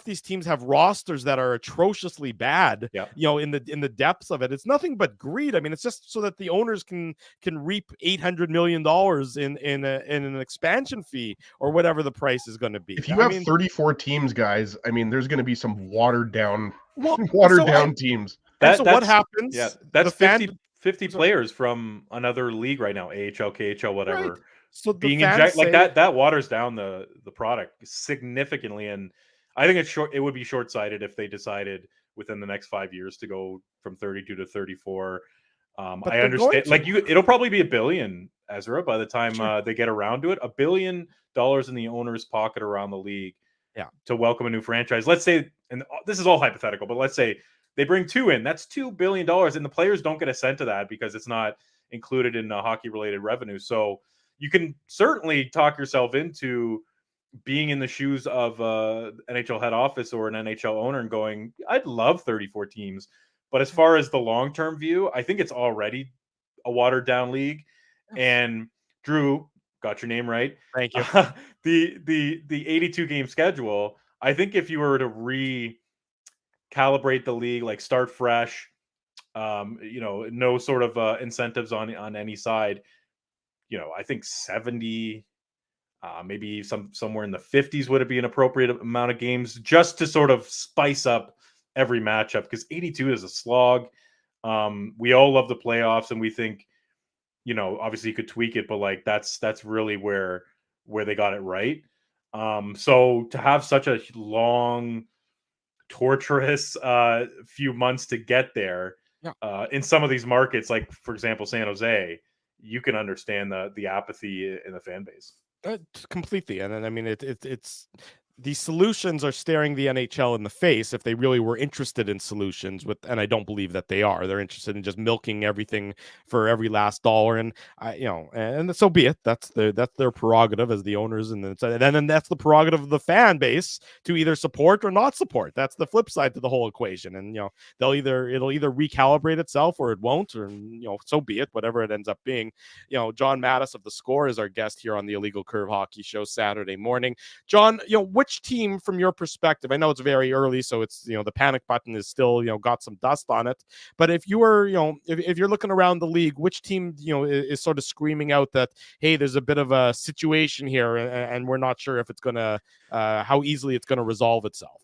these teams have rosters that are atrociously bad, in the depths of it. It's nothing but greed. I mean, it's just so that the owners can reap $800 million in an expansion fee or whatever the price is going to be. If you have 34 teams, guys, I mean, there's going to be some watered down teams. So what happens? Yeah, that's 50 players from another league right now, AHL, KHL, whatever. Right. So being injected like that waters down the product significantly, and I think it would be short-sighted if they decided within the next 5 years to go from 32 to 34. I understand, it'll probably be $1 billion, Ezra, by the time they get around to it. $1 billion in the owner's pocket around the league, to welcome a new franchise. Let's say, and this is all hypothetical, but let's say they bring two in. That's $2 billion, and the players don't get a cent of that because it's not included in hockey-related revenue. So you can certainly talk yourself into being in the shoes of NHL head office or an NHL owner and going, I'd love 34 teams. But as far as the long-term view, I think it's already a watered-down league. And Drew, got your name right. Thank you. The 82-game schedule, I think if you were to recalibrate the league, like start fresh, no sort of incentives on any side, I think 70, maybe somewhere in the 50s would it be an appropriate amount of games just to sort of spice up every matchup, because 82 is a slog. We all love the playoffs, and we think, obviously you could tweak it, but like that's really where they got it right. So to have such a long, torturous few months to get there, in some of these markets, like for example San Jose, you can understand the apathy in the fan base completely. And then I mean it's these solutions are staring the NHL in the face if they really were interested in solutions and I don't believe that they are. They're interested in just milking everything for every last dollar. And and so be it. That's their prerogative as the owners. And then that's the prerogative of the fan base to either support or not support. That's the flip side to the whole equation. And, it'll either recalibrate itself or it won't, or, so be it, whatever it ends up being. John Mattis of The Score is our guest here on the Illegal Curve Hockey Show Saturday morning. John, which team from your perspective, I know it's very early, so it's, the panic button is still, got some dust on it. But if you were, if you're looking around the league, which team, is sort of screaming out that, hey, there's a bit of a situation here and we're not sure if it's going to, how easily it's going to resolve itself?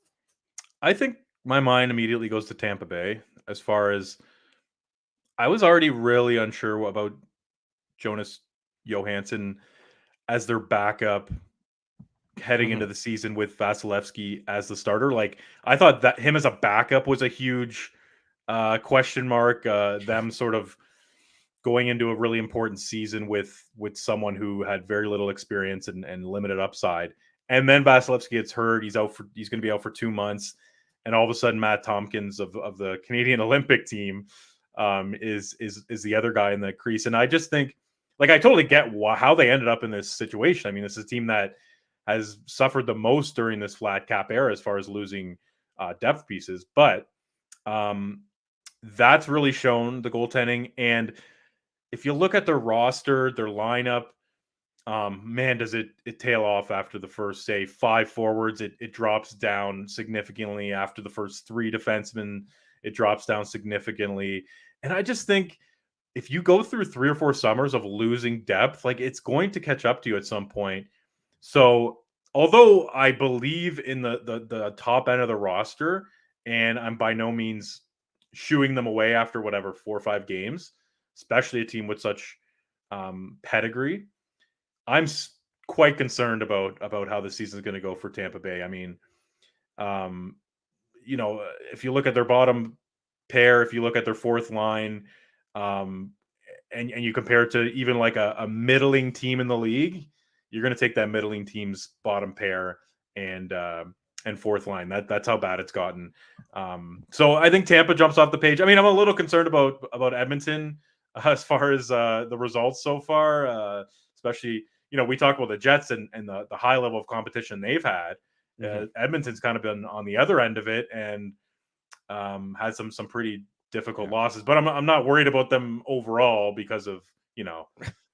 I think my mind immediately goes to Tampa Bay, as far as I was already really unsure about Jonas Johansson as their backup heading into the season with Vasilevsky as the starter. Like, I thought that him as a backup was a huge question mark. Them sort of going into a really important season with someone who had very little experience and limited upside. And then Vasilevsky gets hurt. He's going to be out for 2 months. And all of a sudden, Matt Tompkins of the Canadian Olympic team is the other guy in the crease. And I just think, like, I totally get how they ended up in this situation. I mean, this is a team that has suffered the most during this flat cap era as far as losing depth pieces. But that's really shown the goaltending. And if you look at their roster, their lineup, man, does it tail off after the first, say, 5 forwards. It drops down significantly after the first 3 defensemen. It drops down significantly. And I just think if you go through 3 or 4 summers of losing depth, like, it's going to catch up to you at some point. So although I believe in the top end of the roster, and I'm by no means shooing them away after whatever 4 or 5 games, especially a team with such pedigree, I'm quite concerned about how the season is going to go for Tampa Bay. I mean, if you look at their bottom pair, if you look at their fourth line, and you compare it to even like a middling team in the league, you're going to take that middling team's bottom pair and fourth line. That's how bad it's gotten. So I think Tampa jumps off the page. I mean, I'm a little concerned about Edmonton as far as the results so far, especially, we talk about the Jets and the high level of competition they've had. Edmonton's kind of been on the other end of it and had some pretty difficult losses, but I'm not worried about them overall because of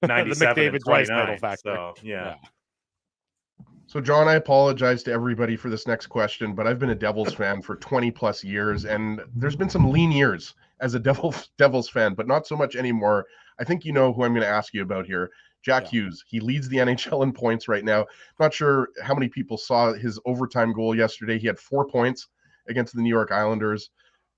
97 and 29. So yeah. So John, I apologize to everybody for this next question, but I've been a Devils fan for 20 plus years, and there's been some lean years as a Devils fan, but not so much anymore. I think you know who I'm going to ask you about here. Jack Hughes. He leads the NHL in points right now. Not sure how many people saw his overtime goal yesterday. He had 4 points against the New York Islanders.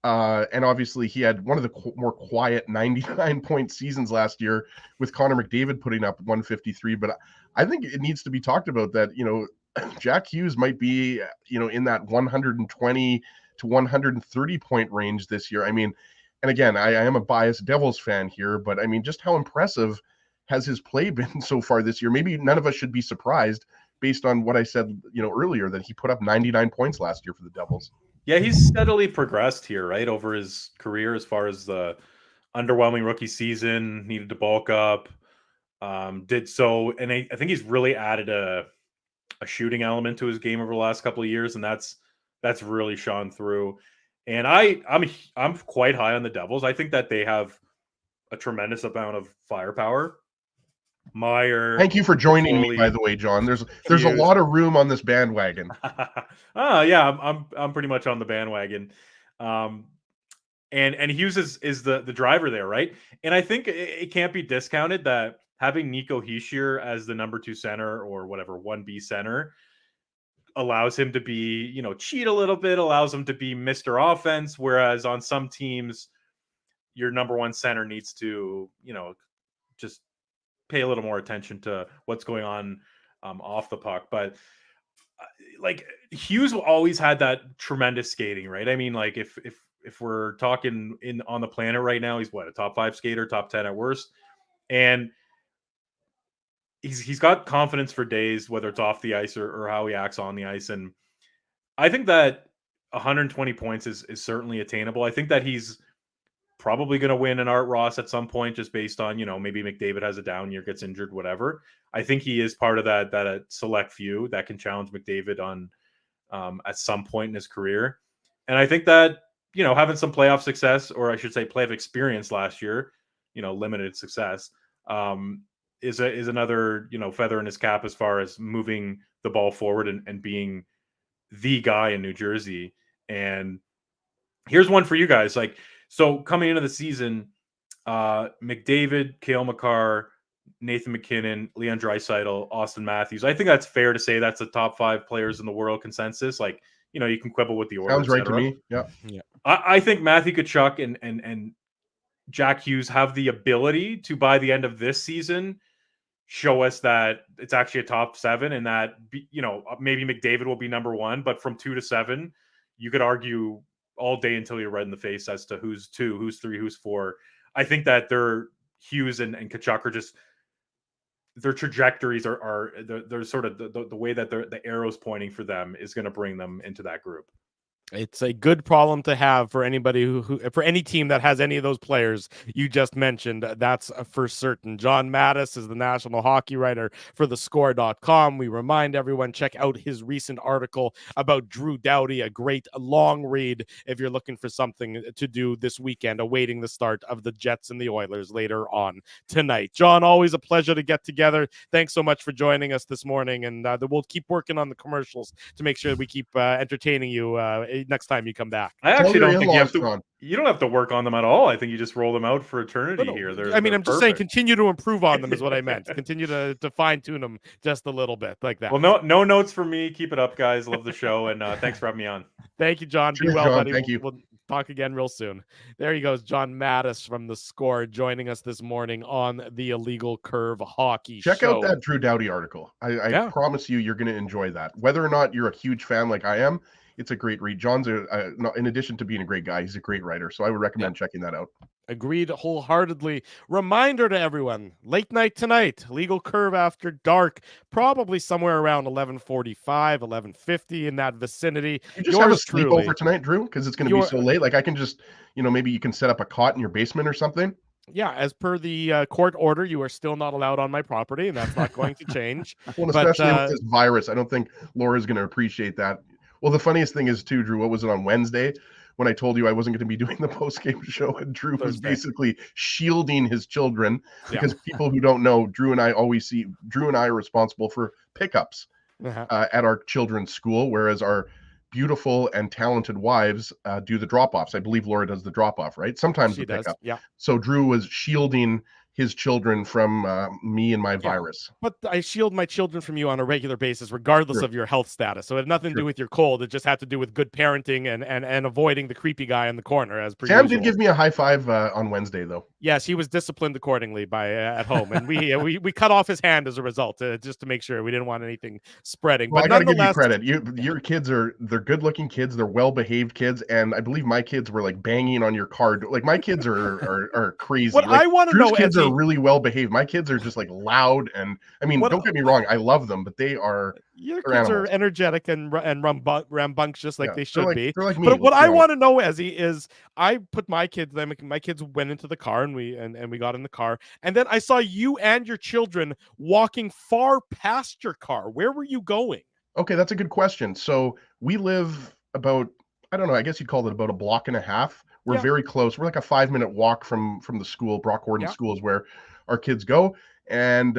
And obviously he had one of the more quiet 99-point seasons last year with Connor McDavid putting up 153. But I think it needs to be talked about that, Jack Hughes might be, in that 120 to 130 point range this year. I mean, and again, I am a biased Devils fan here, but I mean, just how impressive has his play been so far this year? Maybe none of us should be surprised based on what I said, earlier, that he put up 99 points last year for the Devils. Yeah, he's steadily progressed here, right, over his career as far as the underwhelming rookie season, needed to bulk up, did so. And I think he's really added a shooting element to his game over the last couple of years, and that's really shone through. And I'm quite high on the Devils. I think that they have a tremendous amount of firepower. Meyer. Thank you for joining me, by the way, John. There's a lot of room on this bandwagon. Yeah, I'm pretty much on the bandwagon. And Hughes is the driver there, right? And I think it can't be discounted that having Nico Hischier as the number 2 center, or whatever, 1B center, allows him to be, cheat a little bit, allows him to be Mr. Offense, whereas on some teams, your number 1 center needs to, just pay a little more attention to what's going on off the puck. But like, Hughes always had that tremendous skating, right? I mean, like, if we're talking on the planet right now, he's what, a top 5 skater, top 10 at worst. And he's got confidence for days, whether it's off the ice or how he acts on the ice. And I think that 120 points is certainly attainable. I think that he's probably going to win an Art Ross at some point, just based on, maybe McDavid has a down year, gets injured, whatever. I think he is part of that select few that can challenge McDavid on at some point in his career. And I think that, having some playoff success, or I should say playoff experience last year, limited success, is another, feather in his cap as far as moving the ball forward and being the guy in New Jersey. And here's one for you guys. So coming into the season, McDavid, Cale Makar, Nathan McKinnon, Leon Draisaitl, Austin Matthews. I think that's fair to say that's the top 5 players in the world consensus. You can quibble with the order. Sounds right to me. Yeah. I think Matthew Tkachuk and Jack Hughes have the ability to, by the end of this season, show us that it's actually a top 7, and that, maybe McDavid will be number 1, but from 2 to 7, you could argue all day until you're red in the face as to who's 2, who's 3, who's 4. I think that Hughes and Tkachuk are just, their trajectories are they're sort of the way that the arrow's pointing for them is going to bring them into that group. It's a good problem to have for anybody who for any team that has any of those players you just mentioned. That's for certain. John Mattis is the national hockey writer for thescore.com. We remind everyone, check out his recent article about Drew Doughty, a great long read if you're looking for something to do this weekend, awaiting the start of the Jets and the Oilers later on tonight. John, always a pleasure to get together. Thanks so much for joining us this morning, and we'll keep working on the commercials to make sure that we keep entertaining you next time you come back. I actually don't think you don't have to work on them at all. I think you just roll them out for eternity here. I'm just saying, continue to improve on them is what I meant. Continue to fine tune them just a little bit like that. Well, no notes for me. Keep it up, guys. Love the show, and thanks for having me on. Thank you, John. Cheers, Be well, John. buddy. Thank you. We'll talk again real soon. There he goes, John Mattis from The Score, joining us this morning on the Illegal Curve Hockey Check Show. out that Drew Doughty article. I promise you're going to enjoy that. Whether or not you're a huge fan like I am, it's a great read. John's, in addition to being a great guy, he's a great writer. So I would recommend checking that out. Agreed wholeheartedly. Reminder to everyone, late night tonight, Legal Curve After Dark, probably somewhere around 11:45, 11:50 in that vicinity. You just have a sleepover tonight, Drew, because it's going to be so late. I can just, maybe you can set up a cot in your basement or something. Yeah, as per the court order, you are still not allowed on my property, and that's not going to change. Well, especially with this virus, I don't think Laura's going to appreciate that. Well, the funniest thing is, too, Drew, what was it on Wednesday when I told you I wasn't going to be doing the post-game show, and Drew was basically shielding his children because people who don't know, Drew and I are responsible for pickups at our children's school, whereas our beautiful and talented wives do the drop-offs. I believe Laura does the drop-off, right? Sometimes she the pickup. Yeah. So Drew was shielding his children from me and my virus. But I shield my children from you on a regular basis, regardless of your health status. So it had nothing to do with your cold. It just had to do with good parenting and avoiding the creepy guy in the corner, as per Sam usual. did give me a high five on Wednesday, though. Yes, he was disciplined accordingly by at home, and we cut off his hand as a result, just to make sure we didn't want anything spreading. Well, but I gotta give you credit. Your kids they're good-looking kids. They're well-behaved kids, and I believe my kids were banging on your car. My kids are crazy. What I want to know, kids are really well-behaved. My kids are just loud, and don't get me wrong, I love them, but they are. Your kids are energetic and rambunctious like they should be. They're like me. But what I want to know, Ezzy, is I put my kids went into the car and we got in the car, and then I saw you and your children walking far past your car. Where were you going? Okay, that's a good question. So we live about, I don't know, I guess you'd call it about a block and a half. We're very close. We're like a 5-minute walk from the school. Brock Warden School is where our kids go. And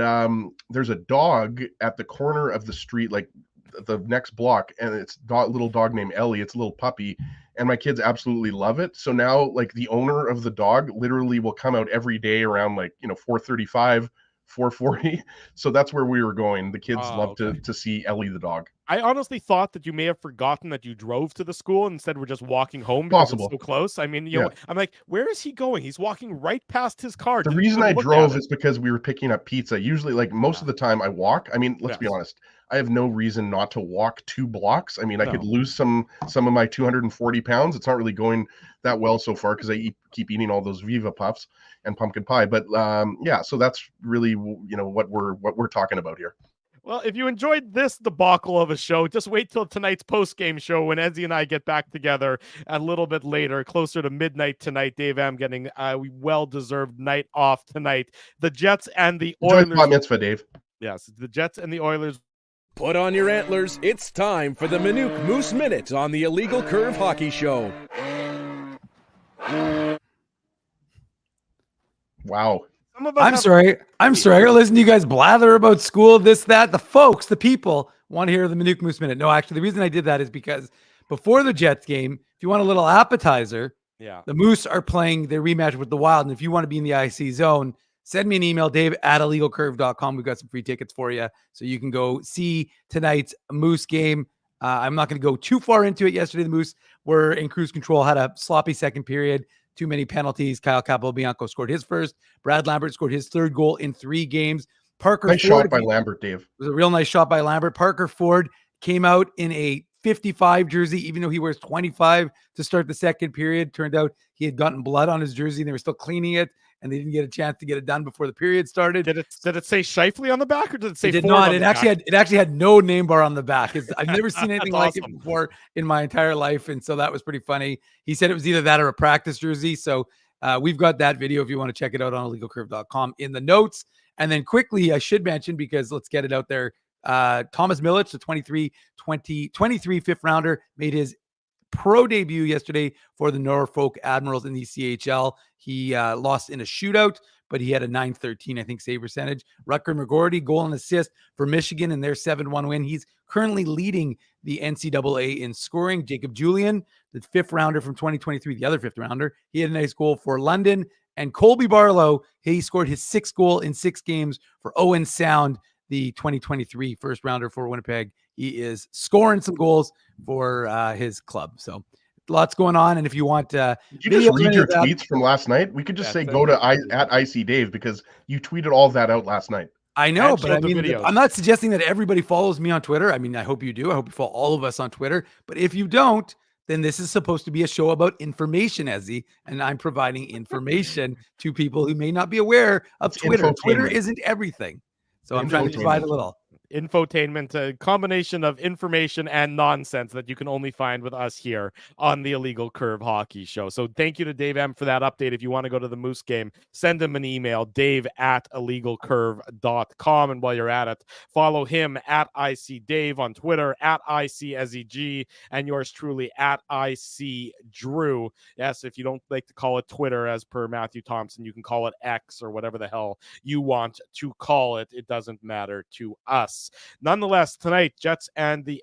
there's a dog at the corner of the street, the next block, and it's little dog named Ellie. It's a little puppy, and my kids absolutely love it. So now, the owner of the dog literally will come out every day around 4:35, 4:40. So that's where we were going. The kids love to see Ellie the dog. I honestly thought that you may have forgotten that you drove to the school and instead we're just walking home because Possible. it's so close. I mean, Yeah. I'm like, where is he going? He's walking right past his car. The Didn't reason even I look drove at it. is because we were picking up pizza. Usually, like most of the time I walk. I mean, let's be Yes. honest. I have no reason not to walk 2 blocks. I mean, I could No. lose some of my 240 pounds. It's not really going that well so far because I keep eating all those Viva Puffs and pumpkin pie. But yeah, so that's really what we're talking about here. Well, if you enjoyed this debacle of a show, just wait till tonight's post-game show when Ezzy and I get back together a little bit later, closer to midnight tonight. Dave M getting a well-deserved night off tonight. The Jets and the Oilers. Enjoy Bat Mitzvah, Dave. Yes, the Jets and the Oilers. Put on your antlers. It's time for the Minuk Moose Minute on the Illegal Curve Hockey Show. Wow. I'm sorry. I gotta listen to you guys blather about school, this, that. The people want to hear the Minuk Moose Minute. No, actually, the reason I did that is because before the Jets game, if you want a little appetizer, the Moose are playing their rematch with the Wild. And if you want to be in the IC zone, send me an email, dave@illegalcurve.com. We've got some free tickets for you so you can go see tonight's Moose game. I'm not going to go too far into it. Yesterday, the Moose were in cruise control, had a sloppy second period. Too many penalties. Kyle Capobianco scored his first. Brad Lambert scored his third goal in 3 games. Parker Nice Ford, shot by Lambert, Dave. It was a real nice shot by Lambert. Parker Ford came out in a 55 jersey, even though he wears 25 to start the second period. Turned out he had gotten blood on his jersey and they were still cleaning it, and they didn't get a chance to get it done before the period started. Did it say Shifley on the back, or did it say? It did Ford not. on It the actually back? had no name bar on the back. I've never seen anything like awesome. it before in my entire life, and so that was pretty funny. He said it was either that or a practice jersey. So we've got that video if you want to check it out on illegalcurve.com in the notes. And then quickly, I should mention, because let's get it out there, Thomas Milic, the 23 fifth rounder, made his pro debut yesterday for the Norfolk Admirals in the CHL. He lost in a shootout, but he had a .913, I think, save percentage. Rutger McGorty, goal and assist for Michigan in their 7-1 win. He's currently leading the NCAA in scoring. Jacob Julian, the 5th rounder from 2023, the other 5th rounder, he had a nice goal for London. And Colby Barlow, he scored his 6th goal in 6 games for Owen Sound, the 2023 first rounder for Winnipeg. He is scoring some goals for his club. So lots going on. And if you want, did you just read your tweets from last night? We could just say go to @IC Dave, because you tweeted all that out last night. I know, but I mean, I'm not suggesting that everybody follows me on Twitter. I mean, I hope you do. I hope you follow all of us on Twitter. But if you don't, then this is supposed to be a show about information, Ezzy, and I'm providing information to people who may not be aware of Twitter. Twitter isn't everything. So I'm trying to provide a little. Infotainment, a combination of information and nonsense that you can only find with us here on the Illegal Curve Hockey Show. So thank you to Dave M for that update. If you want to go to the Moose game, send him an email, dave@illegalcurve.com. And while you're at it, follow him @ICDave on Twitter, @ICSEG, and yours truly @ICDrew. Yes, if you don't like to call it Twitter, as per Matthew Thompson, you can call it X or whatever the hell you want to call it. It doesn't matter to us. Nonetheless, tonight, Jets and the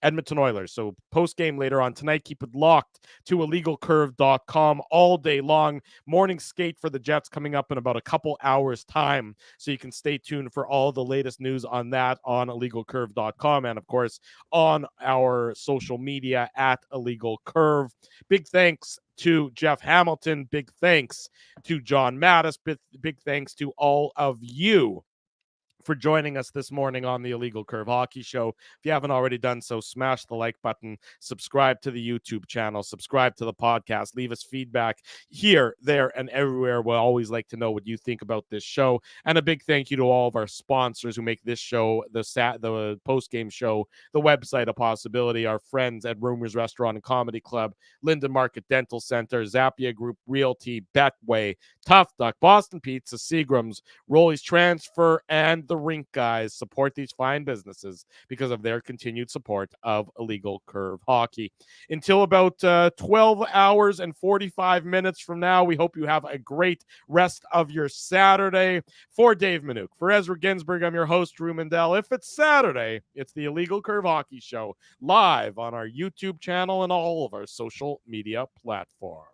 Edmonton Oilers. So post-game later on tonight, keep it locked to illegalcurve.com all day long. Morning skate for the Jets coming up in about a couple hours time. So you can stay tuned for all the latest news on that on illegalcurve.com. And of course, on our social media @illegalcurve. Big thanks to Jeff Hamilton. Big thanks to John Mattis. Big thanks to all of you for joining us this morning on the Illegal Curve Hockey Show. If you haven't already done so, smash the like button, subscribe to the YouTube channel, subscribe to the podcast, leave us feedback here, there, and everywhere. We'll always like to know what you think about this show. And a big thank you to all of our sponsors who make this show, the post-game show, the website a possibility. Our friends at Rumors Restaurant and Comedy Club, Linden Market Dental Center, Zappia Group Realty, Betway, Tough Duck, Boston Pizza, Seagram's, Rolly's Transfer, and the Rink Guys. Support these fine businesses because of their continued support of Illegal Curve Hockey. Until about 12 hours and 45 minutes from now, we hope you have a great rest of your Saturday. For Dave Minuk, for Ezra Ginsburg, I'm your host, Drew Mindell. If it's Saturday, it's the Illegal Curve Hockey Show, live on our YouTube channel and all of our social media platforms.